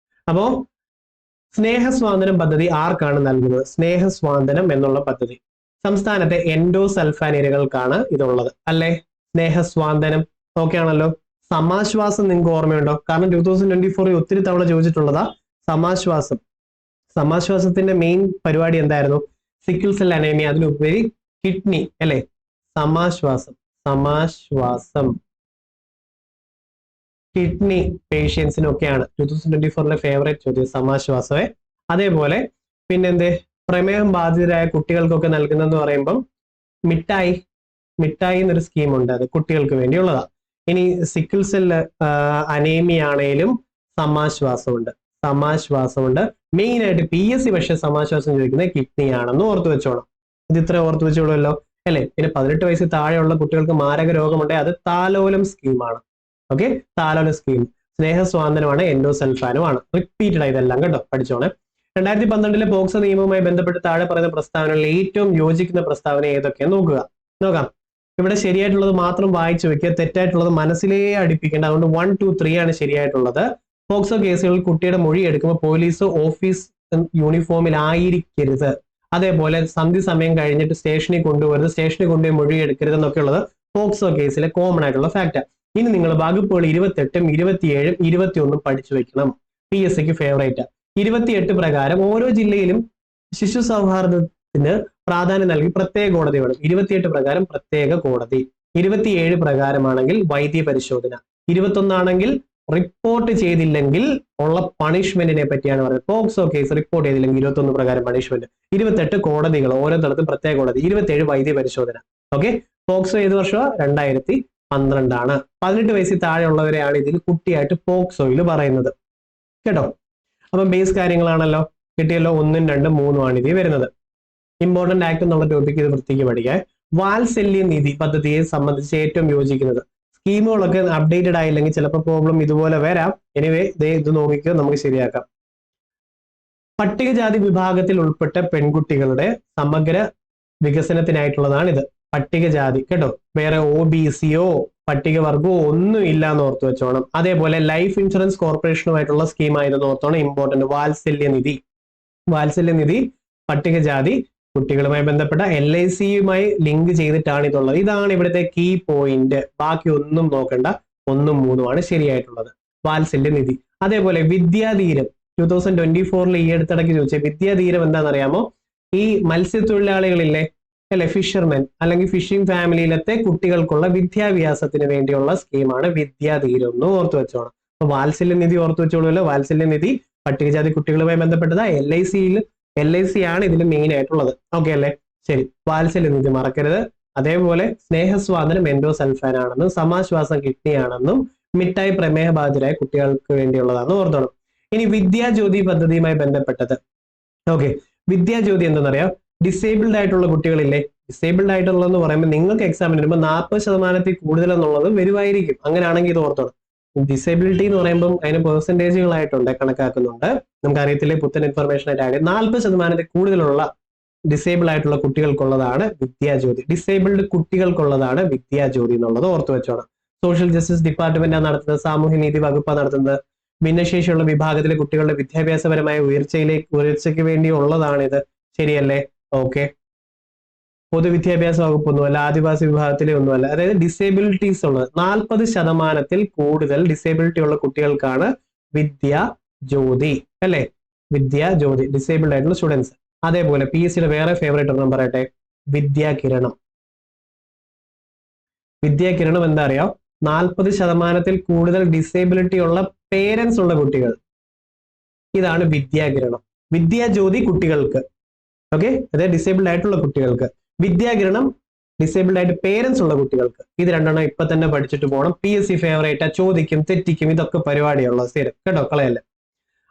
അപ്പോ സ്നേഹസ്വാന്തനം പദ്ധതി ആർക്കാണ് നൽകുന്നത്? സ്നേഹസ്വാന്തനം എന്നുള്ള പദ്ധതി സംസ്ഥാനത്തെ എൻഡോസൾഫാനിയറുകൾക്കാണ് ഇതുള്ളത് അല്ലെ? സ്നേഹസ്വാന്തനം ഓക്കെ ആണല്ലോ. സമാശ്വാസം നിങ്ങൾക്ക് ഓർമ്മയുണ്ടോ? കാരണം 2024 ഒത്തിരി തവണ ചോദിച്ചിട്ടുള്ളതാ സമാശ്വാസം. സമാശ്വാസത്തിന്റെ മെയിൻ പരിപാടി എന്തായിരുന്നു? സിക്കിൾ സെൽ അനീമിയ, അതിലുപരി കിഡ്നി അല്ലെ? സമാശ്വാസം കിഡ്നി പേഷ്യൻസിനൊക്കെയാണ് 2024 ഫേവറേറ്റ് ചോദ്യം സമാശ്വാസമേ. അതേപോലെ പിന്നെന്ത്, പ്രമേഹം ബാധിതരായ കുട്ടികൾക്കൊക്കെ നൽകുന്നെന്ന് പറയുമ്പം മിഠായി എന്നൊരു സ്കീമുണ്ട്, അത് കുട്ടികൾക്ക് വേണ്ടിയുള്ളതാ. ഇനി സിക്കിൾ സെൽ അനീമിയ ആണേലും സമാശ്വാസമുണ്ട്. മെയിൻ ആയിട്ട് PSC പക്ഷെ സമാശ്വാസം ചോദിക്കുന്നത് കിഡ്നി ആണെന്ന് ഓർത്തു വെച്ചോണം. ഇത് ഇത്ര ഓർത്തു വെച്ചോളൂല്ലോ അല്ലെ? പിന്നെ 18 വയസ്സിൽ താഴെയുള്ള കുട്ടികൾക്ക് മാരക രോഗമുണ്ടെങ്കിൽ അത് താലോലം സ്കീമാണ്. Okay, Thalolam scheme. സ്നേഹസ്വാന്തനമാണ്, എൻഡോസൾഫാനുമാണ്. റിപ്പീറ്റഡ് ആയി ഇതെല്ലാം കേട്ടോ, പഠിച്ചോണേ. 2012 പോക്സോ നിയമവുമായി ബന്ധപ്പെട്ട് താഴെ പറയുന്ന പ്രസ്താവനകളിൽ ഏറ്റവും യോജിക്കുന്ന പ്രസ്താവന ഏതൊക്കെയെന്ന് നോക്കാം. ഇവിടെ ശരിയായിട്ടുള്ളത് മാത്രം വായിച്ചു വെക്കുക, തെറ്റായിട്ടുള്ളത് മനസ്സിലേ അടുപ്പിക്കേണ്ട. അതുകൊണ്ട് 1, 2, 3 ആണ് ശരിയായിട്ടുള്ളത്. പോക്സോ കേസുകളിൽ കുട്ടിയുടെ മൊഴി എടുക്കുമ്പോൾ പോലീസ് ഓഫീസ് യൂണിഫോമിൽ ആയിരിക്കരുത്. അതേപോലെ സന്ധി സമയം കഴിഞ്ഞിട്ട് സ്റ്റേഷനിൽ കൊണ്ടുപോകരുത്, സ്റ്റേഷനിൽ കൊണ്ടുപോയി മൊഴി എടുക്കരുത് എന്നൊക്കെ ഉള്ളത് പോക്സോ കേസിലെ കോമൺ ആയിട്ടുള്ള ഫാക്റ്റ്. ഇനി നിങ്ങൾ വകുപ്പുകൾ 28ഉം 27ഉം 21ഉം പഠിച്ചു വെക്കണം. PSCക്ക് ഫേവറേറ്റ്. 28 പ്രകാരം ഓരോ ജില്ലയിലും ശിശു സൗഹാർദ്ദത്തിന് പ്രാധാന്യം നൽകി പ്രത്യേക കോടതി വേണം. 28 പ്രകാരം പ്രത്യേക കോടതി. 27 പ്രകാരമാണെങ്കിൽ വൈദ്യ പരിശോധന. 21 ആണെങ്കിൽ റിപ്പോർട്ട് ചെയ്തില്ലെങ്കിൽ ഉള്ള പണിഷ്മെന്റിനെ പറ്റിയാണ് പറയുന്നത്. പോക്സോ കേസ് റിപ്പോർട്ട് ചെയ്തില്ലെങ്കിൽ 21 പ്രകാരം പണിഷ്മെന്റ്. 28 കോടതികൾ, ഓരോ സ്ഥലത്തും പ്രത്യേക കോടതി. 27 വൈദ്യ പരിശോധന. ഓക്കെ. പോക്സോ ഏത് വർഷമാണ്? 2012 ആണ്. 18 വയസ്സിൽ താഴെയുള്ളവരെയാണ് ഇതിൽ കുട്ടിയായിട്ട് പോക്സോയിൽ പറയുന്നത് കേട്ടോ. അപ്പം ബേസ് കാര്യങ്ങളാണല്ലോ, കിട്ടിയല്ലോ. 1, 2, 3 ആണ് ഇതിൽ വരുന്നത്. ഇമ്പോർട്ടന്റ് ആക്ട് എന്നുള്ള ടോപ്പിക് ഇത് വൃത്തിക്ക് പഠിക്കാൻ. വാത്സല്യ നിധി പദ്ധതിയെ സംബന്ധിച്ച് ഏറ്റവും യോജിക്കുന്നത്. സ്കീമുകളൊക്കെ അപ്ഡേറ്റഡ് ആയില്ലെങ്കിൽ ചിലപ്പോൾ പ്രോബ്ലം ഇതുപോലെ വരാം. എനിവേ ഇത് നോക്കിക്കോ, നമുക്ക് ശരിയാക്കാം. പട്ടികജാതി വിഭാഗത്തിൽ ഉൾപ്പെട്ട പെൺകുട്ടികളുടെ സമഗ്ര വികസനത്തിനായിട്ടുള്ളതാണ് ഇത്. പട്ടികജാതി കേട്ടോ, വേറെ OBCയോ പട്ടികവർഗമോ ഒന്നും ഇല്ല എന്ന് ഓർത്തു വെച്ചോണം. അതേപോലെ ലൈഫ് ഇൻഷുറൻസ് കോർപ്പറേഷനുമായിട്ടുള്ള സ്കീമായിരുന്നു ഓർത്തോണം. ഇമ്പോർട്ടന്റ് വാത്സല്യ നിധി പട്ടികജാതി കുട്ടികളുമായി ബന്ധപ്പെട്ട LICയുമായി ലിങ്ക് ചെയ്തിട്ടാണ് ഇതുള്ളത്. ഇതാണ് ഇവിടുത്തെ കീ പോയിന്റ്. ബാക്കി ഒന്നും നോക്കണ്ട, 1ഉം 3ഉം ആണ് ശരിയായിട്ടുള്ളത്. വാത്സല്യ നിധി. അതേപോലെ വിദ്യാധീരം 2024 ഈ അടുത്തിടയ്ക്ക് ചോദിച്ചത് വിദ്യാധീരം എന്താണെന്നറിയാമോ? ഈ മത്സ്യത്തൊഴിലാളികളില്ലേ അല്ലെ, ഫിഷർമെൻ അല്ലെങ്കിൽ ഫിഷിംഗ് ഫാമിലിയിലത്തെ കുട്ടികൾക്കുള്ള വിദ്യാഭ്യാസത്തിന് വേണ്ടിയുള്ള സ്കീമാണ് വിദ്യാധീരം എന്ന് ഓർത്തു വെച്ചോണം. അപ്പൊ വാത്സല്യ നിധി ഓർത്തു വെച്ചോളൂല്ലോ. വാത്സല്യ നിധി പട്ടികജാതി കുട്ടികളുമായി ബന്ധപ്പെട്ടതാ. LIC ആണ് ഇതിൽ മെയിൻ ആയിട്ടുള്ളത്. ഓക്കെ അല്ലേ? ശരി, വാത്സല്യ നിധി മറക്കരുത്. അതേപോലെ സ്നേഹസ്വാന്തനം എൻഡോസൾഫാൻ ആണെന്നും സമാശ്വാസം കിഡ്നി ആണെന്നും മിഠായി പ്രമേഹ ബാധിതരായ കുട്ടികൾക്ക് വേണ്ടിയുള്ളതാണ് ഓർത്തോണം. ഇനി വിദ്യാജ്യോതി പദ്ധതിയുമായി ബന്ധപ്പെട്ടത്. ഓക്കെ, വിദ്യാജ്യോതി എന്തെന്നറിയാം? ഡിസേബിൾഡ് ആയിട്ടുള്ള കുട്ടികളില്ലേ, ഡിസേബിൾഡ് ആയിട്ടുള്ളതെന്ന് പറയുമ്പോൾ നിങ്ങൾക്ക് എക്സാമിന് വരുമ്പോൾ 40% കൂടുതൽ എന്നുള്ളത് വരുമായിരിക്കും. അങ്ങനെയാണെങ്കിൽ ഇത് ഓർത്തോണം. ഡിസേബിലിറ്റി എന്ന് പറയുമ്പോൾ അതിന് പെർസെന്റേജുകളായിട്ടുണ്ട് കണക്കാക്കുന്നുണ്ട്. നമുക്ക് അറിയത്തില്ലേ, പുത്തൻ ഇൻഫർമേഷൻ ആയിട്ട് ആഡ് 40% കൂടുതലുള്ള ഡിസേബിൾ ആയിട്ടുള്ള കുട്ടികൾക്കുള്ളതാണ് വിദ്യാജ്യോതി. ഡിസേബിൾഡ് കുട്ടികൾക്കുള്ളതാണ് വിദ്യാജ്യോതി എന്നുള്ളത് ഓർത്തു വെച്ചോണം. സോഷ്യൽ ജസ്റ്റിസ് ഡിപ്പാർട്ട്മെന്റാണ് നടത്തുന്നത്, സാമൂഹ്യനീതി വകുപ്പാണ് നടത്തുന്നത്. ഭിന്നശേഷിയുള്ള വിഭാഗത്തിലെ കുട്ടികളുടെ വിദ്യാഭ്യാസപരമായ ഉയർച്ചയ്ക്ക് വേണ്ടിയുള്ളതാണിത്. ശരിയല്ലേ? ഓക്കെ. പൊതുവിദ്യാഭ്യാസ വകുപ്പൊന്നുമല്ല, ആദിവാസി വിഭാഗത്തിലെ ഒന്നുമല്ല. അതായത് ഡിസേബിലിറ്റീസ് ഉള്ളത് 40% കൂടുതൽ ഡിസേബിലിറ്റി ഉള്ള കുട്ടികൾക്കാണ് വിദ്യാജ്യോതി, അല്ലെ? വിദ്യാജ്യോതി, ഡിസേബിൾഡ് ആയിട്ടുള്ള സ്റ്റുഡൻസ്. അതേപോലെ PSCയുടെ വേറെ ഫേവറേറ്റ് ഒരെണ്ണം പറയട്ടെ, വിദ്യാകിരണം. വിദ്യാകിരണം എന്താ അറിയാം? 40% കൂടുതൽ ഡിസേബിലിറ്റി ഉള്ള പേരൻസ് ഉള്ള കുട്ടികൾ, ഇതാണ് വിദ്യാകിരണം. വിദ്യാജ്യോതി കുട്ടികൾക്ക്, ഓക്കെ, അതായത് ഡിസേബിൾഡ് ആയിട്ടുള്ള കുട്ടികൾക്ക്. വിദ്യാകിരണം ഡിസേബിൾഡ് ആയിട്ട് പേരൻസ് ഉള്ള കുട്ടികൾക്ക്. ഇത് രണ്ടെണ്ണം ഇപ്പൊ തന്നെ പഠിച്ചിട്ട് പോകണം. PSC ഫേവറേറ്റ്, ചോദിക്കും, തെറ്റിക്കും, ഇതൊക്കെ പരിപാടിയുള്ള സ്ഥിരം കേട്ടോ, കളയല്ല.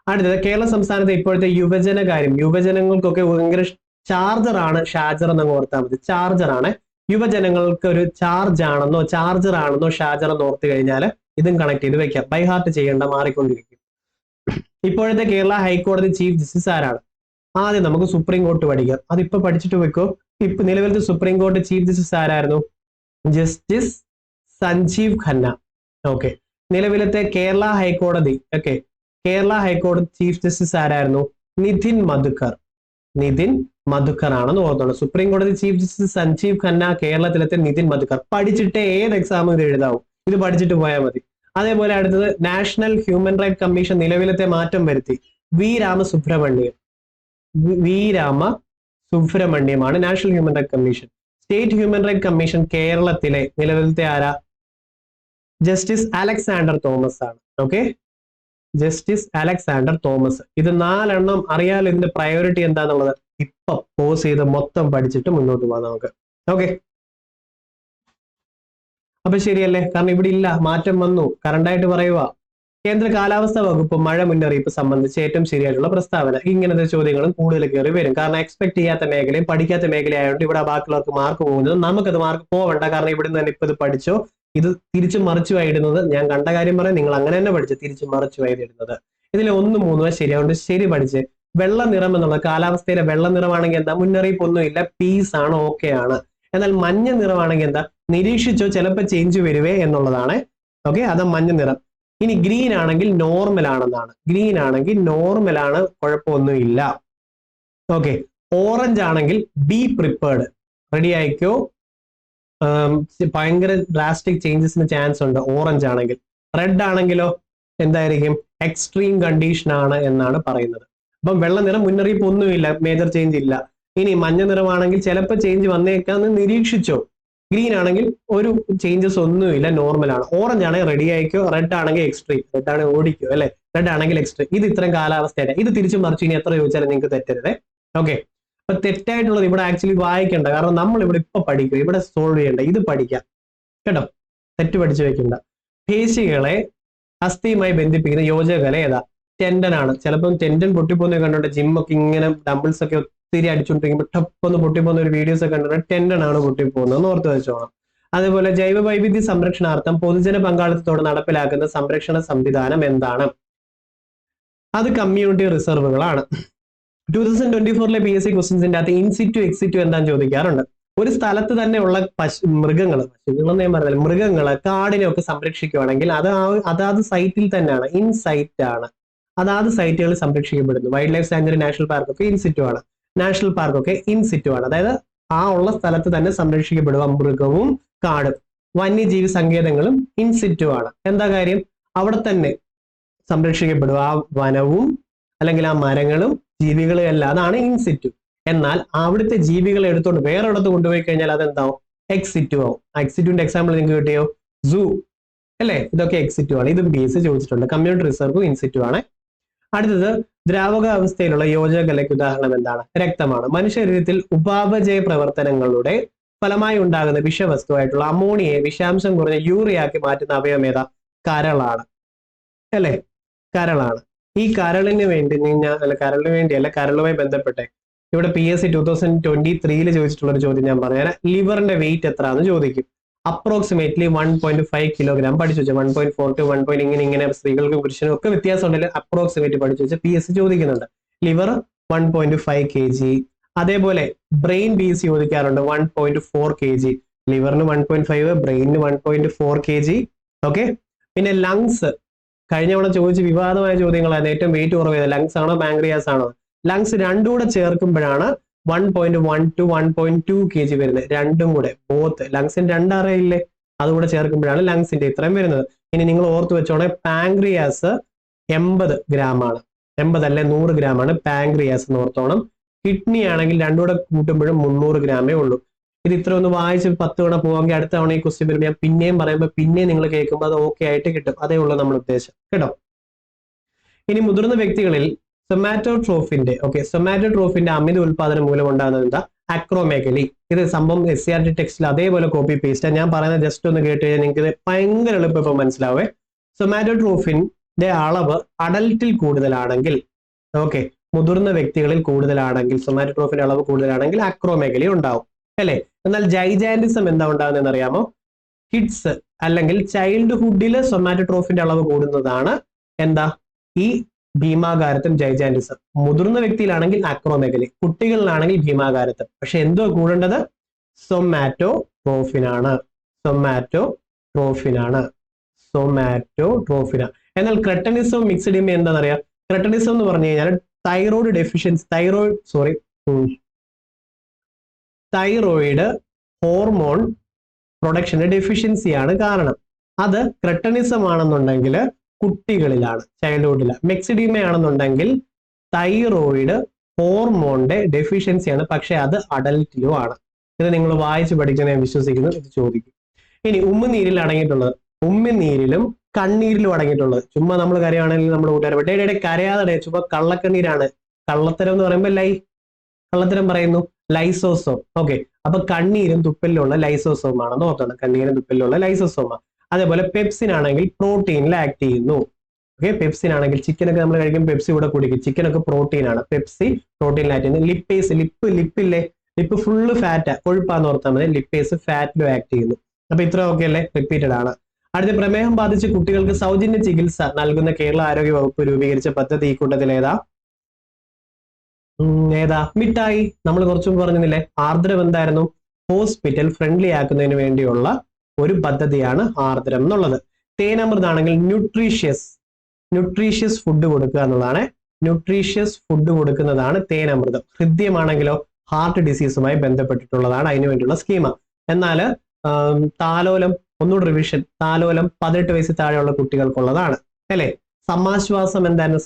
അടുത്തത്, കേരള സംസ്ഥാനത്തെ ഇപ്പോഴത്തെ യുവജന കാര്യം. യുവജനങ്ങൾക്കൊക്കെ ഭയങ്കര ചാർജറാണ്, ഷാജർ എന്നങ്ങ് ഓർത്താൽ മതി. ചാർജറാണ്, യുവജനങ്ങൾക്ക് ഒരു ചാർജ് ആണെന്നോ ചാർജർ ആണെന്നോ ഷാജർ എന്ന് ഓർത്ത് കഴിഞ്ഞാൽ ഇതും കണക്ട് ചെയ്ത് വെക്കാം. ബൈ ഹാർട്ട് ചെയ്യേണ്ട, മാറിക്കൊണ്ടിരിക്കും. ഇപ്പോഴത്തെ കേരള ഹൈക്കോടതി ചീഫ് ജസ്റ്റിസ് ആരാണ്? ആദ്യം നമുക്ക് സുപ്രീം കോർട്ട് പഠിക്കാം. അതിപ്പോ പഠിച്ചിട്ട് വെക്കോ. ഇപ്പൊ നിലവിലത്തെ സുപ്രീം കോർട്ട് ചീഫ് ജസ്റ്റിസ് ആരായിരുന്നു? ജസ്റ്റിസ് സഞ്ജീവ് ഖന്ന. ഓക്കെ. നിലവിലത്തെ കേരള ഹൈക്കോടതി, ഓക്കെ, കേരള ഹൈക്കോടതി ചീഫ് ജസ്റ്റിസ് ആരായിരുന്നു? നിതിൻ മധുക്കർ. നിതിൻ മധുക്കർ ആണെന്ന് ഓർത്തോളൂ. സുപ്രീം കോടതി ചീഫ് ജസ്റ്റിസ് സഞ്ജീവ് ഖന്ന, കേരളത്തിലത്തെ നിതിൻ മധുക്കർ. പഠിച്ചിട്ടേ ഏത് എക്സാമും ഇത് എഴുതാവും, ഇത് പഠിച്ചിട്ട് പോയാൽ മതി. അതേപോലെ അടുത്തത്, നാഷണൽ ഹ്യൂമൻ റൈറ്റ് കമ്മീഷൻ നിലവിലത്തെ മാറ്റം വരുത്തി. വി രാമസുബ്രഹ്മണ്യം. വി രാമസുബ്രഹ്മണ്യമാണ് national human right commission. State human right commission കേരളത്തിലെ നിലവിലത്തെ ആരാ? ജസ്റ്റിസ് അലക്സാണ്ടർ തോമസ് ആണ്. Okay, justice Alexander Thomas. ഇത് 4 എണ്ണം അറിയാലോ. ഇതിന്റെ പ്രയോറിറ്റി എന്താന്നുള്ളത് ഇപ്പൊ പോസ് ചെയ്ത് മൊത്തം പഠിച്ചിട്ട് മുന്നോട്ട് പോകാം നമുക്ക്. ഓക്കെ, അപ്പൊ ശരിയല്ലേ? കാരണം ഇവിടെ ഇല്ല, മാറ്റം വന്നു. കറണ്ടായിട്ട് പറയുക, കേന്ദ്ര കാലാവസ്ഥാ വകുപ്പ് മഴ മുന്നറിയിപ്പ് സംബന്ധിച്ച് ഏറ്റവും ശരിയായിട്ടുള്ള പ്രസ്താവന. ഇങ്ങനത്തെ ചോദ്യങ്ങളും കൂടുതൽ കയറി വരും. കാരണം എക്സ്പെക്ട് ചെയ്യാത്ത മേഖലയും പഠിക്കാത്ത മേഖല ആയതുകൊണ്ട് ഇവിടെ ബാക്കിയുള്ളവർക്ക് മാർക്ക് പോകുന്നത്, നമുക്കത് മാർക്ക് പോവണ്ട. കാരണം ഇവിടുന്ന് തന്നെ ഇപ്പൊ ഇത് പഠിച്ചോ, ഇത് തിരിച്ചു മറിച്ചുമായി ഇടുന്നത്. ഞാൻ കണ്ട കാര്യം പറയാം, നിങ്ങൾ അങ്ങനെ തന്നെ പഠിച്ചു തിരിച്ചു മറിച്ചുമായി ഇടുന്നത്. ഇതിൽ 1, 3 ശരിയാവുണ്ട്. ശരി പഠിച്ച്. വെള്ള നിറം എന്നുള്ള കാലാവസ്ഥയിലെ വെള്ള നിറമാണെങ്കിൽ എന്താ? മുന്നറിയിപ്പ് ഒന്നുമില്ല, പീസ് ആണ്, ഓക്കെ ആണ്. എന്നാൽ മഞ്ഞ നിറമാണെങ്കിൽ എന്താ? നിരീക്ഷിച്ചോ, ചിലപ്പോൾ ചേഞ്ച് വരുവേ എന്നുള്ളതാണ്. ഓക്കെ, അത് മഞ്ഞ നിറം. ഇനി ഗ്രീൻ ആണെങ്കിൽ നോർമൽ ആണെന്നാണ്. ഗ്രീൻ ആണെങ്കിൽ നോർമൽ ആണ്, കുഴപ്പമൊന്നുമില്ല. ഓക്കെ, ഓറഞ്ച് ആണെങ്കിൽ ബി പ്രിപ്പേർഡ്, റെഡി ആയിക്കോ, ഭയങ്കര ഡ്രാസ്റ്റിക് ചേഞ്ചസിന് ചാൻസ് ഉണ്ട് ഓറഞ്ച് ആണെങ്കിൽ. റെഡ് ആണെങ്കിലോ എന്തായിരിക്കും? എക്സ്ട്രീം കണ്ടീഷൻ ആണ് എന്നാണ് പറയുന്നത്. അപ്പം വെള്ള നിറം മുന്നറിയിപ്പ് ഒന്നുമില്ല, മേജർ ചേഞ്ച് ഇല്ല. ഇനി മഞ്ഞ നിറമാണെങ്കിൽ ചിലപ്പോൾ ചേഞ്ച് വന്നേക്കാന്ന് നിരീക്ഷിച്ചോ. ഗ്രീൻ ആണെങ്കിൽ ഒരു ചേഞ്ചസ് ഒന്നുമില്ല, നോർമൽ ആണ്. ഓറഞ്ച് ആണെങ്കിൽ റെഡി ആയിക്കോ, റെഡ് ആണെങ്കിൽ എക്സ്ട്രീം, റെഡ് ആണെങ്കിൽ ഓടിക്കോ, അല്ലെ? റെഡ് ആണെങ്കിൽ എക്സ്ട്രീം. ഇത് ഇത്രയും കാലാവസ്ഥയുടെ. ഇത് തിരിച്ചു മറിച്ച് ഇനി എത്ര ചോദിച്ചാലും നിങ്ങൾക്ക് തെറ്റരുതേ. ഓക്കെ, അപ്പൊ തെറ്റായിട്ടുള്ളത് ഇവിടെ ആക്ച്വലി വായിക്കണ്ട, കാരണം നമ്മൾ ഇവിടെ ഇപ്പൊ പഠിക്കും, ഇവിടെ സോൾവ് ചെയ്യണ്ട, ഇത് പഠിക്കാം കേട്ടോ. തെറ്റ് പഠിച്ചു വെക്കണ്ട. പേശികളെ അസ്ഥിയുമായി ബന്ധിപ്പിക്കുന്ന യോജകല ഏതാ? ടെൻഡൻ ആണ്. ചിലപ്പം ടെൻഡൻ പൊട്ടിപ്പോകുന്ന കണ്ടുണ്ട്. ജിമ്മൊക്കെ ഇങ്ങനെ ഡംബിൾസ് ഒക്കെ ഒത്തിരി അടിച്ചുകൊണ്ടിരിക്കുമ്പോൾ ടപ്പൊന്ന് പൊട്ടിപ്പോകുന്ന ഒരു വീഡിയോസ് ഒക്കെ കണ്ടിട്ട് ടെൻഡൻ ആണ് പൊട്ടിപ്പോകുന്നത്, ഓർത്ത് വെച്ചോണം. അതേപോലെ ജൈവ വൈവിധ്യ സംരക്ഷണാർത്ഥം പൊതുജന പങ്കാളിത്തത്തോടെ നടപ്പിലാക്കുന്ന സംരക്ഷണ സംവിധാനം എന്താണ്? അത് കമ്മ്യൂണിറ്റി റിസർവുകളാണ്. 2024 PSC ക്വസ്റ്റ്യൻസിന്റെ അകത്ത് ഇൻസിറ്റു എക്സിറ്റു എന്താന്ന് ചോദിക്കാറുണ്ട്. ഒരു സ്ഥലത്ത് തന്നെ ഉള്ള മൃഗങ്ങള് കാടിനെ ഒക്കെ സംരക്ഷിക്കുകയാണെങ്കിൽ അത് അതാത് സൈറ്റിൽ തന്നെയാണ്, ഇൻ സൈറ്റ് ആണ്. അതാത് സൈറ്റുകളിൽ സംരക്ഷിക്കപ്പെടുന്നു. Wild life sanctuary national park ഒക്കെ ഇൻസിറ്റു ആണ്, നാഷണൽ പാർക്ക് ഒക്കെ ഇൻസിറ്റു ആണ്. അതായത് ആ ഉള്ള സ്ഥലത്ത് തന്നെ സംരക്ഷിക്കപ്പെടുക മൃഗവും കാടും. വന്യജീവി സങ്കേതങ്ങളും ഇൻസിറ്റു ആണ്. എന്താ കാര്യം? അവിടെ തന്നെ സംരക്ഷിക്കപ്പെടുക ആ വനവും അല്ലെങ്കിൽ ആ മരങ്ങളും ജീവികളും എല്ലാം, അതാണ് ഇൻസിറ്റു. എന്നാൽ അവിടുത്തെ ജീവികളെ എടുത്തോണ്ട് വേറെ ഇടത്ത് കൊണ്ടുപോയി കഴിഞ്ഞാൽ അതെന്താവും? എക്സിറ്റു ആവും. എക്സിറ്റുവിന്റെ എക്സാമ്പിൾ നിങ്ങൾക്ക് കിട്ടിയോ? സൂ, അല്ലേ? ഇതൊക്കെ എക്സിറ്റു ആണ്. ഇതും PSC ചോദിച്ചിട്ടുണ്ട്. കമ്മ്യൂണിറ്റി റിസർവ് ഇൻസിറ്റു ആണ്. അടുത്തത്, ദ്രാവക അവസ്ഥയിലുള്ള യോജകലയ്ക്ക് ഉദാഹരണം എന്താണ്? രക്തമാണ്. മനുഷ്യശരീരത്തിൽ ഉപാപചയ പ്രവർത്തനങ്ങളുടെ ഫലമായി ഉണ്ടാകുന്ന വിഷവസ്തുവായിട്ടുള്ള അമോണിയയെ വിഷാംശം കുറഞ്ഞ യൂറിയാക്കി മാറ്റുന്ന അവയവം ഏതാ? കരളാണ്, അല്ലെ? കരളാണ്. ഈ കരളിന് വേണ്ടി കരളിന് വേണ്ടിയല്ല, കരളുമായി ബന്ധപ്പെട്ടെ ഇവിടെ PSC 2023 ചോദിച്ചിട്ടുള്ള ഒരു ചോദ്യം ഞാൻ പറഞ്ഞുതരാം. ലിവറിന്റെ വെയിറ്റ് എത്രയാണെന്ന് ചോദിക്കും. അപ്രോക്സിമേറ്റ്ലി 1.5 കിലോഗ്രാം പഠിച്ചു വെച്ചാൽ 1.4 to 1. ഇങ്ങനെ സ്ത്രീകൾക്കും പുരുഷനും ഒക്കെ വ്യത്യാസം ഉണ്ടെങ്കിൽ അപ്രോക്സിമേറ്റ് പഠിച്ചു വെച്ചാൽ PSC ചോദിക്കുന്നുണ്ട്. Liver 1.5 kg. അതേപോലെ ബ്രെയിൻ BC ചോദിക്കാറുണ്ട് 1.4 kg. ലിവറിന് 1.5, ബ്രെയിനിന് 1.4 kg. ഓക്കെ. പിന്നെ ലങ്സ് കഴിഞ്ഞ തവണ ചോദിച്ച വിവാദമായ ചോദ്യങ്ങളായിരുന്നു. ഏറ്റവും വെയിറ്റ് കുറവ് ലങ്സ് ആണോ പാങ്ക്രിയാസ് ആണോ? ലങ്സ് രണ്ടും കൂടെ ചേർക്കുമ്പോഴാണ് 1.1 to 1.2 kg വരുന്നത്. രണ്ടും കൂടെ ബോത്ത് ലങ്സിന് രണ്ടറയില്ലേ, അതുകൂടെ ചേർക്കുമ്പോഴാണ് ലങ്സിന്റെ ഇത്രയും വരുന്നത്. ഇനി നിങ്ങൾ ഓർത്ത് വെച്ചോണെ, പാങ്ക്രിയാസ് 80 gram ആണ്. 80 അല്ലെ 100 gram ആണ് പാങ്ക്രിയാസ് എന്ന് ഓർത്തോണം. കിഡ്നി ആണെങ്കിൽ രണ്ടും കൂടെ കൂട്ടുമ്പോഴും 300 ഗ്രാമേ ഉള്ളൂ. ഇത് ഇത്ര ഒന്ന് വായിച്ച് 10 തവണ പോവാമെങ്കിൽ അടുത്ത തവണ ഈ ക്വസ്റ്റ്യൻ വരുമ്പോൾ ഞാൻ പിന്നെയും പറയുമ്പോൾ പിന്നെ നിങ്ങൾ കേൾക്കുമ്പോൾ അത് ഓക്കെ ആയിട്ട് കിട്ടും. അതേ ഉള്ളൂ നമ്മൾ ഉദ്ദേശം, കേട്ടോ. ഇനി മുതിർന്ന വ്യക്തികളിൽ സൊമാറ്റോട്രോഫിന്റെ അമിത ഉൽപാദനം മൂലം ഉണ്ടാകുന്നത് എന്താ? അക്രോമെഗലി. ഇത് സംഭവം SCRT ടെക്സ്റ്റിൽ അതേപോലെ കോപ്പി പേസ്റ്റ്. ഞാൻ പറയുന്നത് ജസ്റ്റ് ഒന്ന് കേട്ട് കഴിഞ്ഞാൽ നിങ്ങൾക്ക് ഇത് ഭയങ്കര എളുപ്പം ഇപ്പൊ മനസ്സിലാവേ. സൊമാറ്റോട്രോഫിന്റെ അളവ് അഡൽട്ടിൽ കൂടുതലാണെങ്കിൽ, ഓക്കെ, മുതിർന്ന വ്യക്തികളിൽ കൂടുതലാണെങ്കിൽ, സൊമാറ്റോട്രോഫിന്റെ അളവ് കൂടുതലാണെങ്കിൽ അക്രോമെഗലി ഉണ്ടാവും, അല്ലെ? എന്നാൽ ജൈജാൻറ്റിസം എന്താ ഉണ്ടാകുന്നതെന്ന് അറിയാമോ? കിഡ്സ് അല്ലെങ്കിൽ ചൈൽഡ്ഹുഡില് സൊമാറ്റോട്രോഫിന്റെ അളവ് കൂടുന്നതാണ് എന്താ? ഈ ഭീമാകാരത്വം, ജൈജാൻറ്റിസം. മുതിർന്ന വ്യക്തിയിലാണെങ്കിൽ അക്രോമെഗലി, കുട്ടികളിലാണെങ്കിൽ ഭീമാകാരത്വം. പക്ഷെ എന്തോ കൂടേണ്ടത്? സൊമാറ്റോട്രോഫിനാണ്. എന്നാൽ ക്രെട്ടനിസവും മിക്സഡിമ എന്താണെന്നറിയാം? ക്രെട്ടനിസം എന്ന് പറഞ്ഞു കഴിഞ്ഞാൽ തൈറോയിഡ് ഹോർമോൺ പ്രൊഡക്ഷന്റെ ഡെഫിഷ്യൻസിയാണ് കാരണം. അത് ക്രെട്ടനിസം ആണെന്നുണ്ടെങ്കിൽ കുട്ടികളിലാണ്, ചൈൽഡ്ഹുഡിലാണ്. മെക്സിഡീമ ആണെന്നുണ്ടെങ്കിൽ തൈറോയിഡ് ഹോർമോണിന്റെ ഡെഫിഷ്യൻസിയാണ്, പക്ഷെ അത് അഡൽട്ടിലും ആണ്. ഇത് നിങ്ങൾ വായിച്ച് പഠിക്കുന്ന ഞാൻ വിശ്വസിക്കുന്നു. ഇത് ചോദിക്കും. ഇനി ഉമ്മുനീരിൽ അടങ്ങിയിട്ടുള്ളത്, ഉമ്മിനീരിലും കണ്ണീരിലും അടങ്ങിയിട്ടുള്ളത്. ചുമ്മാ നമ്മൾ കരയാണെങ്കിൽ നമ്മുടെ കൂട്ടുകാരെ കരയാതെ ചുമ്മാ കള്ളക്കണ്ണീരാണ്. കള്ളത്തരം എന്ന് പറയുമ്പോൾ കള്ളത്തരം പറയുന്നു ലൈസോസോം. ഓക്കെ, അപ്പൊ കണ്ണീരും തുപ്പലിലുള്ള ലൈസോസോം ആണെന്ന് ഓർക്കണം. കണ്ണീരും തുപ്പലിലുള്ള ലൈസോസോമാണ്. അതേപോലെ പെപ്സിൻ ആണെങ്കിൽ പ്രോട്ടീനിൽ ആക്ട് ചെയ്യുന്നു. ഓക്കെ, പെപ്സിൻ ആണെങ്കിൽ ചിക്കനൊക്കെ നമ്മൾ കഴിക്കും, പെപ്സി കൂടെ കുടിക്കും. ചിക്കനൊക്കെ പ്രോട്ടീൻ ആണ്, പെപ്സി പ്രോട്ടീനിൽ ആക്ട് ചെയ്യുന്നു. ലിപ്പേസ്, ലിപ്പില്ലേ, ലിപ്പ് ഫുള്ള് ഫാറ്റ്, കൊഴുപ്പാന്ന് ഓർത്താൽ മതി. ലിപ്പേസ് ഫാറ്റിലും ആക്ട് ചെയ്യുന്നു. അപ്പൊ ഇത്ര ഓക്കെ അല്ലേ? റിപ്പീറ്റഡ് ആണ്. അടുത്ത, പ്രമേഹം ബാധിച്ച കുട്ടികൾക്ക് സൗജന്യ ചികിത്സ നൽകുന്ന കേരള ആരോഗ്യ വകുപ്പ് രൂപീകരിച്ച പദ്ധതി ഈ കൂട്ടത്തിൽ ഏതാ? മിഠായി. നമ്മൾ കുറച്ചു പറഞ്ഞില്ലേ, ആർദ്രം എന്തായിരുന്നു? ഹോസ്പിറ്റൽ ഫ്രണ്ട്ലി ആക്കുന്നതിന് വേണ്ടിയുള്ള ഒരു പദ്ധതിയാണ് ആർദ്രം എന്നുള്ളത്. തേനമൃതാണെങ്കിൽ ന്യൂട്രീഷ്യസ് ഫുഡ് കൊടുക്കുക എന്നുള്ളതാണ്. ന്യൂട്രീഷ്യസ് ഫുഡ് കൊടുക്കുന്നതാണ് തേനമൃതം. ഹൃദ്യമാണെങ്കിലോ ഹാർട്ട് ഡിസീസുമായി ബന്ധപ്പെട്ടിട്ടുള്ളതാണ്, അതിനു വേണ്ടിയുള്ള സ്കീമ. എന്നാൽ താലോലം, ഒന്നുകൂടി റിവിഷൻ, താലോലം 18 വയസ്സിൽ താഴെയുള്ള കുട്ടികൾക്കുള്ളതാണ്, അല്ലെ? സമാശ്വാസം എന്തായിരുന്നു?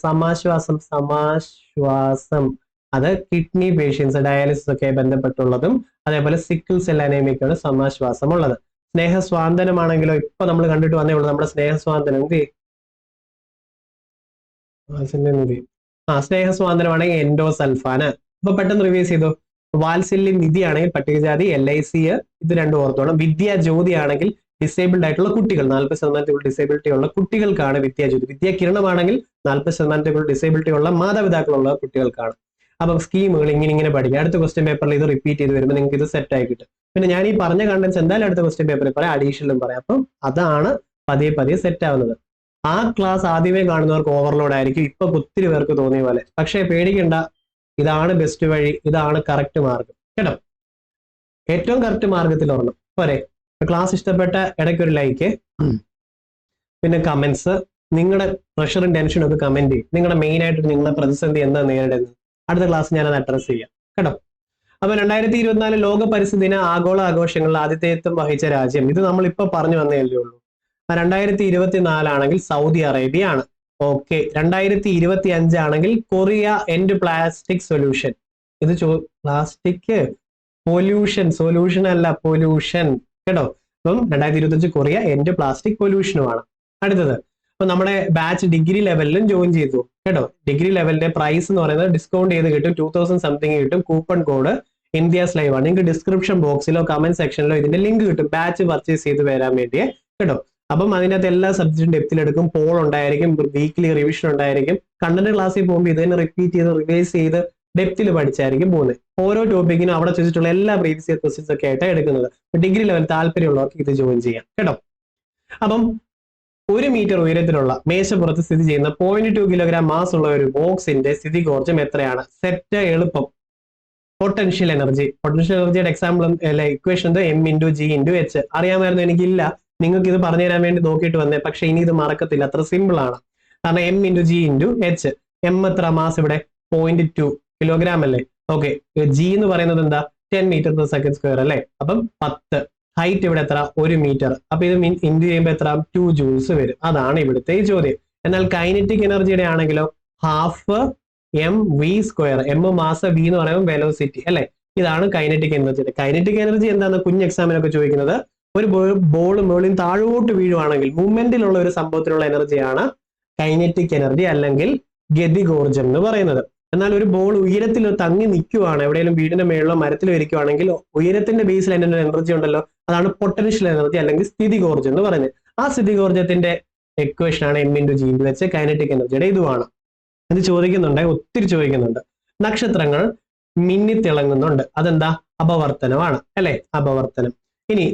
സമാശ്വാസം അത് കിഡ്നി പേഷ്യൻസ്, ഡയാലിസിസ് ഒക്കെ ബന്ധപ്പെട്ടുള്ളതും, അതേപോലെ സിക്കിൾ സെൽ അനീമിക്കാണ് സമാശ്വാസം ഉള്ളത്. സ്നേഹസ്വാന്തനമാണെങ്കിലോ ഇപ്പൊ നമ്മൾ കണ്ടിട്ട് വന്നേ ഉള്ളൂ നമ്മുടെ സ്നേഹസ്വാന്തനം. സ്നേഹസ്വാന്തനമാണെങ്കിൽ എൻഡോസൾഫാന്. അപ്പൊ പെട്ടെന്ന് റിവൈസ് ചെയ്തു. വാത്സല്യ നിധി ആണെങ്കിൽ പട്ടികജാതി, LIC, ഇത് രണ്ടും ഓർത്തോണം. വിദ്യാജ്യോതി ആണെങ്കിൽ ഡിസേബിൾഡ് ആയിട്ടുള്ള കുട്ടികൾ, 40% ഡിസേബിലിറ്റി ഉള്ള കുട്ടികൾക്കാണ് വിദ്യാജ്യോതി. വിദ്യാകിരണമാണെങ്കിൽ 40% ഡിസേബിലിറ്റി ഉള്ള മാതാപിതാക്കളുള്ള കുട്ടികൾക്കാണ്. അപ്പൊ സ്കീമുകൾ ഇങ്ങനെ പഠിക്കുക. അടുത്ത ക്വസ്റ്റ്യൻ പേപ്പറിൽ ഇത് റിപ്പീറ്റ് ചെയ്ത് വരുമ്പോൾ നിങ്ങൾക്ക് ഇത് സെറ്റ് ആയി കിട്ടും. പിന്നെ ഞാൻ ഈ പറഞ്ഞ കണ്ടന്റ്സ് എന്തായാലും അടുത്ത ക്വസ്റ്റ്യൻ പേപ്പറിൽ പറയാം, അഡീഷണലും പറയാം. അപ്പം അതാണ് പതിയെ സെറ്റ് ആവുന്നത്. ആ ക്ലാസ് ആദ്യമേ കാണുന്നവർക്ക് ഓവർലോഡ് ആയിരിക്കും, ഇപ്പൊ ഒത്തിരി പേർക്ക് തോന്നിയ പോലെ. പക്ഷേ പേടിക്കണ്ട, ഇതാണ് ബെസ്റ്റ് വഴി, ഇതാണ് കറക്റ്റ് മാർഗം, കേട്ടോ. ഏറ്റവും കറക്റ്റ് മാർഗത്തിൽ ഓർണം പോരെ. ക്ലാസ് ഇഷ്ടപ്പെട്ട ഇടയ്ക്കൊരു ലൈക്ക്, പിന്നെ കമന്റ്സ്, നിങ്ങളുടെ പ്രഷറും ടെൻഷനും ഒക്കെ കമന്റ് ചെയ്യും. നിങ്ങളുടെ മെയിൻ ആയിട്ട് നിങ്ങളുടെ പ്രതിസന്ധി എന്താ നേരിടുന്നത്, അടുത്ത ക്ലാസ് ഞാനത് അഡ്രസ് ചെയ്യാം, കേട്ടോ. അപ്പൊ 2024 ലോക പരിസ്ഥിതി ദിന ആഗോള ആഘോഷങ്ങളിൽ ആതിഥേയത്വം വഹിച്ച രാജ്യം, ഇത് നമ്മൾ ഇപ്പൊ പറഞ്ഞു വന്നേ ഉള്ളൂ. 2024 ആണെങ്കിൽ സൗദി അറേബ്യ ആണ്. ഓക്കെ, 2025 ആണെങ്കിൽ കൊറിയ എൻഡ് പ്ലാസ്റ്റിക് സൊല്യൂഷൻ. ഇത് പ്ലാസ്റ്റിക് സൊല്യൂഷൻ അല്ല, പൊല്യൂഷൻ, കേട്ടോ. അപ്പം 2025 കൊറിയ എൻഡ് പ്ലാസ്റ്റിക് പൊല്യൂഷനുമാണ്. അടുത്തത്, അപ്പൊ നമ്മുടെ ബാച്ച് ഡിഗ്രി ലെവലിലും ജോയിൻ ചെയ്തു, കേട്ടോ. ഡിഗ്രി ലെവലിന്റെ പ്രൈസ് എന്ന് പറയുന്നത് ഡിസ്കൗണ്ട് ചെയ്ത് കിട്ടും, 2000 സംതിങ് കിട്ടും. കൂപ്പൺ കോഡ് ഇന്ത്യാസ് ലൈവ് ആണ്. നിങ്ങൾക്ക് ഡിസ്ക്രിപ്ഷൻ ബോക്സിലോ കമന്റ് സെക്ഷനിലോ ഇതിന്റെ ലിങ്ക് കിട്ടും, ബാച്ച് പർച്ചേസ് ചെയ്ത് വരാൻ വേണ്ടിയേ, കേട്ടോ. അപ്പം അതിനകത്ത് എല്ലാ സബ്ജക്റ്റും ഡെപ്തിലെടുക്കും, പോൾ ഉണ്ടായിരിക്കും, വീക്ക്ലി റിവിഷൻ ഉണ്ടായിരിക്കും. കണ്ടന്റ് ക്ലാസ്സിൽ പോകുമ്പോൾ ഇത് തന്നെ റിപ്പീറ്റ് ചെയ്ത് റിവൈസ് ചെയ്ത് ഡെപ്തിൽ പഠിച്ചായിരിക്കും പോകുന്നത്. ഓരോ ടോപ്പിക്കിനും അവിടെ ചോദിച്ചിട്ടുള്ള എല്ലാ പ്രീവിയസ് ഇയർ ക്വസ്റ്റ്യൻസ് ഒക്കെ ആയിട്ട് എടുക്കുന്നത്. ഡിഗ്രി ലെവൽ താല്പര്യമുള്ളവർക്ക് ഇത് ജോയിൻ ചെയ്യാം കേട്ടോ. അപ്പം 1 മീറ്റർ ഉയരത്തിലുള്ള മേശപ്പുറത്ത് സ്ഥിതി ചെയ്യുന്ന 0.2 കിലോഗ്രാം മാസ് ഉള്ള ഒരു ബോക്സിന്റെ സ്ഥിതികോർജ്ജം എത്രയാണ്? സെറ്റ് എളുപ്പം. പൊട്ടൻഷ്യൽ എനർജിയുടെ എക്സാമ്പിൾ അല്ലെ equation M into G into H. അറിയാമായിരുന്നു, എനിക്കില്ല, നിങ്ങൾക്ക് ഇത് പറഞ്ഞു തരാൻ വേണ്ടി നോക്കിയിട്ട് വന്നേ. പക്ഷെ ഇനി ഇത് മറക്കത്തില്ല, അത്ര സിമ്പിൾ ആണ്. കാരണം M into G into H. M എത്ര മാസ് ഇവിടെ? 0.2 കിലോഗ്രാം അല്ലേ? ഓക്കെ, ജി എന്ന് പറയുന്നത് എന്താ? 10 മീറ്റർ പെർ സെക്കൻഡ് സ്ക്വയർ അല്ലേ? അപ്പം 10. ഹൈറ്റ് ഇവിടെ എത്ര? 1 മീറ്റർ. അപ്പൊ ഇത് ഇൻറ്റു ചെയ്യുമ്പോൾ എത്ര? 2 ജൂൾസ് വരും. അതാണ് ഇവിടുത്തെ ഈ ചോദ്യം. എന്നാൽ കൈനറ്റിക് എനർജിയുടെ ആണെങ്കിലോ half M V square. M mass, V എന്ന് പറയുമ്പോൾ വെലോസിറ്റി അല്ലെ? ഇതാണ് കൈനറ്റിക് എനർജിയുടെ. കൈനറ്റിക് എനർജി എന്താണ് കുഞ്ഞ് എക്സാമിനൊക്കെ ചോദിക്കുന്നത്? ഒരു ബോൾ മുകളിൽ താഴോട്ട് വീഴുവാണെങ്കിൽ മൂവ്മെന്റിലുള്ള ഒരു സംഭവത്തിലുള്ള എനർജിയാണ് കൈനറ്റിക് എനർജി അല്ലെങ്കിൽ ഗതികോർജം എന്ന് പറയുന്നത്. എന്നാൽ ഒരു ബോൾ ഉയരത്തിൽ തങ്ങി നിൽക്കുവാണ്, എവിടെയെങ്കിലും വീടിന്റെ മേളിലോ മരത്തിലോ ഇരിക്കുവാണെങ്കിൽ ഉയരത്തിന്റെ ബേസിൽ അതിന്റെ എനർജി ഉണ്ടല്ലോ, അതാണ് പൊട്ടൻഷ്യൽ എനർജി അല്ലെങ്കിൽ സ്ഥിതികോർജം എന്ന് പറയുന്നത്. ആ സ്ഥിതികോർജത്തിന്റെ എക്വേഷൻ ആണ് എം ഇൻറ്റു ജി വെച്ച് കൈനറ്റിക് എനർജിയുടെ ഇതുമാണ്. ഇത് ചോദിക്കുന്നുണ്ട്, ഒത്തിരി ചോദിക്കുന്നുണ്ട്. നക്ഷത്രങ്ങൾ മിന്നിത്തിളങ്ങുന്നുണ്ട്, അതെന്താ? അപവർത്തനമാണ് അല്ലെ? അപവർത്തനം. ഇനി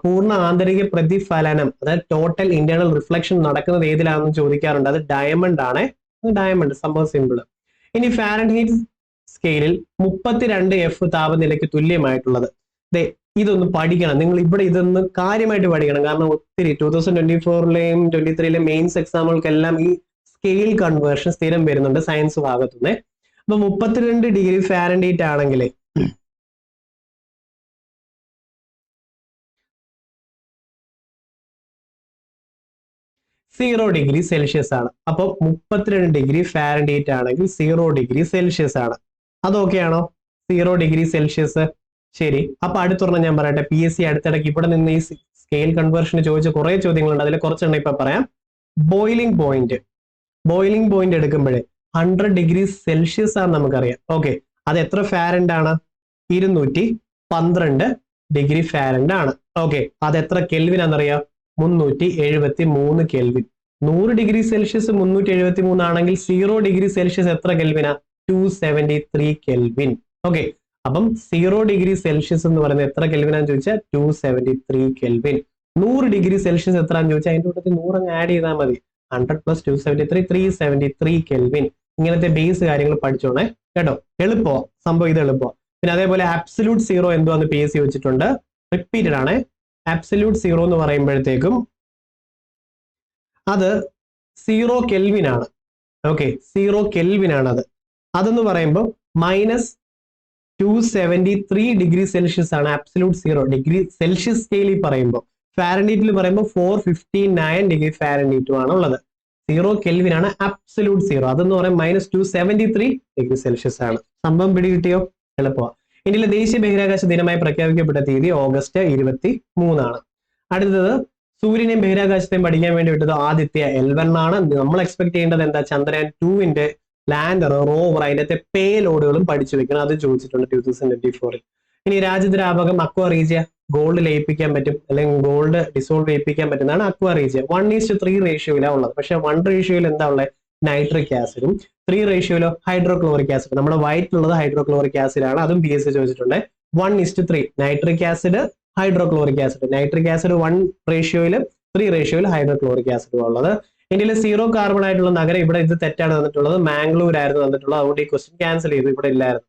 പൂർണ്ണ ആന്തരിക പ്രതിഫലനം, അതായത് ടോട്ടൽ ഇന്റേണൽ റിഫ്ലക്ഷൻ നടക്കുന്നത് ഏതിലാണെന്ന് ചോദിക്കാറുണ്ട്. അത് ഡയമണ്ട് ആണ്. ഡയമണ്ട് സംഭവം സിമ്പിൾ. ഇനി ഫാരൻഹീറ്റ് സ്കെയിലിൽ 32 എഫ് താപനിലയ്ക്ക് തുല്യമായിട്ടുള്ളത്. ഇതൊന്ന് പഠിക്കണം നിങ്ങൾ. ഇവിടെ ഇതൊന്ന് കാര്യമായിട്ട് പഠിക്കണം. കാരണം ഒത്തിരി 2024-ലെയും 2023-ലെയും മെയിൻസ് എക്സാമുകൾക്കെല്ലാം ഈ സ്കെയിൽ കൺവേർഷൻ സ്ഥിരം വരുന്നുണ്ട് സയൻസ് ഭാഗത്തുനിന്ന്. അപ്പൊ 32 ഡിഗ്രി ഫാരൻഹീറ്റ് ആണെങ്കിൽ 0 ഡിഗ്രി സെൽഷ്യസ് ആണ്. അപ്പൊ 32 ഡിഗ്രി ഫാരൻഹീറ്റ് ആണെങ്കിൽ 0 ഡിഗ്രി സെൽഷ്യസ് ആണ്. അതൊക്കെയാണോ? 0 ഡിഗ്രി സെൽഷ്യസ്. ശരി. അപ്പൊ അടുത്തൊരെണ്ണം ഞാൻ പറയട്ടെ. PSC അടുത്തിടയ്ക്ക് ഇവിടെ നിന്ന് ഈ സ്കെയിൽ കൺവേർഷന് ചോദിച്ച കുറെ ചോദ്യങ്ങളുണ്ട്. അതിൽ കുറച്ചെണ്ണം ഇപ്പൊ പറയാം. ബോയിലിംഗ് പോയിന്റ് എടുക്കുമ്പോഴേ 100 ഡിഗ്രി സെൽഷ്യസ് ആണ് നമുക്കറിയാം. ഓക്കെ, അത് എത്ര ഫാരൻഡ് ആണ്? 212 ഡിഗ്രി ഫാരൻഡ് ആണ്. ഓക്കെ, അത് എത്ര കെൽവിൻ ആണെന്നറിയാം? 373 കെൽവിൻ. 100 ഡിഗ്രി സെൽഷ്യസ് 373 ആണെങ്കിൽ 0 ഡിഗ്രി സെൽഷ്യസ് എത്ര കെൽവിനാ? 273 കെൽവിൻ. ഓക്കെ, അപ്പം 0 ഡിഗ്രി സെൽഷ്യസ് എന്ന് പറയുന്നത് എത്ര കെൽവിനാന്ന് ചോദിച്ചാൽ 273 കെൽവിൻ. 100 ഡിഗ്രി സെൽഷ്യസ് എത്രയാന്ന് ചോദിച്ചാൽ അതിന്റെ കൂട്ടത്തിൽ 100 അങ്ങ് ആഡ് ചെയ്താൽ മതി. 100 + 273 373 കെൽവിൻ. ഇങ്ങനത്തെ ബേസ് കാര്യങ്ങൾ പഠിച്ചോണേ കേട്ടോ. എളുപ്പമോ സംഭവം? ഇത് എളുപ്പമോ. പിന്നെ അതേപോലെ അബ്സല്യൂട്ട് സീറോ എന്തുവാന്ന് PSC വെച്ചിട്ടുണ്ട്. റിപ്പീറ്റഡ് ആണ്. അബ്സല്യൂട്ട് സീറോ എന്ന് പറയുമ്പോഴത്തേക്കും അത് 0 കെൽവിൻ ആണ്. ഓക്കെ, 0 കെൽവിൻ ആണ് അത്. അതെന്ന് പറയുമ്പോൾ -273 ഡിഗ്രി സെൽഷ്യസ് ആണ് അബ്സല്യൂട്ട് സീറോ. ഡിഗ്രി സെൽഷ്യസ് സ്കെയിലിൽ പറയുമ്പോൾ, ഫാരൻഹീറ്റിൽ പറയുമ്പോൾ 459 ഡിഗ്രി ഫാരൻഹീറ്റും ആണ് ഉള്ളത്. 0 കെൽവിൻ ആണ് അബ്സല്യൂട്ട് സീറോ. അതെന്ന് പറയുമ്പോൾ -273 ഡിഗ്രി സെൽഷ്യസ് ആണ്. സംഭവം പിടികിട്ടിയോ? എളുപ്പമാണ്. ഇന്ത്യയിലെ ദേശീയ ബഹിരാകാശ ദിനമായി പ്രഖ്യാപിക്കപ്പെട്ട തീയതി ഓഗസ്റ്റ് 23 ആണ്. അടുത്തത് സൂര്യനെയും ബഹിരാകാശത്തെയും പഠിക്കാൻ വേണ്ടി വിട്ടത് ആദിത്യ L1 ആണ്. നമ്മൾ എക്സ്പെക്ട് ചെയ്യേണ്ടത് എന്താ? ചന്ദ്രയാൻ 2-ന്റെ ലാൻഡർ, റോവർ, അതിന്റെ പേ ലോഡുകളും പഠിച്ചു വെക്കണം. അത് ചോദിച്ചിട്ടുണ്ട് 2024-ൽ. ഇനി രാജ്യദ്രാവകം അക്വാ റീജിയ ഗോൾഡ് ലയിപ്പിക്കാൻ പറ്റും, അല്ലെങ്കിൽ ഗോൾഡ് ഡിസോൾവ് ചെയ്യിപ്പിക്കാൻ പറ്റുന്നതാണ് അക്വാ റീജിയ. 1:3 റേഷ്യോയിലാണ് ഉള്ളത്. പക്ഷെ 1 റേഷ്യോയിൽ എന്താ ഉള്ളത്? നൈട്രിക് ആസിഡും 3 റേഷ്യോയിലോ ഹൈഡ്രോക്ലോറിക് ആസിഡ്. നമ്മുടെ വയറ്റിലുള്ളത് ഹൈഡ്രോക്ലോറിക് ആസിഡ് ആണ്. അതും PSC ചോദിച്ചിട്ടുണ്ട്. 1:3 nitric acid, hydrochloric acid. Nitric acid 1 റേഷ്യോയിൽ, 3 റേഷ്യോയിൽ ഹൈഡ്രോക്ലോറിക് ആസിഡ് ഉള്ളത്. ഇന്ത്യയിലെ 0 കാർബൺ ആയിട്ടുള്ള നഗരം, ഇവിടെ ഇത് തെറ്റാണ് തന്നിട്ടുള്ളത്, മാംഗ്ലൂർ ആയിരുന്നു തന്നിട്ടുള്ളത്. അതുകൊണ്ട് ഈ ക്വസ്റ്റ്യൻ ക്യാൻസൽ ചെയ്തു, ഇവിടെ ഇല്ലായിരുന്നു.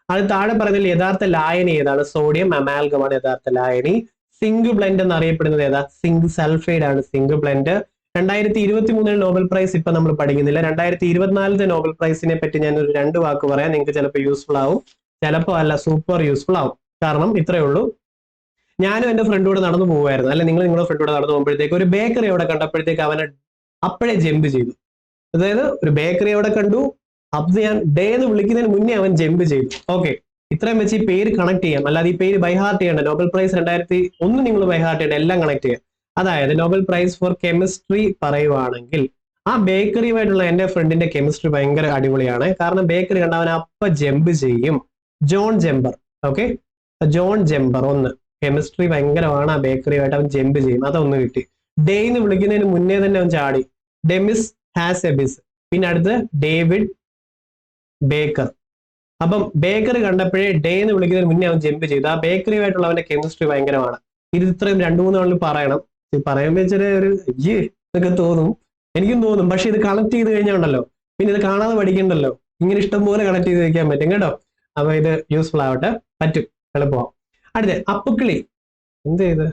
അത് താഴെ പറഞ്ഞതിൽ യഥാർത്ഥ ലായനി ഏതാണ്? സോഡിയം അമാൽഗം ആണ് യഥാർത്ഥ ലായനി. സിങ്ക് ബ്ലെൻഡ് എന്നറിയപ്പെടുന്നത് ഏതാ? സിങ്ക് സൾഫൈഡ് ആണ് സിങ്ക് ബ്ലെൻഡ്. 2023 നോബൽ പ്രൈസ് ഇപ്പൊ നമ്മൾ പഠിക്കുന്നില്ല. 2024 നോബൽ പ്രൈസിനെ പറ്റി ഞാൻ ഒരു 2 വാക്ക് പറയാം. നിങ്ങൾക്ക് ചിലപ്പോൾ യൂസ്ഫുൾ ആവും, ചിലപ്പോൾ അല്ല, സൂപ്പർ യൂസ്ഫുൾ ആവും. കാരണം ഇത്രയേ ഉള്ളൂ. ഞാനും എന്റെ ഫ്രണ്ടോട് നടന്നു പോകുമായിരുന്നു, അല്ലെ നിങ്ങൾ നിങ്ങളുടെ ഫ്രണ്ടോട് നടന്നു പോകുമ്പോഴത്തേക്ക് ഒരു ബേക്കറി അവിടെ കണ്ടപ്പോഴത്തേക്ക് അവനെ അപ്പോഴേ ജമ്പ് ചെയ്തു. അതായത് ഒരു ബേക്കറി അവിടെ കണ്ടു, അപ്പൊ ഞാൻ ഡേ എന്ന് വിളിക്കുന്നതിന് മുന്നേ അവൻ ജമ്പ് ചെയ്തു. ഓക്കെ, ഇത്രയും വെച്ച് ഈ പേര് കണക്ട് ചെയ്യാം. അല്ലാതെ ഈ പേര് ബൈഹാർട്ട് ചെയ്യേണ്ട. നോബൽ പ്രൈസ് 2001 നിങ്ങൾ ബൈഹാർട്ട് ചെയ്യേണ്ട, എല്ലാം കണക്ട് ചെയ്യാം. അതായത് നോബൽ പ്രൈസ് ഫോർ കെമിസ്ട്രി പറയുവാണെങ്കിൽ ആ ബേക്കറിയുമായിട്ടുള്ള എന്റെ ഫ്രണ്ടിന്റെ കെമിസ്ട്രി ഭയങ്കര അടിപൊളിയാണ്. കാരണം ബേക്കറി കണ്ട അവൻ അപ്പ ജമ്പ് ചെയ്യും. ജോൺ ജെമ്പർ. ഓക്കെ, ജോൺ ജെമ്പർ 1 കെമിസ്ട്രി ഭയങ്കരമാണ്. ആ ബേക്കറിയുമായിട്ട് അവൻ ജമ്പ് ചെയ്യും. അതൊന്ന് കിട്ടി. ഡേ എന്ന് വിളിക്കുന്നതിന് മുന്നേ തന്നെ അവൻ ചാടി. Demis Hassabis. പിന്നെ അടുത്ത് ഡേവിഡ് ബേക്കർ. അപ്പം ബേക്കർ കണ്ടപ്പോഴേ ഡേ എന്ന് വിളിക്കുന്നതിന് മുന്നേ അവൻ ജമ്പ് ചെയ്തു. ആ ബേക്കറിയുമായിട്ടുള്ള അവന്റെ കെമിസ്ട്രി ഭയങ്കരമാണ്. ഇത് ഇത്രയും 2-3 ആളിൽ പറയണം. പറയുമ്പോൾ വെച്ചാൽ ഒരു ഇതൊക്കെ തോന്നും, എനിക്കും തോന്നും. പക്ഷെ ഇത് കണക്ട് ചെയ്ത് കഴിഞ്ഞാൽ ഉണ്ടല്ലോ, പിന്നെ ഇത് കാണാതെ പഠിക്കണ്ടല്ലോ, ഇങ്ങനെ ഇഷ്ടം പോലെ കണക്ട് ചെയ്ത് വെക്കാൻ പറ്റും കേട്ടോ. അപ്പൊ ഇത് യൂസ്ഫുൾ ആവട്ടെ, പറ്റും, എളുപ്പമാവും. അടുത്ത അപ്പുക്കിളി. എന്ത് ചെയ്ത്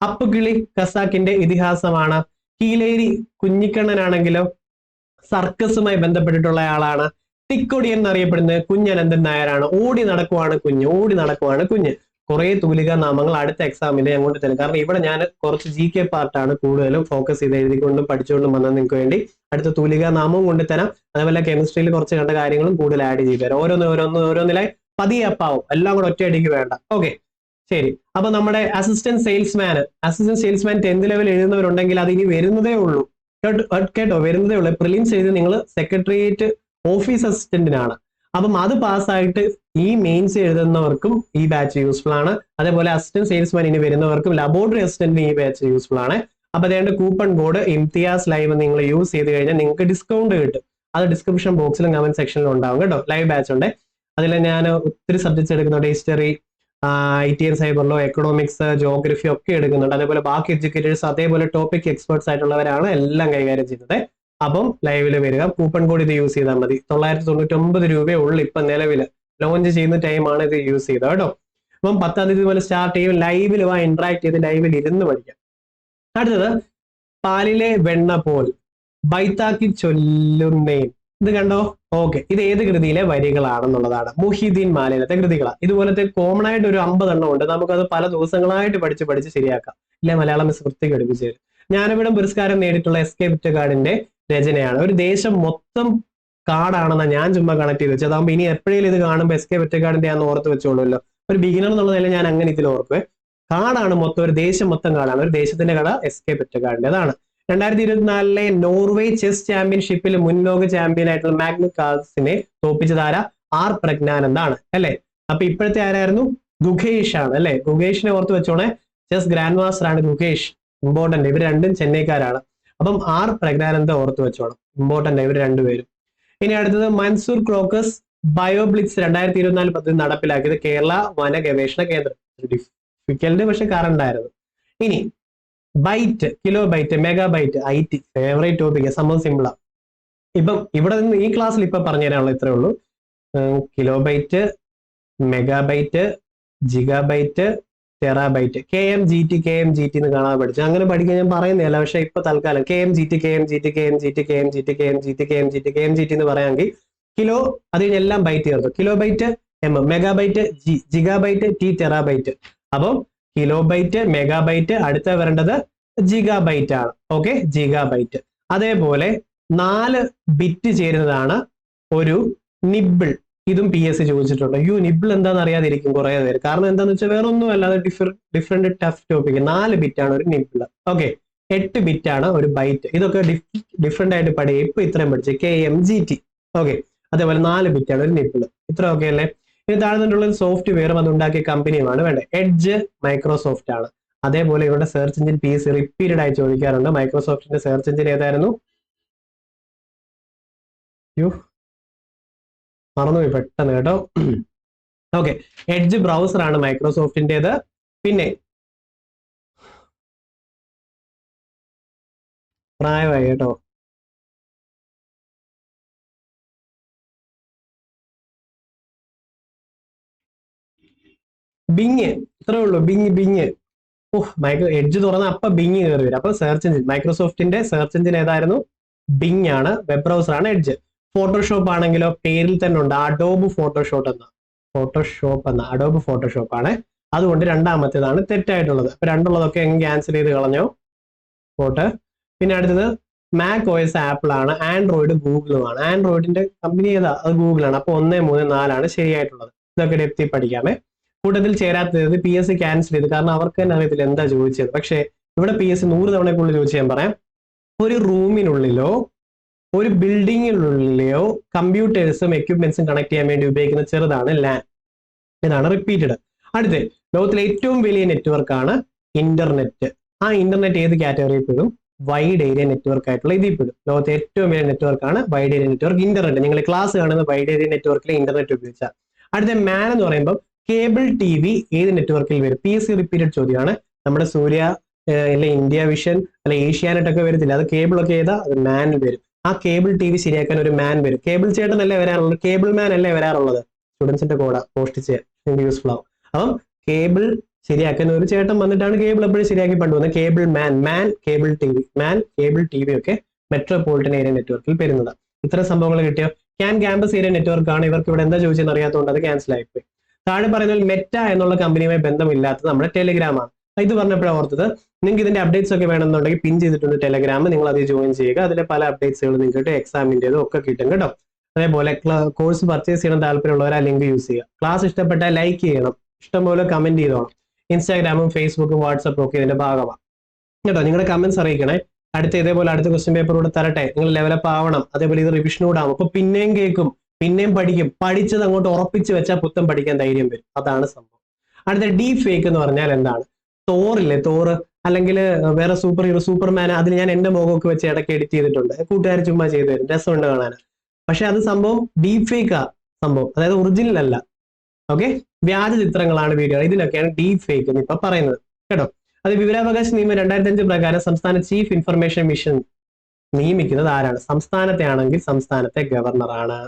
അപ്പുക്കിളി ഖസാക്കിന്റെ ഇതിഹാസമാണ്. കീലേരി കുഞ്ഞിക്കണ്ണനാണെങ്കിലോ സർക്കസുമായി ബന്ധപ്പെട്ടിട്ടുള്ള ആളാണ്. തിക്കൊടിയൻ എന്നറിയപ്പെടുന്നത് കുഞ്ഞനന്തൻ നായരാണ്. ഓടി നടക്കുവാണ് കുഞ്ഞ്. കുറെ തൂലിക നാമങ്ങൾ അടുത്ത എക്സാമിൽ ഞാൻ കൊണ്ട് തരും. കാരണം ഇവിടെ ഞാൻ കുറച്ച് GK പാർട്ടാണ് കൂടുതലും ഫോക്കസ് ചെയ്ത് എഴുതിക്കൊണ്ടും പഠിച്ചുകൊണ്ടും വന്നത് നിങ്ങൾക്ക് വേണ്ടി. അടുത്ത തൂലിക നാമവും കൊണ്ട് തരാം. അതേപോലെ കെമിസ്ട്രിയിൽ കുറച്ച് കണ്ട കാര്യങ്ങളും കൂടുതൽ ആഡ് ചെയ്ത് തരാം. ഓരോന്നിലായി പതിയെ അപ്പാവും, എല്ലാം കൂടെ ഒറ്റയടിക്ക് വേണ്ട. ഓക്കെ, ശരി. അപ്പൊ നമ്മുടെ അസിസ്റ്റന്റ് സെയിൽസ്മാൻ 10th ലെവൽ എഴുതുന്നവരുണ്ടെങ്കിൽ അത് ഇനി വരുന്നതേ ഉള്ളൂ കേട്ടോ, വരുന്നതേ ഉള്ളൂ. പ്രിലിംസ് എഴുതി നിങ്ങൾ സെക്രട്ടേറിയറ്റ് ഓഫീസ് അസിസ്റ്റന്റിനാണ്. അപ്പം അത് പാസ്സായിട്ട് ഈ മെയിൻസ് എഴുതുന്നവർക്കും ഈ ബാച്ച് യൂസ്ഫുൾ ആണ്. അതേപോലെ അസിസ്റ്റന്റ് സെയിൽസ്മാൻ ഇനി വരുന്നവർക്കും ലബോറട്ടറി അസിസ്റ്റന്റിന് ഈ ബാച്ച് യൂസ്ഫുൾ ആണ്. അപ്പൊ അതേണ്ട കൂപ്പൺ കോഡ് ഇംതിയാസ് ലൈവ് നിങ്ങൾ യൂസ് ചെയ്ത് കഴിഞ്ഞാൽ നിങ്ങൾക്ക് ഡിസ്കൗണ്ട് കിട്ടും. അത് ഡിസ്ക്രിപ്ഷൻ ബോക്സിലും കമന്റ് സെക്ഷനിലും ഉണ്ടാവും കേട്ടോ. ലൈവ് ബാച്ച് ഉണ്ട്. അതിൽ ഞാൻ ഒത്തിരി സബ്ജക്ട്സ് എടുക്കുന്നുണ്ട്. History, ITN cyber law, economics, geography ഒക്കെ എടുക്കുന്നുണ്ട്. അതേപോലെ ബാക്കി എഡ്യൂക്കേറ്റേഴ്സ് അതേപോലെ ടോപ്പിക് എക്സ്പേർട്സ് ആയിട്ടുള്ളവരാണ് എല്ലാം കൈകാര്യം ചെയ്യുന്നത്. അപ്പം ലൈവില് വരിക, കൂപ്പൺ കോഡ് ഇത് യൂസ് ചെയ്താൽ മതി. 999 രൂപയേ ഉള്ളൂ ഇപ്പൊ നിലവില്. ലോഞ്ച് ചെയ്യുന്ന ടൈമാണ് ഇത് യൂസ് ചെയ്തത് കേട്ടോ. അപ്പം 10ാം തീയതി പോലെ സ്റ്റാർട്ട് ചെയ്യും. ലൈവിൽ ഇന്ററാക്ട് ചെയ്ത് ലൈവിൽ ഇരുന്ന് പഠിക്കാം. അടുത്തത് പാലിലെ വെണ്ണ പോൽ ബൈത്താക്കി ചൊല്ലുന്നേൻ. ഇത് കണ്ടോ? ഓക്കെ, ഇത് ഏത് കൃതിയിലെ വരികളാണെന്നുള്ളതാണ്. മുഹിദ്ദീൻ മാലിനത്തെ കൃതികളാണ്. ഇതുപോലത്തെ കോമൺ ആയിട്ട് ഒരു 50 എണ്ണം ഉണ്ട്. നമുക്കത് പല ദിവസങ്ങളായിട്ട് പഠിച്ച് ശരിയാക്കാം. ഇല്ലേ, മലയാളം മിസ് വൃത്തിക്ക് പഠിപ്പിച്ചു തരും. ജ്ഞാനപീഠം പുരസ്കാരം നേടിയിട്ടുള്ള SK പൊറ്റക്കാടിന്റെ രചനയാണ്. ഒരു ദേശം മൊത്തം കാടാണെന്നാണ് ഞാൻ ചുമ്മാ കണക്ട് ചെയ്ത് വെച്ചത്. അതാകുമ്പോൾ ഇനി എപ്പോഴേലും ഇത് കാണുമ്പോൾ SK പൊറ്റക്കാടിന്റെ ആണെന്ന് ഓർത്ത് വെച്ചോളൂല്ലോ. ഒരു ബിഗിനർ എന്നുള്ള നില ഞാൻ അങ്ങനെ ഇതിൽ ഓർക്കുവേ. കാടാണ് മൊത്തം, ഒരു ദേശം മൊത്തം കാടാണ്. ഒരു ദേശത്തിന്റെ കട SK പൊറ്റക്കാടിന്റെ. അതാണ് 2024 നോർവേ ചെസ് ചാമ്പ്യൻഷിപ്പിൽ മുൻ ലോക ചാമ്പ്യൻ ആയിട്ടുള്ള മാഗ്നസ് കാൾസിനെ തോപ്പിച്ചതാര R പ്രജ്ഞാനന്ദാണ് അല്ലെ. അപ്പൊ ഇപ്പോഴത്തെ ആരായിരുന്നു? ഗുകേഷ് ആണ് അല്ലെ. ഗുകേഷിനെ ഓർത്ത് വെച്ചോണേ. ചെസ് ഗ്രാൻഡ് മാസ്റ്റർ ആണ് ഗുകേഷ്. ഇമ്പോർട്ടന്റ്. ഇവർ രണ്ടും ചെന്നൈക്കാരാണ്. അപ്പം R പ്രജ്ഞാനന്ദ ഓർത്ത് വെച്ചോണം, ഇമ്പോർട്ടന്റ് ഇവർ രണ്ടുപേരും. ഇനി അടുത്തത് മൻസൂർ ക്രോക്കസ് ബയോബ്ലിറ്റ്സ് 2024 പദ്ധതി നടപ്പിലാക്കിയത് കേരള വന ഗവേഷണ കേന്ദ്രം. ഡിഫിക്കൽട്ട് പക്ഷെ കറണ്ട് ആയിരുന്നു. ഇനി byte, kilobyte, megabyte, IT favourite topic. സംഭവം സിമ്പിളാ. ഇപ്പം ഇവിടെ നിന്ന് ഈ ക്ലാസ്സിൽ ഇപ്പൊ പറഞ്ഞു തരാനുള്ള ഇത്രേ ഉള്ളൂ. Kilobyte, megabyte, gigabyte, terabyte, KMGT എന്ന് കാണാതെ പഠിച്ചു. അങ്ങനെ പഠിക്കാൻ ഞാൻ പറയുന്നില്ല. പക്ഷെ ഇപ്പൊ തൽക്കാലം KMGT എന്ന് പറയാമെങ്കിൽ കിലോ അത് കഴിഞ്ഞെല്ലാം ബൈറ്റ് ചേർത്തു. Kilobyte M, megabyte G, gigabyte T, terabyte. അപ്പം കിലോ ബൈറ്റ്, മെഗാബൈറ്റ്, അടുത്ത വരേണ്ടത് ജിഗാബൈറ്റ് ആണ്. Okay, gigabyte. അതേപോലെ 4 ബിറ്റ് ചേരുന്നതാണ് ഒരു നിബിൾ. ഇതും PS ചോദിച്ചിട്ടുണ്ട്. നിബിൾ എന്താണെന്ന് അറിയാതിരിക്കും കുറെ പേര്. കാരണം എന്താന്ന് വെച്ചാൽ വേറെ ഒന്നും അല്ലാതെ ഡിഫറെന്റ് ടഫ് ടോപ്പിക്. 4 ബിറ്റ് ആണ് ഒരു നിബിൾ. ഓക്കെ, 8 ബിറ്റ് ആണ് ഒരു ബൈറ്റ്. ഇതൊക്കെ ഡിഫറെന്റ് ആയിട്ട് പഠിക്കുക. ഇപ്പൊ ഇത്രയും പഠിച്ചു KMGT. ഓക്കെ, അതേപോലെ 4 ബിറ്റ് ആണ് ഒരു നിബിൾ. ഇത്ര ഓക്കെ അല്ലേ? ഇനി താഴ്ന്നിട്ടുള്ള സോഫ്റ്റ്വെയറും അത് ഉണ്ടാക്കിയ കമ്പനിയുമാണ് വേണ്ടത്. എഡ്ജ് മൈക്രോസോഫ്റ്റ് ആണ്. അതേപോലെ ഇവരുടെ സെർച്ച് എഞ്ചിൻ PS റിപ്പീറ്റഡ് ആയി ചോദിക്കാറുണ്ട്. മൈക്രോസോഫ്റ്റിന്റെ സെർച്ച് എഞ്ചിൻ ഏതായിരുന്നു? മറന്നുപോയി പെട്ടെന്ന് കേട്ടോ. ഓക്കെ, എഡ്ജ് ബ്രൗസർ ആണ് മൈക്രോസോഫ്റ്റിന്റേത്. പിന്നെ പ്രായമായി കേട്ടോ. ബിങ്, ഇത്രേ ഉള്ളൂ. ബിങ്. എഡ്ജ് തുറന്ന അപ്പൊ ബിങ് കയറി വരും. അപ്പൊ സെർച്ച് എഞ്ചിൻ, മൈക്രോസോഫ്റ്റിന്റെ സെർച്ച് എഞ്ചിൻ ഏതായിരുന്നു? ബിങ് ആണ്. വെബ് ബ്രൗസർ ആണ് എഡ്ജ്. ഫോട്ടോഷോപ്പ് ആണെങ്കിലോ പേരിൽ തന്നെ ഉണ്ട് അഡോബ് ഫോട്ടോഷോപ്പ് എന്ന അഡോബ് ഫോട്ടോഷോപ്പ് ആണ്. അതുകൊണ്ട് രണ്ടാമത്തേതാണ് തെറ്റായിട്ടുള്ളത്. അപ്പൊ രണ്ടുള്ളതൊക്കെ എങ്ങനെ ക്യാൻസൽ ചെയ്ത് കളഞ്ഞോ പോട്ടെ. പിന്നെ അടുത്തത് മാക് OS ആപ്പിൾ ആണ്. ആൻഡ്രോയിഡ് ഗൂഗിളുമാണ്. ആൻഡ്രോയിഡിന്റെ കമ്പനി ഏതാ? അത് ഗൂഗിൾ ആണ്. അപ്പൊ 1, 3, 4 ആണ് ശരിയായിട്ടുള്ളത്. ഇതൊക്കെ ഡെപ്തി പഠിക്കാമേ. കൂട്ടത്തിൽ ചേരാത്തത് PS ക്യാൻസൽ ചെയ്ത്, കാരണം അവർക്ക് തന്നെ അറിയത്തില്ല എന്താ ചോദിച്ചത്. പക്ഷെ ഇവിടെ PS 100 തവണക്കുള്ളിൽ ചോദിച്ചു ഞാൻ പറയാം. ഒരു റൂമിനുള്ളിലോ ഒരു ബിൽഡിങ്ങിനുള്ളിലെയോ കമ്പ്യൂട്ടേഴ്സും എക്യുപ്മെന്റ്സും കണക്ട് ചെയ്യാൻ വേണ്ടി ഉപയോഗിക്കുന്ന ചെറുതാണ് LAN. ഇതാണ് റിപ്പീറ്റഡ്. അടുത്ത് ലോകത്തിലെ ഏറ്റവും വലിയ നെറ്റ്വർക്കാണ് ഇന്റർനെറ്റ്. ആ ഇന്റർനെറ്റ് ഏത് കാറ്റഗറിയിൽ പെടും? വൈഡ് ഏരിയ നെറ്റ്വർക്ക് ആയിട്ടുള്ള ഇതിൽ പെടും. ലോകത്തെ ഏറ്റവും വലിയ നെറ്റ്വർക്കാണ് വൈഡ് ഏരിയ നെറ്റ്വർക്ക് ഇന്റർനെറ്റ്. നിങ്ങൾ ക്ലാസ് കാണുന്ന വൈഡ് ഏരിയ നെറ്റ്വർക്കിലെ ഇന്റർനെറ്റ് ഉപയോഗിച്ചാൽ. അടുത്ത മാൻ എന്ന് പറയുമ്പോൾ കേബിൾ ടി വി ഏത് നെറ്റ്വർക്കിൽ വരും? PSC റിപ്പീറ്റഡ് ചോദ്യമാണ്. നമ്മുടെ സൂര്യ അല്ലെ ഇന്ത്യ വിഷൻ അല്ലെ ഏഷ്യാനെറ്റ് ഒക്കെ വരത്തില്ല, അത് കേബിൾ ഒക്കെ ഏതാ? അത് മാനിൽ വരും. ആ കേബിൾ ടി വി ശരിയാക്കാൻ ഒരു മാൻ വരും. കേബിൾ ചേട്ടൻ അല്ലേ വരാറുള്ളത്, കേബിൾ മാൻ അല്ലേ വരാറുള്ളത്? സ്റ്റുഡൻസിന്റെ കൂടെ പോസ്റ്റ് ചെയ്യാൻ യൂസ്ഫുൾ ആവും. അപ്പം കേബിൾ ശരിയാക്കാൻ ഒരു ചേട്ടൻ വന്നിട്ടാണ് കേബിൾ എപ്പോഴും ശരിയാക്കി പണ്ടുവന്നത്. കേബിൾ മാൻ കേബിൾ ടി വി, മാൻ കേബിൾ ടി വി ഒക്കെ മെട്രോപൊളിറ്റൻ ഏരിയ നെറ്റ്വർക്കിൽ വരുന്നതാണ്. ഇത്തരം സംഭവങ്ങൾ കിട്ടിയോ? ക്യാമ്പസ് ഏരിയ നെറ്റ്വർക്ക് ആണ്. ഇവർക്ക് ഇവിടെ എന്താ ചോദിച്ചെന്ന് അറിയാത്തതുകൊണ്ട് അത് ക്യാൻസൽ ആയിപ്പോയി. താഴെ പറയുന്നത് മെറ്റ എന്നുള്ള കമ്പനിയുമായി ബന്ധമില്ലാത്തത് നമ്മുടെ ടെലിഗ്രാം ആണ്. ഇത് പറഞ്ഞപ്പോഴാണ് ഓർത്തത്, നിങ്ങൾക്ക് ഇതിന്റെ അപ്ഡേറ്റ്സ് ഒക്കെ വേണമെന്നുണ്ടെങ്കിൽ പിൻ ചെയ്തിട്ടുണ്ട് ടെലഗ്രാം, നിങ്ങൾ അത് ജോയിൻ ചെയ്യുക. അതിലെ പല അപ്ഡേറ്റ്സുകൾ നിങ്ങൾക്ക് എക്സാമിന്റേതും ഒക്കെ കിട്ടും കേട്ടോ. അതേപോലെ കോഴ്സ് പർച്ചേസ് ചെയ്യണം താല്പര്യമുള്ളവർ ആ ലിങ്ക് യൂസ് ചെയ്യുക. ക്ലാസ് ഇഷ്ടപ്പെട്ടാൽ ലൈക്ക് ചെയ്യണം, ഇഷ്ടംപോലെ കമന്റ് ചെയ്തോണം. ഇൻസ്റ്റാഗ്രാമും ഫേസ്ബുക്കും വാട്സപ്പും ഒക്കെ ഇതിന്റെ ഭാഗമാണ് കേട്ടോ. നിങ്ങളുടെ കമന്റ്സ് അറിയിക്കണേ. ഇതേപോലെ അടുത്ത ക്വസ്റ്റ്യൻ പേപ്പർ കൂടെ തരട്ടെ, നിങ്ങൾ ലെവലപ്പ് ആവണം. അതേപോലെ ഇത് റിവിഷൻ കൂടെ ആവും. അപ്പൊ പിന്നെയും കേൾക്കും, പിന്നെയും പഠിക്കും. പഠിച്ചത് അങ്ങോട്ട് ഉറപ്പിച്ച് വെച്ചാൽ പുത്തം പഠിക്കാൻ ധൈര്യം വരും. അതാണ് സംഭവം. അടുത്ത ഡീപ് ഫേക്ക് എന്ന് പറഞ്ഞാൽ എന്താണ്? തോറില്ലേ, തോറ് അല്ലെങ്കിൽ വേറെ സൂപ്പർ ഹീറോ സൂപ്പർമാൻ, അതിൽ ഞാൻ എന്റെ മുഖമൊക്കെ വെച്ച് ഇടയ്ക്ക് എഡിറ്റ് ചെയ്തിട്ടുണ്ട്. കൂട്ടുകാർ ചുമ്മാ ചെയ്തു തരും, രസമുണ്ട് കാണാൻ. പക്ഷെ അത് സംഭവം ഡീപ് ഫേക്കാ സംഭവം, അതായത് ഒറിജിനൽ അല്ല. ഓക്കെ, വ്യാജ ചിത്രങ്ങളാണ് വീഡിയോ, ഇതിനൊക്കെയാണ് ഡീപ് ഫേക്ക് എന്ന് ഇപ്പൊ പറയുന്നത് കേട്ടോ. അത് വിവരാവകാശ നിയമം 2005 പ്രകാരം സംസ്ഥാന ചീഫ് ഇൻഫർമേഷൻ മിഷൻ നിയമിക്കുന്നത് ആരാണ്? സംസ്ഥാനത്തെ ആണെങ്കിൽ സംസ്ഥാനത്തെ ഗവർണറാണ്.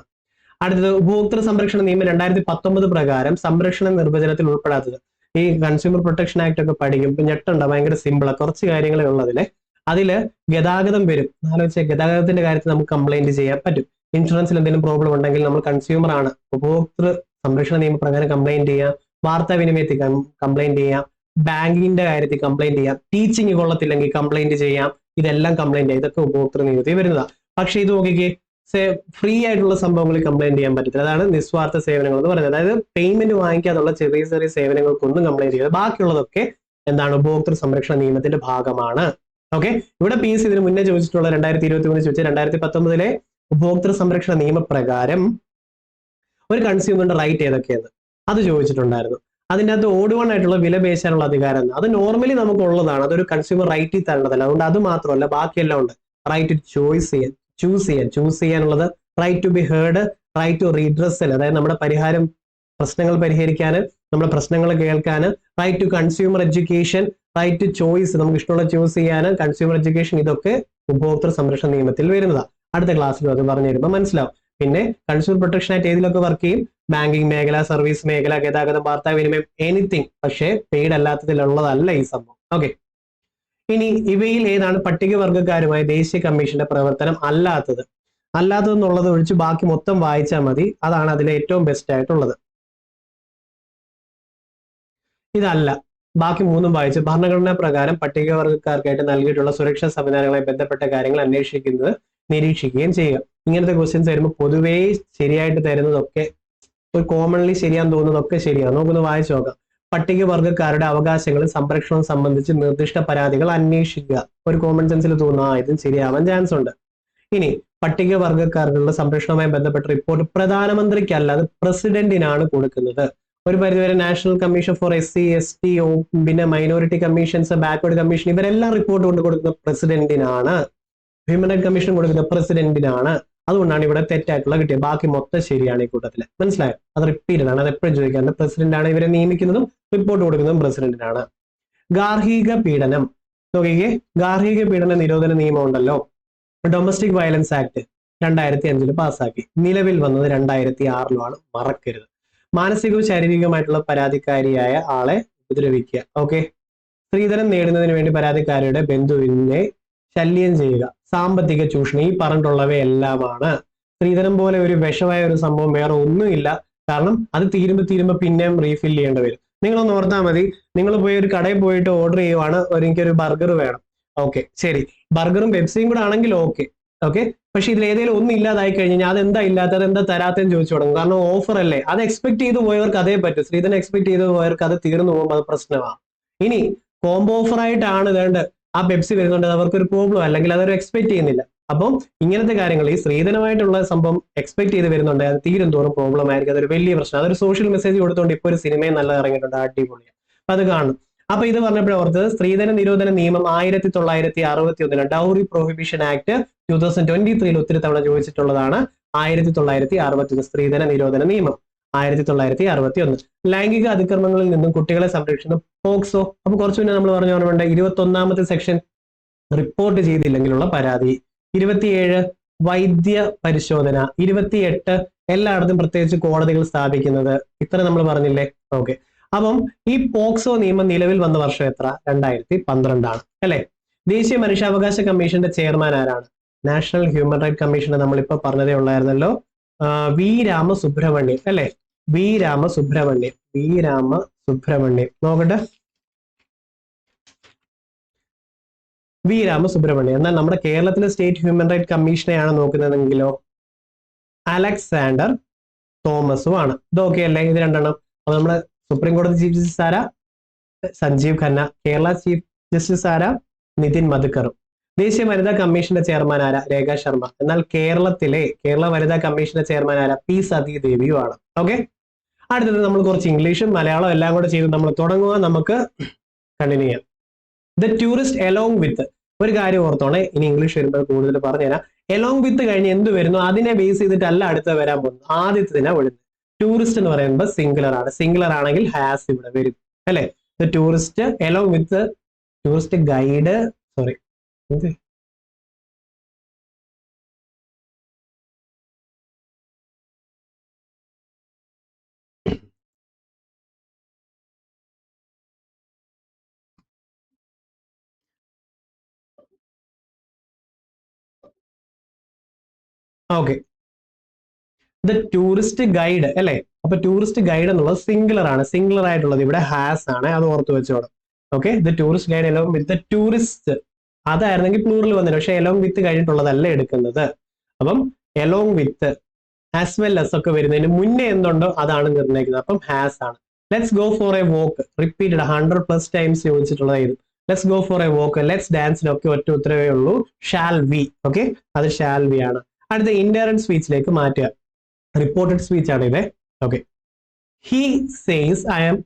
അടുത്തത് ഉപഭോക്തൃ സംരക്ഷണ നിയമം 2019 പ്രകാരം സംരക്ഷണ നിർവചനത്തിൽ ഉൾപ്പെടാത്തത്. ഈ കൺസ്യൂമർ പ്രൊട്ടക്ഷൻ ആക്ട് ഒക്കെ പഠിക്കും, ഇപ്പൊ ഞെട്ടണ്ട, ഭയങ്കര സിമ്പിളാ, കുറച്ച് കാര്യങ്ങളേ ഉള്ളതിലെ. അതില് ഗതാഗതം വരും. ആലോചിച്ച ഗതാഗതത്തിന്റെ കാര്യത്തിൽ നമുക്ക് കംപ്ലൈന്റ് ചെയ്യാൻ പറ്റും. ഇൻഷുറൻസിൽ എന്തെങ്കിലും പ്രോബ്ലം ഉണ്ടെങ്കിൽ നമ്മൾ കൺസ്യൂമർ ആണ്, ഉപഭോക്തൃ സംരക്ഷണ നിയമപ്രകാരം കംപ്ലൈന്റ് ചെയ്യാം. വാർത്താവിനിമയത്തിൽ കംപ്ലൈന്റ് ചെയ്യാം. ബാങ്കിങ്ങിന്റെ കാര്യത്തിൽ കംപ്ലൈന്റ് ചെയ്യാം. ടീച്ചിങ് കൊള്ളത്തില്ലെങ്കിൽ കംപ്ലൈന്റ് ചെയ്യാം. ഇതെല്ലാം കംപ്ലൈന്റ് ചെയ്യാം. ഇതൊക്കെ ഉപഭോക്തൃ നിയമത്തിൽ വരുന്നതാണ്. പക്ഷെ ഇത് നോക്കിക്കേ, ഫ്രീ ആയിട്ടുള്ള സംഭവങ്ങളിൽ കംപ്ലൈന്റ് ചെയ്യാൻ പറ്റത്തില്ല. അതാണ് നിസ്വാർത്ഥ സേവനങ്ങൾ എന്ന് പറയുന്നത്. അതായത് പേയ്മെന്റ് വാങ്ങിക്കാതുള്ള ചെറിയ ചെറിയ സേവനങ്ങൾക്കൊന്നും കംപ്ലൈന്റ് ചെയ്യുക. ബാക്കിയുള്ളതൊക്കെ എന്താണ്? ഉപഭോക്തൃ സംരക്ഷണ നിയമത്തിന്റെ ഭാഗമാണ്. ഓക്കെ, ഇവിടെ PSC ഇതിന് മുന്നേ ചോദിച്ചിട്ടുള്ള 2023 ചോദിച്ച 2019 ഉപഭോക്തൃ സംരക്ഷണ നിയമപ്രകാരം ഒരു കൺസ്യൂമറിന്റെ റൈറ്റ് ഏതൊക്കെയാണ് അത് ചോദിച്ചിട്ടുണ്ടായിരുന്നു. അതിൻ്റെ അകത്ത് ഓടുവൺ ആയിട്ടുള്ള വില പേശാനുള്ള അധികാരം, അത് നോർമലി നമുക്ക് ഉള്ളതാണ്. അതൊരു കൺസ്യൂമർ റൈറ്റിൽ തരേണ്ടതല്ല. അതുകൊണ്ട് അത് മാത്രമല്ല, ബാക്കിയെല്ലാം ഉണ്ട്. റൈറ്റ് ടു ചൂസ് ചെയ്യാനുള്ളത്, right to be heard, right to redressal, അതായത് നമ്മുടെ പ്രശ്നങ്ങൾ പരിഹരിക്കാൻ, നമ്മുടെ പ്രശ്നങ്ങൾ കേൾക്കാൻ, right to consumer education, right to choice, നമുക്ക് ഇഷ്ടമുള്ള ചൂസ് ചെയ്യാൻ, കൺസ്യൂമർ എഡ്യൂക്കേഷൻ, ഇതൊക്കെ ഉപഭോക്തൃ സംരക്ഷണ നിയമത്തിൽ വരുന്നതാണ്. അടുത്ത ക്ലാസ്സിൽ അത് പറഞ്ഞു തരുമ്പോൾ മനസ്സിലാവും. പിന്നെ കൺസ്യൂമർ പ്രൊട്ടക്ഷൻ ആയിട്ട് ഏതിലൊക്കെ വർക്ക് ചെയ്യും? ബാങ്കിങ് മേഖല, സർവീസ് മേഖല, ഗതാഗതം, വാർത്താവിനിമയം, എനിത്തിങ്. പക്ഷേ പെയ്ഡ് അല്ലാത്തതിലുള്ളതല്ല ഈ സംഭവം. ഓക്കെ, ഇനി ഇവയിൽ ഏതാണ് പട്ടികവർഗക്കാരുമായി ദേശീയ കമ്മീഷന്റെ പ്രവർത്തനം അല്ലാത്തതെന്നുള്ളത് ഒഴിച്ച് ബാക്കി മൊത്തം വായിച്ചാൽ മതി. അതാണ് അതിലെ ഏറ്റവും ബെസ്റ്റ് ആയിട്ടുള്ളത്. ഇതല്ല, ബാക്കി മൂന്നും വായിച്ച് ഭരണഘടനാ പ്രകാരം പട്ടികവർഗക്കാർക്കായിട്ട് നൽകിയിട്ടുള്ള സുരക്ഷാ സംവിധാനങ്ങളുമായി ബന്ധപ്പെട്ട കാര്യങ്ങൾ അന്വേഷിക്കുന്നത്, നിരീക്ഷിക്കുകയും ചെയ്യുക. ഇങ്ങനത്തെ ക്വസ്റ്റ്യൻസ് വരുമ്പോൾ പൊതുവേ ശരിയായിട്ട് തരുന്നതൊക്കെ, ഒരു കോമൺലി ശരിയാന്ന് തോന്നുന്നതൊക്കെ ശരിയാണ്. നമുക്കൊന്ന് വായിച്ചു നോക്കാം. പട്ടികവർഗക്കാരുടെ അവകാശങ്ങളും സംരക്ഷണവും സംബന്ധിച്ച് നിർദ്ദിഷ്ട പരാതികൾ അന്വേഷിക്കുക. ഒരു കോമൺ സെൻസിൽ തോന്നുന്നു ഇതും ശരിയാവാൻ ചാൻസ് ഉണ്ട്. ഇനി പട്ടികവർഗക്കാർക്കുള്ള സംരക്ഷണവുമായി ബന്ധപ്പെട്ട റിപ്പോർട്ട് പ്രധാനമന്ത്രിക്കല്ലാതെ പ്രസിഡന്റിനാണ് കൊടുക്കുന്നത്. ഒരു പരിധിവരെ national commission for SC ST, പിന്നെ മൈനോറിറ്റി കമ്മീഷൻസ്, ബാക്ക്വേർഡ് കമ്മീഷൻ, ഇവരെല്ലാം റിപ്പോർട്ട് കൊണ്ട് കൊടുക്കുന്നത് പ്രസിഡന്റിനാണ്. ഹ്യൂമൻ റൈറ്റ് കമ്മീഷൻ കൊടുക്കുന്നത് പ്രസിഡന്റിനാണ്. അതുകൊണ്ടാണ് ഇവിടെ തെറ്റായിട്ടുള്ള കിട്ടിയത്. ബാക്കി മൊത്തം ശരിയാണ് ഈ കൂട്ടത്തിൽ. മനസ്സിലായോ? അത് റിപ്പീറ്റഡ് ആണ്, അത് എപ്പോഴും ചോദിക്കാറുണ്ട്. പ്രസിഡന്റ് ആണ് ഇവരെ നിയമിക്കുന്നതും റിപ്പോർട്ട് കൊടുക്കുന്നതും പ്രസിഡന്റിനാണ്. ഗാർഹിക പീഡനം നോക്കിക്കേ, ഗാർഹിക പീഡന നിരോധന നിയമം ഉണ്ടല്ലോ, ഡൊമസ്റ്റിക് വയലൻസ് ആക്ട് 2005 പാസ്സാക്കി. നിലവിൽ വന്നത് 2006 മറക്കരുത്. മാനസികവും ശാരീരികവുമായിട്ടുള്ള പരാതിക്കാരിയായ ആളെ ഉപദ്രവിക്കുക. ഓക്കെ, സ്ത്രീധനം നേടുന്നതിന് വേണ്ടി പരാതിക്കാരിയുടെ ബന്ധുവിനെ ശല്യം ചെയ്യുക, സാമ്പത്തിക ചൂഷണം, ഈ പറഞ്ഞിട്ടുള്ളവയെല്ലാമാണ്. സ്ത്രീധനം പോലെ ഒരു വിഷമായ ഒരു സംഭവം വേറെ ഒന്നുമില്ല. കാരണം അത് തീരുമ്പോൾ പിന്നെയും റീഫിൽ ചെയ്യേണ്ടി വരും. നിങ്ങളൊന്ന് ഓർത്താൽ മതി, നിങ്ങൾ പോയി ഒരു കടയിൽ പോയിട്ട് ഓർഡർ ചെയ്യുവാണ്, എനിക്കൊരു ബർഗർ വേണം. ഓക്കെ, ശരി, ബർഗറും പെപ്സിയും കൂടെ ആണെങ്കിൽ ഓക്കെ. പക്ഷെ ഇതിൽ ഏതെങ്കിലും ഒന്നും ഇല്ലാതായി കഴിഞ്ഞാൽ അതെന്താ ഇല്ലാത്തത്, എന്താ തരാത്തെന്ന് ചോദിച്ചു തുടങ്ങും. കാരണം ഓഫർ അല്ലേ. അത് എക്സ്പെക്ട് ചെയ്ത് പോയവർക്ക് അതേ പറ്റും. സ്ത്രീധനം എക്സ്പെക്ട് ചെയ്ത് പോയവർക്ക് അത് തീർന്നു പോകുമ്പോൾ അത് പ്രശ്നമാണ്. ഇനി കോംബോ ഓഫർ ആയിട്ടാണ് വേണ്ട ആ പെപ്സി വരുന്നുണ്ട്, അവർക്കൊരു പ്രോബ്ലം, അല്ലെങ്കിൽ അതൊരു എക്സ്പെക്ട് ചെയ്യുന്നില്ല. അപ്പം ഇങ്ങനത്തെ കാര്യങ്ങൾ, ഈ സ്ത്രീധനമായിട്ടുള്ള സംഭവം എക്സ്പെക്ട് ചെയ്ത് വരുന്നുണ്ട്, അത് തീരും തോറും പ്രോബ്ലം ആയിരിക്കും. അതൊരു വലിയ പ്രശ്നം. അതൊരു സോഷ്യൽ മെസ്സേജ് കൊടുത്തുകൊണ്ട് ഇപ്പോൾ ഒരു സിനിമയും നല്ല ഇറങ്ങിയിട്ടുണ്ട്, അടിപൊളിയാണ്. അത് കാണും. അപ്പൊ ഇത് പറഞ്ഞപ്പോഴേ ഓർത്തത് സ്ത്രീധന നിരോധന നിയമം 1961 ഡൗറി പ്രൊഹിബിഷൻ ആക്ട് 2023 ഒത്തിരി തവണ ചോദിച്ചിട്ടുള്ളതാണ്. 1961 സ്ത്രീധന നിരോധന നിയമം 1961. ലൈംഗിക അതിക്രമങ്ങളിൽ നിന്നും കുട്ടികളെ സംരക്ഷിക്കുന്ന പോക്സോ. അപ്പൊ കുറച്ചു മുന്നേ നമ്മൾ പറഞ്ഞു ഓർമ്മയുണ്ട് 21ാമത്തെ സെക്ഷൻ റിപ്പോർട്ട് ചെയ്തില്ലെങ്കിലുള്ള പരാതി. 27 വൈദ്യ പരിശോധന. 28 എല്ലായിടത്തും പ്രത്യേകിച്ച് കോടതികൾ സ്ഥാപിക്കുന്നത്. ഇത്ര നമ്മൾ പറഞ്ഞില്ലേ? ഓക്കെ. അപ്പം ഈ പോക്സോ നിയമം നിലവിൽ വന്ന വർഷം എത്ര? 2012 ആണ് അല്ലെ? ദേശീയ മനുഷ്യാവകാശ കമ്മീഷന്റെ ചെയർമാൻ ആരാണ്? നാഷണൽ ഹ്യൂമൻ റൈറ്റ് കമ്മീഷന്റെ നമ്മളിപ്പോ പറഞ്ഞതേ ഉള്ളായിരുന്നല്ലോ, വി രാമസുബ്രഹ്മണ്യം അല്ലെ? വി രാമസുബ്രഹ്മണ്യം. നോക്കട്ടെ, വി രാമസുബ്രഹ്മണ്യം. എന്നാൽ നമ്മുടെ കേരളത്തിലെ സ്റ്റേറ്റ് ഹ്യൂമൻ റൈറ്റ് കമ്മീഷനെയാണ് നോക്കുന്നതെങ്കിലോ അലക്സാണ്ടർ തോമസും ആണ്. ഇതൊക്കെ അല്ലേ ഇത് രണ്ടെണ്ണം? അപ്പൊ നമ്മുടെ സുപ്രീം കോടതി ചീഫ് ജസ്റ്റിസ് ആരാ? സഞ്ജീവ് ഖന്ന. കേരള ചീഫ് ജസ്റ്റിസ് ആരാ? നിതിൻ മധുക്കറും. ദേശീയ വനിതാ കമ്മീഷന്റെ ചെയർമാൻ ആരാ? രേഖ ശർമ്മ. എന്നാൽ കേരള വനിതാ കമ്മീഷന്റെ ചെയർമാൻ ആരാ? പി സതീദേവിയും ആണ്. ഓക്കെ. അടുത്തത് നമ്മൾ കുറച്ച് ഇംഗ്ലീഷും മലയാളം എല്ലാം കൂടെ ചെയ്ത് നമ്മൾ തുടങ്ങുക. നമുക്ക് കണ്ടിന്യൂ ചെയ്യാം. ദ ടൂറിസ്റ്റ് എലോങ് വിത്ത്. ഒരു കാര്യം ഓർത്തോണേ, ഇനി ഇംഗ്ലീഷ് വരുമ്പോൾ കൂടുതൽ പറഞ്ഞുതരാം. എലോങ് വിത്ത് കഴിഞ്ഞ് എന്ത് വരുന്നു അതിനെ ബേസ് ചെയ്തിട്ടല്ല അടുത്ത വരാൻ പോകുന്നത്. ആദ്യത്തിനാ വിടുന്നത്. ടൂറിസ്റ്റ് എന്ന് പറയുമ്പോൾ സിംഗുലർ ആണ്. സിംഗുലർ ആണെങ്കിൽ ഹാസ് ഇവിടെ വരും അല്ലെ? The tourist along with tourist guide. Sorry, okay. The tourist guide അല്ലെ? അപ്പൊ ടൂറിസ്റ്റ് ഗൈഡ് എന്നുള്ളത് സിംഗുലർ ആണ്. സിംഗുലർ ആയിട്ടുള്ളത് ഇവിടെ ഹാസ് ആണ്. അത് ഓർത്ത് വെച്ചോണം. Okay. The tourist guide along with the tourist അതായിരുന്നെങ്കിൽ പ്ലൂറൽ വന്നില്ല. പക്ഷെ എലോങ് വിത്ത് കഴിഞ്ഞിട്ടുള്ളതല്ല എടുക്കുന്നത്. അപ്പം along with as well as ഒക്കെ വരുന്നതിന് മുന്നേ എന്തുണ്ടോ അതാണ് നിർണ്ണയിക്കുന്നത്. അപ്പം ഹാസ് ആണ്. Let's go for a walk repeated 100+ times ചോദിച്ചിട്ടുള്ളത് ഇത്. Let's go for a walk, let's ഡാൻസിനൊക്കെ ഒറ്റ ഉത്തരവേ ഉള്ളൂ, ഷാൽ വി. ഓക്കെ, അത് ഷാൽ വി ആണ്. അടുത്ത ഇൻഡയറക്റ്റ് സ്പീച്ചിലേക്ക് മാറ്റുക. റിപ്പോർട്ടഡ് സ്പീച്ച് ആണ് ഇത്. Okay. He says I am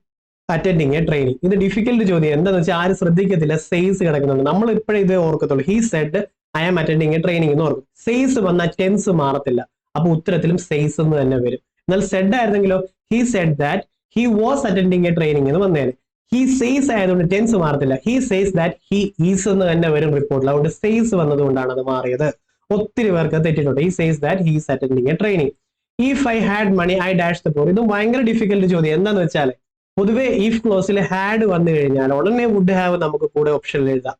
attending a training. ഇത് ഡിഫിക്കൽട്ട് ചോദ്യം. എന്താണെന്ന് വെച്ചാൽ ആരും ശ്രദ്ധിക്കത്തില്ല, സെയ്സ് കിടക്കുന്നുണ്ട്. നമ്മൾ ഇപ്പോഴും ഇത് ഓർക്കത്തുള്ളൂ. He said I am attending a training എന്ന് ഓർക്കും. സെയ്സ് വന്നാൽ ടെൻസ് മാറത്തില്ല. അപ്പൊ ഉത്തരത്തിലും സെയ്സ് എന്ന് തന്നെ വരും. എന്നാൽ സെഡ് ആയിരുന്നെങ്കിലോ he said that he was attending a training എന്ന് വന്നേനെ. ഹി സെയ്സ് ആയതുകൊണ്ട് ടെൻസ് മാറത്തില്ല. He says that he is എന്ന് തന്നെ വരും റിപ്പോർട്ടിൽ. അതുകൊണ്ട് സെയ്സ് വന്നതുകൊണ്ടാണ് അത് മാറിയത്. ഒത്തിരി പേർക്ക് തെറ്റിട്ടുണ്ട്. He says that he is attending a training. If I had money I dash the poor. ഇതും ഭയങ്കര ഡിഫിക്കൽട്ട് ചോദ്യം. എന്താന്ന് വെച്ചാൽ പൊതുവെ ഇഫ് ക്ലോസിൽ ഹാഡ് വന്നു കഴിഞ്ഞാൽ ഉടനെ വുഡ് ഹാവ് നമുക്ക് കൂടെ ഓപ്ഷനിൽ എഴുതാം.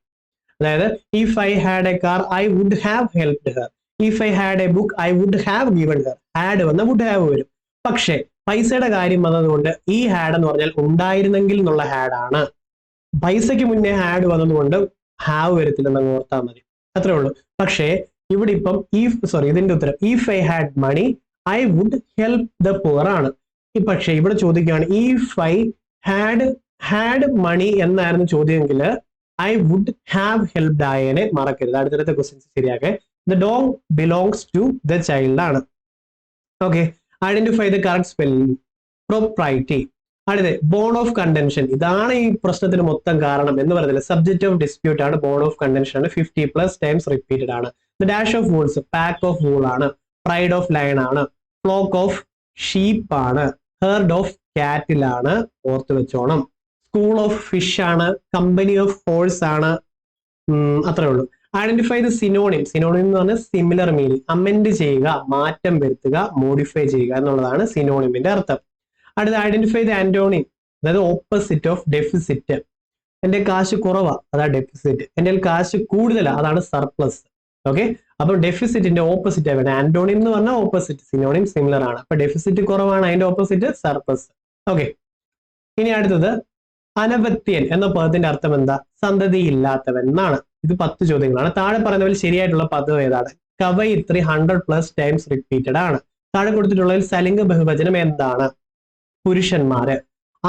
അതായത് if I had a car I would have helped her. If I had a book I would have given her. Had വന്ന വുഡ് ഹാവ് വരും. പക്ഷേ പൈസയുടെ കാര്യം വന്നതുകൊണ്ട് ഈ ഹാഡ് എന്ന് പറഞ്ഞാൽ ഉണ്ടായിരുന്നെങ്കിൽ എന്നുള്ള ഹാഡ് ആണ്. പൈസയ്ക്ക് മുന്നേ ഹാഡ് വന്നതുകൊണ്ട് ഹാവ് വരത്തില്ലെന്ന് ഓർത്താൽ മതി. അത്രേ ഉള്ളൂ. പക്ഷേ ഇവിടെ ഇപ്പം ഇതിന്റെ ഉത്തരം if I had money I would help the poor ആണ്. പക്ഷെ ഇവിടെ ചോദിക്കുകയാണ് ഇഫ് ഐ ഹാഡ് മണി എന്നായിരുന്നു ചോദ്യമെങ്കിൽ ഐ വുഡ് ഹാവ് ഹെൽപ്ഡ് ആയനെ മറക്കരുത്. അടുത്തടുത്ത ക്വസ്റ്റ്യൻസ് ശരിയാക്കെ. The dog belongs to the child ആണ്. Okay. Identify the correct spelling. Propriety. അടുത്ത ബോൺ ഓഫ് കണ്ടൻഷൻ. ഇതാണ് ഈ പ്രശ്നത്തിന് മൊത്തം കാരണം എന്ന് പറയുന്നത്. സബ്ജക്ട് ഓഫ് ഡിസ്പ്യൂട്ട് ആണ്. ബോൺ ഓഫ് കണ്ടൻഷൻ ആണ്. 50+ ടൈംസ് റിപ്പീറ്റഡ് ആണ്. The dash of wolves pack of wolf ആണ്. പ്രൈഡ് ഓഫ് ലയൺ ആണ്. ഫ്ലോക്ക് ഓഫ് ഷീപ്പ് ആണ്. ഹെർഡ് ഓഫ് കാറ്റിൽ ആണ്. ഓർത്ത് വെച്ചോണം. സ്കൂൾ ഓഫ് ഫിഷ് ആണ്. കമ്പനി ഓഫ് ഹോഴ്സ് ആണ്. അത്രേ ഉള്ളൂ. Identify the synonym. സിനോണിം എന്ന് പറഞ്ഞാൽ സിമിലർ മീനിങ്. അമെൻഡ് ചെയ്യുക, മാറ്റം വരുത്തുക, മോഡിഫൈ ചെയ്യുക എന്നുള്ളതാണ് സിനോണിമിന്റെ അർത്ഥം. അടുത്ത ഐഡന്റിഫൈ ദ ആന്റോണിം. അതായത് ഓപ്പോസിറ്റ് ഓഫ് ഡെഫിസിറ്റ്. എന്റെ കാശ് കുറവാ, അതാ ഡെഫിസിറ്റ്. എന്റെ കാശ് കൂടുതലാ, അതാണ് സർപ്ലസ്. ഓക്കെ. അപ്പൊ ഡെഫിസിറ്റിന്റെ ഓപ്പോസിറ്റ് ആണ്. ആന്റോണിം എന്ന് പറഞ്ഞാൽ ഓപ്പോസിറ്റ്. സിനോണിം സിമിലർ ആണ്. അപ്പൊ ഡെഫിസിറ്റ് കുറവാണ്, അതിന്റെ ഓപ്പോസിറ്റ് സർപ്ലസ്. ഓക്കെ. ഇനി അടുത്തത് അനവത്യൻ എന്ന പദത്തിന്റെ അർത്ഥം എന്താ? സന്തതി ഇല്ലാത്തവൻ എന്നാണ്. ഇത് 10 ചോദ്യങ്ങളാണ്. താഴെ പറയുന്നതിൽ ശരിയായിട്ടുള്ള പദം ഏതാണ്? കവയിത്രി 100+ ടൈംസ് റിപ്പീറ്റഡ് ആണ്. താഴെ കൊടുത്തിട്ടുള്ളതിൽ സലിംഗ ബഹുവചനം എന്താണ്? പുരുഷന്മാര്.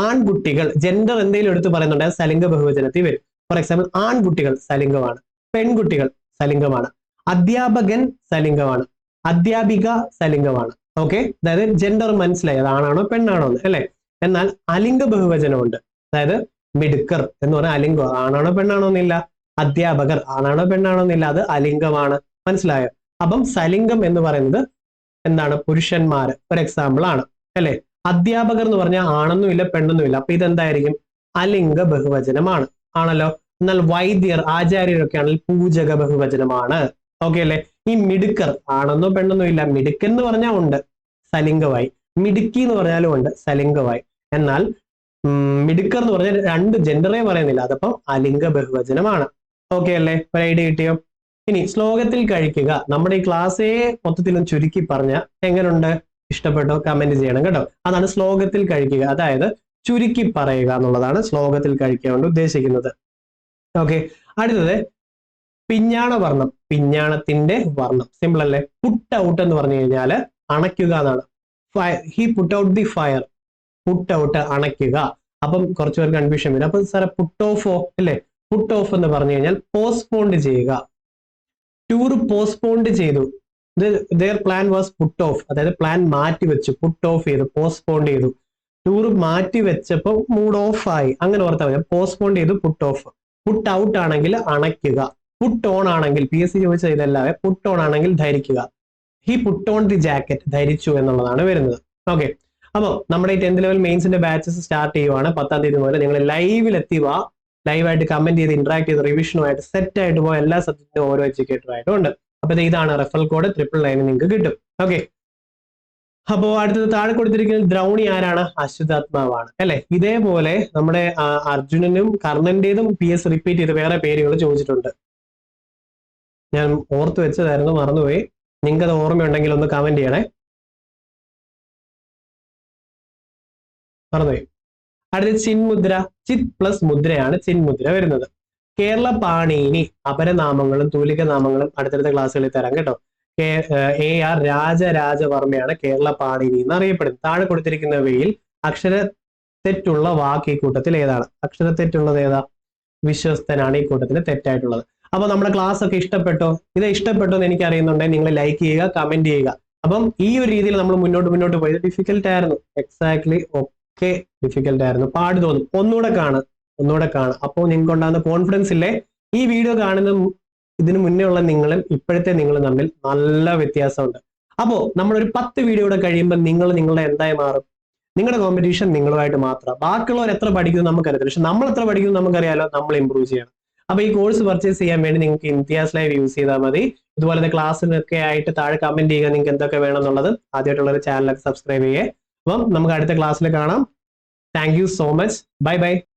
ആൺകുട്ടികൾ. ജെൻഡർ എന്തെങ്കിലും എടുത്ത് പറയുന്നുണ്ടെങ്കിൽ സലിംഗ ബഹുവചനത്തിൽ വരും. ഫോർ എക്സാമ്പിൾ ആൺകുട്ടികൾ സലിംഗമാണ്. പെൺകുട്ടികൾ സലിംഗമാണ്. അധ്യാപകൻ സലിംഗമാണ്. അധ്യാപിക സലിംഗമാണ്. ഓക്കെ. അതായത് ജെൻഡർ മനസ്സിലായി, അത് ആണാണോ പെണ്ണാണോ എന്ന് അല്ലെ. എന്നാൽ അലിംഗ ബഹുവചനമുണ്ട്. അതായത് മിടുക്കർ എന്ന് പറഞ്ഞാൽ അലിംഗം, ആണാണോ പെണ്ണാണോ എന്നില്ല. അധ്യാപകർ ആണാണോ പെണ്ണാണോ എന്നില്ല, അത് അലിംഗമാണ്. മനസ്സിലായോ? അപ്പം സലിംഗം എന്ന് പറയുന്നത് എന്താണ്? പുരുഷന്മാര് ഒരു എക്സാമ്പിൾ ആണ് അല്ലെ. അധ്യാപകർ എന്ന് പറഞ്ഞാൽ ആണെന്നും ഇല്ല പെണ്ണെന്നും ഇല്ല, അപ്പൊ ഇതെന്തായിരിക്കും? അലിംഗ ബഹുവചനമാണ്, ആണല്ലോ. എന്നാൽ വൈദ്യർ ആചാര്യരൊക്കെ ആണെങ്കിൽ പൂജക ബഹുവചനമാണ്. ഓക്കെ അല്ലെ. ഈ മിടുക്കർ ആണെന്നോ പെണ്ണെന്നോ ഇല്ല, മിടുക്കൻ എന്ന് പറഞ്ഞാൽ ഉണ്ട്, സലിംഗമായി. മിടുക്കി എന്ന് പറഞ്ഞാലും ഉണ്ട്, സലിംഗമായി. എന്നാൽ മിടുക്കർ എന്ന് പറഞ്ഞാൽ രണ്ട് ജെൻഡറെ പറയുന്നില്ല, അതപ്പം അലിംഗ ബഹുവചനമാണ്. ഓക്കെ അല്ലേ? ഒരു ഐഡിയ കിട്ടിയോ? ഇനി ശ്ലോകത്തിൽ കഴിക്കുക, നമ്മുടെ ഈ ക്ലാസ്സേ മൊത്തത്തിലും ചുരുക്കി പറഞ്ഞ എങ്ങനെയുണ്ട്? ഇഷ്ടപ്പെട്ടോ? കമന്റ് ചെയ്യണം കേട്ടോ. അതാണ് ശ്ലോകത്തിൽ കഴിക്കുക, അതായത് ചുരുക്കി പറയുക എന്നുള്ളതാണ് ശ്ലോകത്തിൽ കഴിക്കുക കൊണ്ട് ഉദ്ദേശിക്കുന്നത്. ഓക്കെ. അടുത്തത് പിഞ്ഞാണ വർണ്ണം, പിഞ്ഞാണത്തിന്റെ വർണ്ണം. സിമ്പിൾ അല്ലേ? പുട്ട് ഔട്ട് എന്ന് പറഞ്ഞു കഴിഞ്ഞാൽ അണയ്ക്കുക എന്നാണ്. He put out the fire, put out അണയ്ക്കുക. അപ്പം കുറച്ചു പേർ കൺഫ്യൂഷൻ വരും. അപ്പൊ സാറെ പുട്ട് ഓഫോ അല്ലേ? പുട്ട് ഓഫ് എന്ന് പറഞ്ഞു കഴിഞ്ഞാൽ പോസ്റ്റ്പോണ്ട് ചെയ്യുക. ടൂർ പോസ്റ്റ്പോണ്ട് ചെയ്തു, their plan was put off, അതായത് പ്ലാൻ മാറ്റി വെച്ചു, പുട്ട് ഓഫ് ചെയ്തു, പോസ്റ്റ്പോണ്ട് ചെയ്തു. ടൂർ മാറ്റി വെച്ചപ്പോൾ മൂഡ് ഓഫ് ആയി, അങ്ങനെ ഓർത്താൽ മതി. പോസ്റ്റ്പോണ്ട് ചെയ്തു, പുട്ട് ഓഫ്. പുട്ട് ഔട്ട് ആണെങ്കിൽ അണയ്ക്കുക. പുട്ട് ഓൺ ആണെങ്കിൽ PSC ചോദിച്ച ഇതല്ലാതെ പുട്ട് ഓൺ ആണെങ്കിൽ ധരിക്കുക. He put on the jacket, ധരിച്ചു എന്നുള്ളതാണ് വരുന്നത്. ഓക്കെ. അപ്പൊ നമ്മുടെ ഈ 10th ലെവൽ മെയിൻസിന്റെ ബാച്ചസ് സ്റ്റാർട്ട് ചെയ്യുവാണ് 10ാം തീയതി മുതൽ. നിങ്ങൾ ലൈവിൽ എത്തിവ, ലൈവായിട്ട് കമന്റ് ചെയ്ത് ഇന്ററാക്ട് ചെയ്ത് റിവിഷനുമായിട്ട് സെറ്റ് ആയിട്ട് പോയ എല്ലാ സബ്ജക്റ്റിനും ഓരോ എഡ്യൂക്കേറ്ററായിട്ടും ഉണ്ട്. അപ്പൊ ഇതാണ് റെഫറൽ കോഡ് 999 നിങ്ങൾക്ക് കിട്ടും. ഓക്കെ. അപ്പോ അടുത്തത് താഴെ കൊടുത്തിരിക്കുന്നത് ദ്രൗണി ആരാണ്? അശ്വതാത്മാവാണ് അല്ലെ. ഇതേപോലെ നമ്മുടെ അർജുനനും കർണന്റേതും PS റിപ്പീറ്റ് ചെയ്ത് വേറെ പേരുകൾ ചോദിച്ചിട്ടുണ്ട്. ഞാൻ ഓർത്ത് വെച്ചതായിരുന്നു, മറന്നുപോയി. നിങ്ങൾക്ക് അത് ഓർമ്മയുണ്ടെങ്കിൽ ഒന്ന് കമന്റ് ചെയ്യണേ. മറന്നുപോയി. അടുത്ത ചിന്മുദ്ര, ചിത് പ്ലസ് മുദ്രയാണ് ചിന്മുദ്ര വരുന്നത്. കേരള പാണിനി അപരനാമങ്ങളും തൂലിക നാമങ്ങളും അടുത്തടുത്ത ക്ലാസ്സുകളിൽ തരാം കേട്ടോ. AR രാജരാജവർമ്മയാണ് കേരള പാണിനി എന്ന് അറിയപ്പെടുന്നത്. താഴെ കൊടുത്തിരിക്കുന്നവയിൽ അക്ഷര തെറ്റുള്ള വാക്ക് ഈ കൂട്ടത്തിൽ ഏതാണ്? അക്ഷര തെറ്റുള്ളത് ഏതാ? വിശ്വസ്തനാണ് ഈ കൂട്ടത്തിൽ തെറ്റായിട്ടുള്ളത്. അപ്പൊ നമ്മുടെ ക്ലാസ് ഒക്കെ ഇഷ്ടപ്പെട്ടോ? ഇത് ഇഷ്ടപ്പെട്ടോ എന്ന് എനിക്ക് അറിയുന്നുണ്ടെങ്കിൽ നിങ്ങൾ ലൈക്ക് ചെയ്യുക, കമന്റ് ചെയ്യുക. അപ്പം ഈ ഒരു രീതിയിൽ നമ്മൾ മുന്നോട്ട് പോയത് ഡിഫിക്കൽട്ട് ആയിരുന്നു. എക്സാക്ട്ലി ഒക്കെ ഡിഫിക്കൽട്ട് ആയിരുന്നു, പാട് തോന്നും. ഒന്നുകൂടെ കാണും. അപ്പോൾ നിങ്ങൾക്ക് ഉണ്ടാകുന്ന കോൺഫിഡൻസ് ഇല്ലേ? ഈ വീഡിയോ കാണുന്ന ഇതിനു മുന്നേ ഉള്ള നിങ്ങളും ഇപ്പോഴത്തെ നിങ്ങളും തമ്മിൽ നല്ല വ്യത്യാസമുണ്ട്. അപ്പോ നമ്മളൊരു 10 വീഡിയോ കൂടെ കഴിയുമ്പോൾ നിങ്ങൾ നിങ്ങളുടെ എന്തായി മാറും? നിങ്ങളുടെ കോമ്പറ്റീഷൻ നിങ്ങളുമായിട്ട് മാത്രം. ബാക്കിയുള്ളവർ എത്ര പഠിക്കുന്നു നമുക്കറിയത്തില്ല, പക്ഷെ നമ്മൾ എത്ര പഠിക്കുന്നു നമുക്കറിയാലോ. നമ്മൾ ഇമ്പ്രൂവ് ചെയ്യണം. അപ്പൊ ഈ കോഴ്സ് പർച്ചേസ് ചെയ്യാൻ വേണ്ടി നിങ്ങൾക്ക് ഇംതിയാസ് ലൈവ് യൂസ് ചെയ്താൽ മതി. ഇതുപോലത്തെ ക്ലാസ്സിനൊക്കെ ആയിട്ട് താഴെ കമന്റ് ചെയ്യുക നിങ്ങൾക്ക് എന്തൊക്കെ വേണം എന്നുള്ളത്. ആദ്യമായിട്ടുള്ള ഒരു ചാനലൊക്കെ സബ്സ്ക്രൈബ് ചെയ്യേ. അപ്പം നമുക്ക് അടുത്ത ക്ലാസ്സിൽ കാണാം. Thank you so much. Bye bye.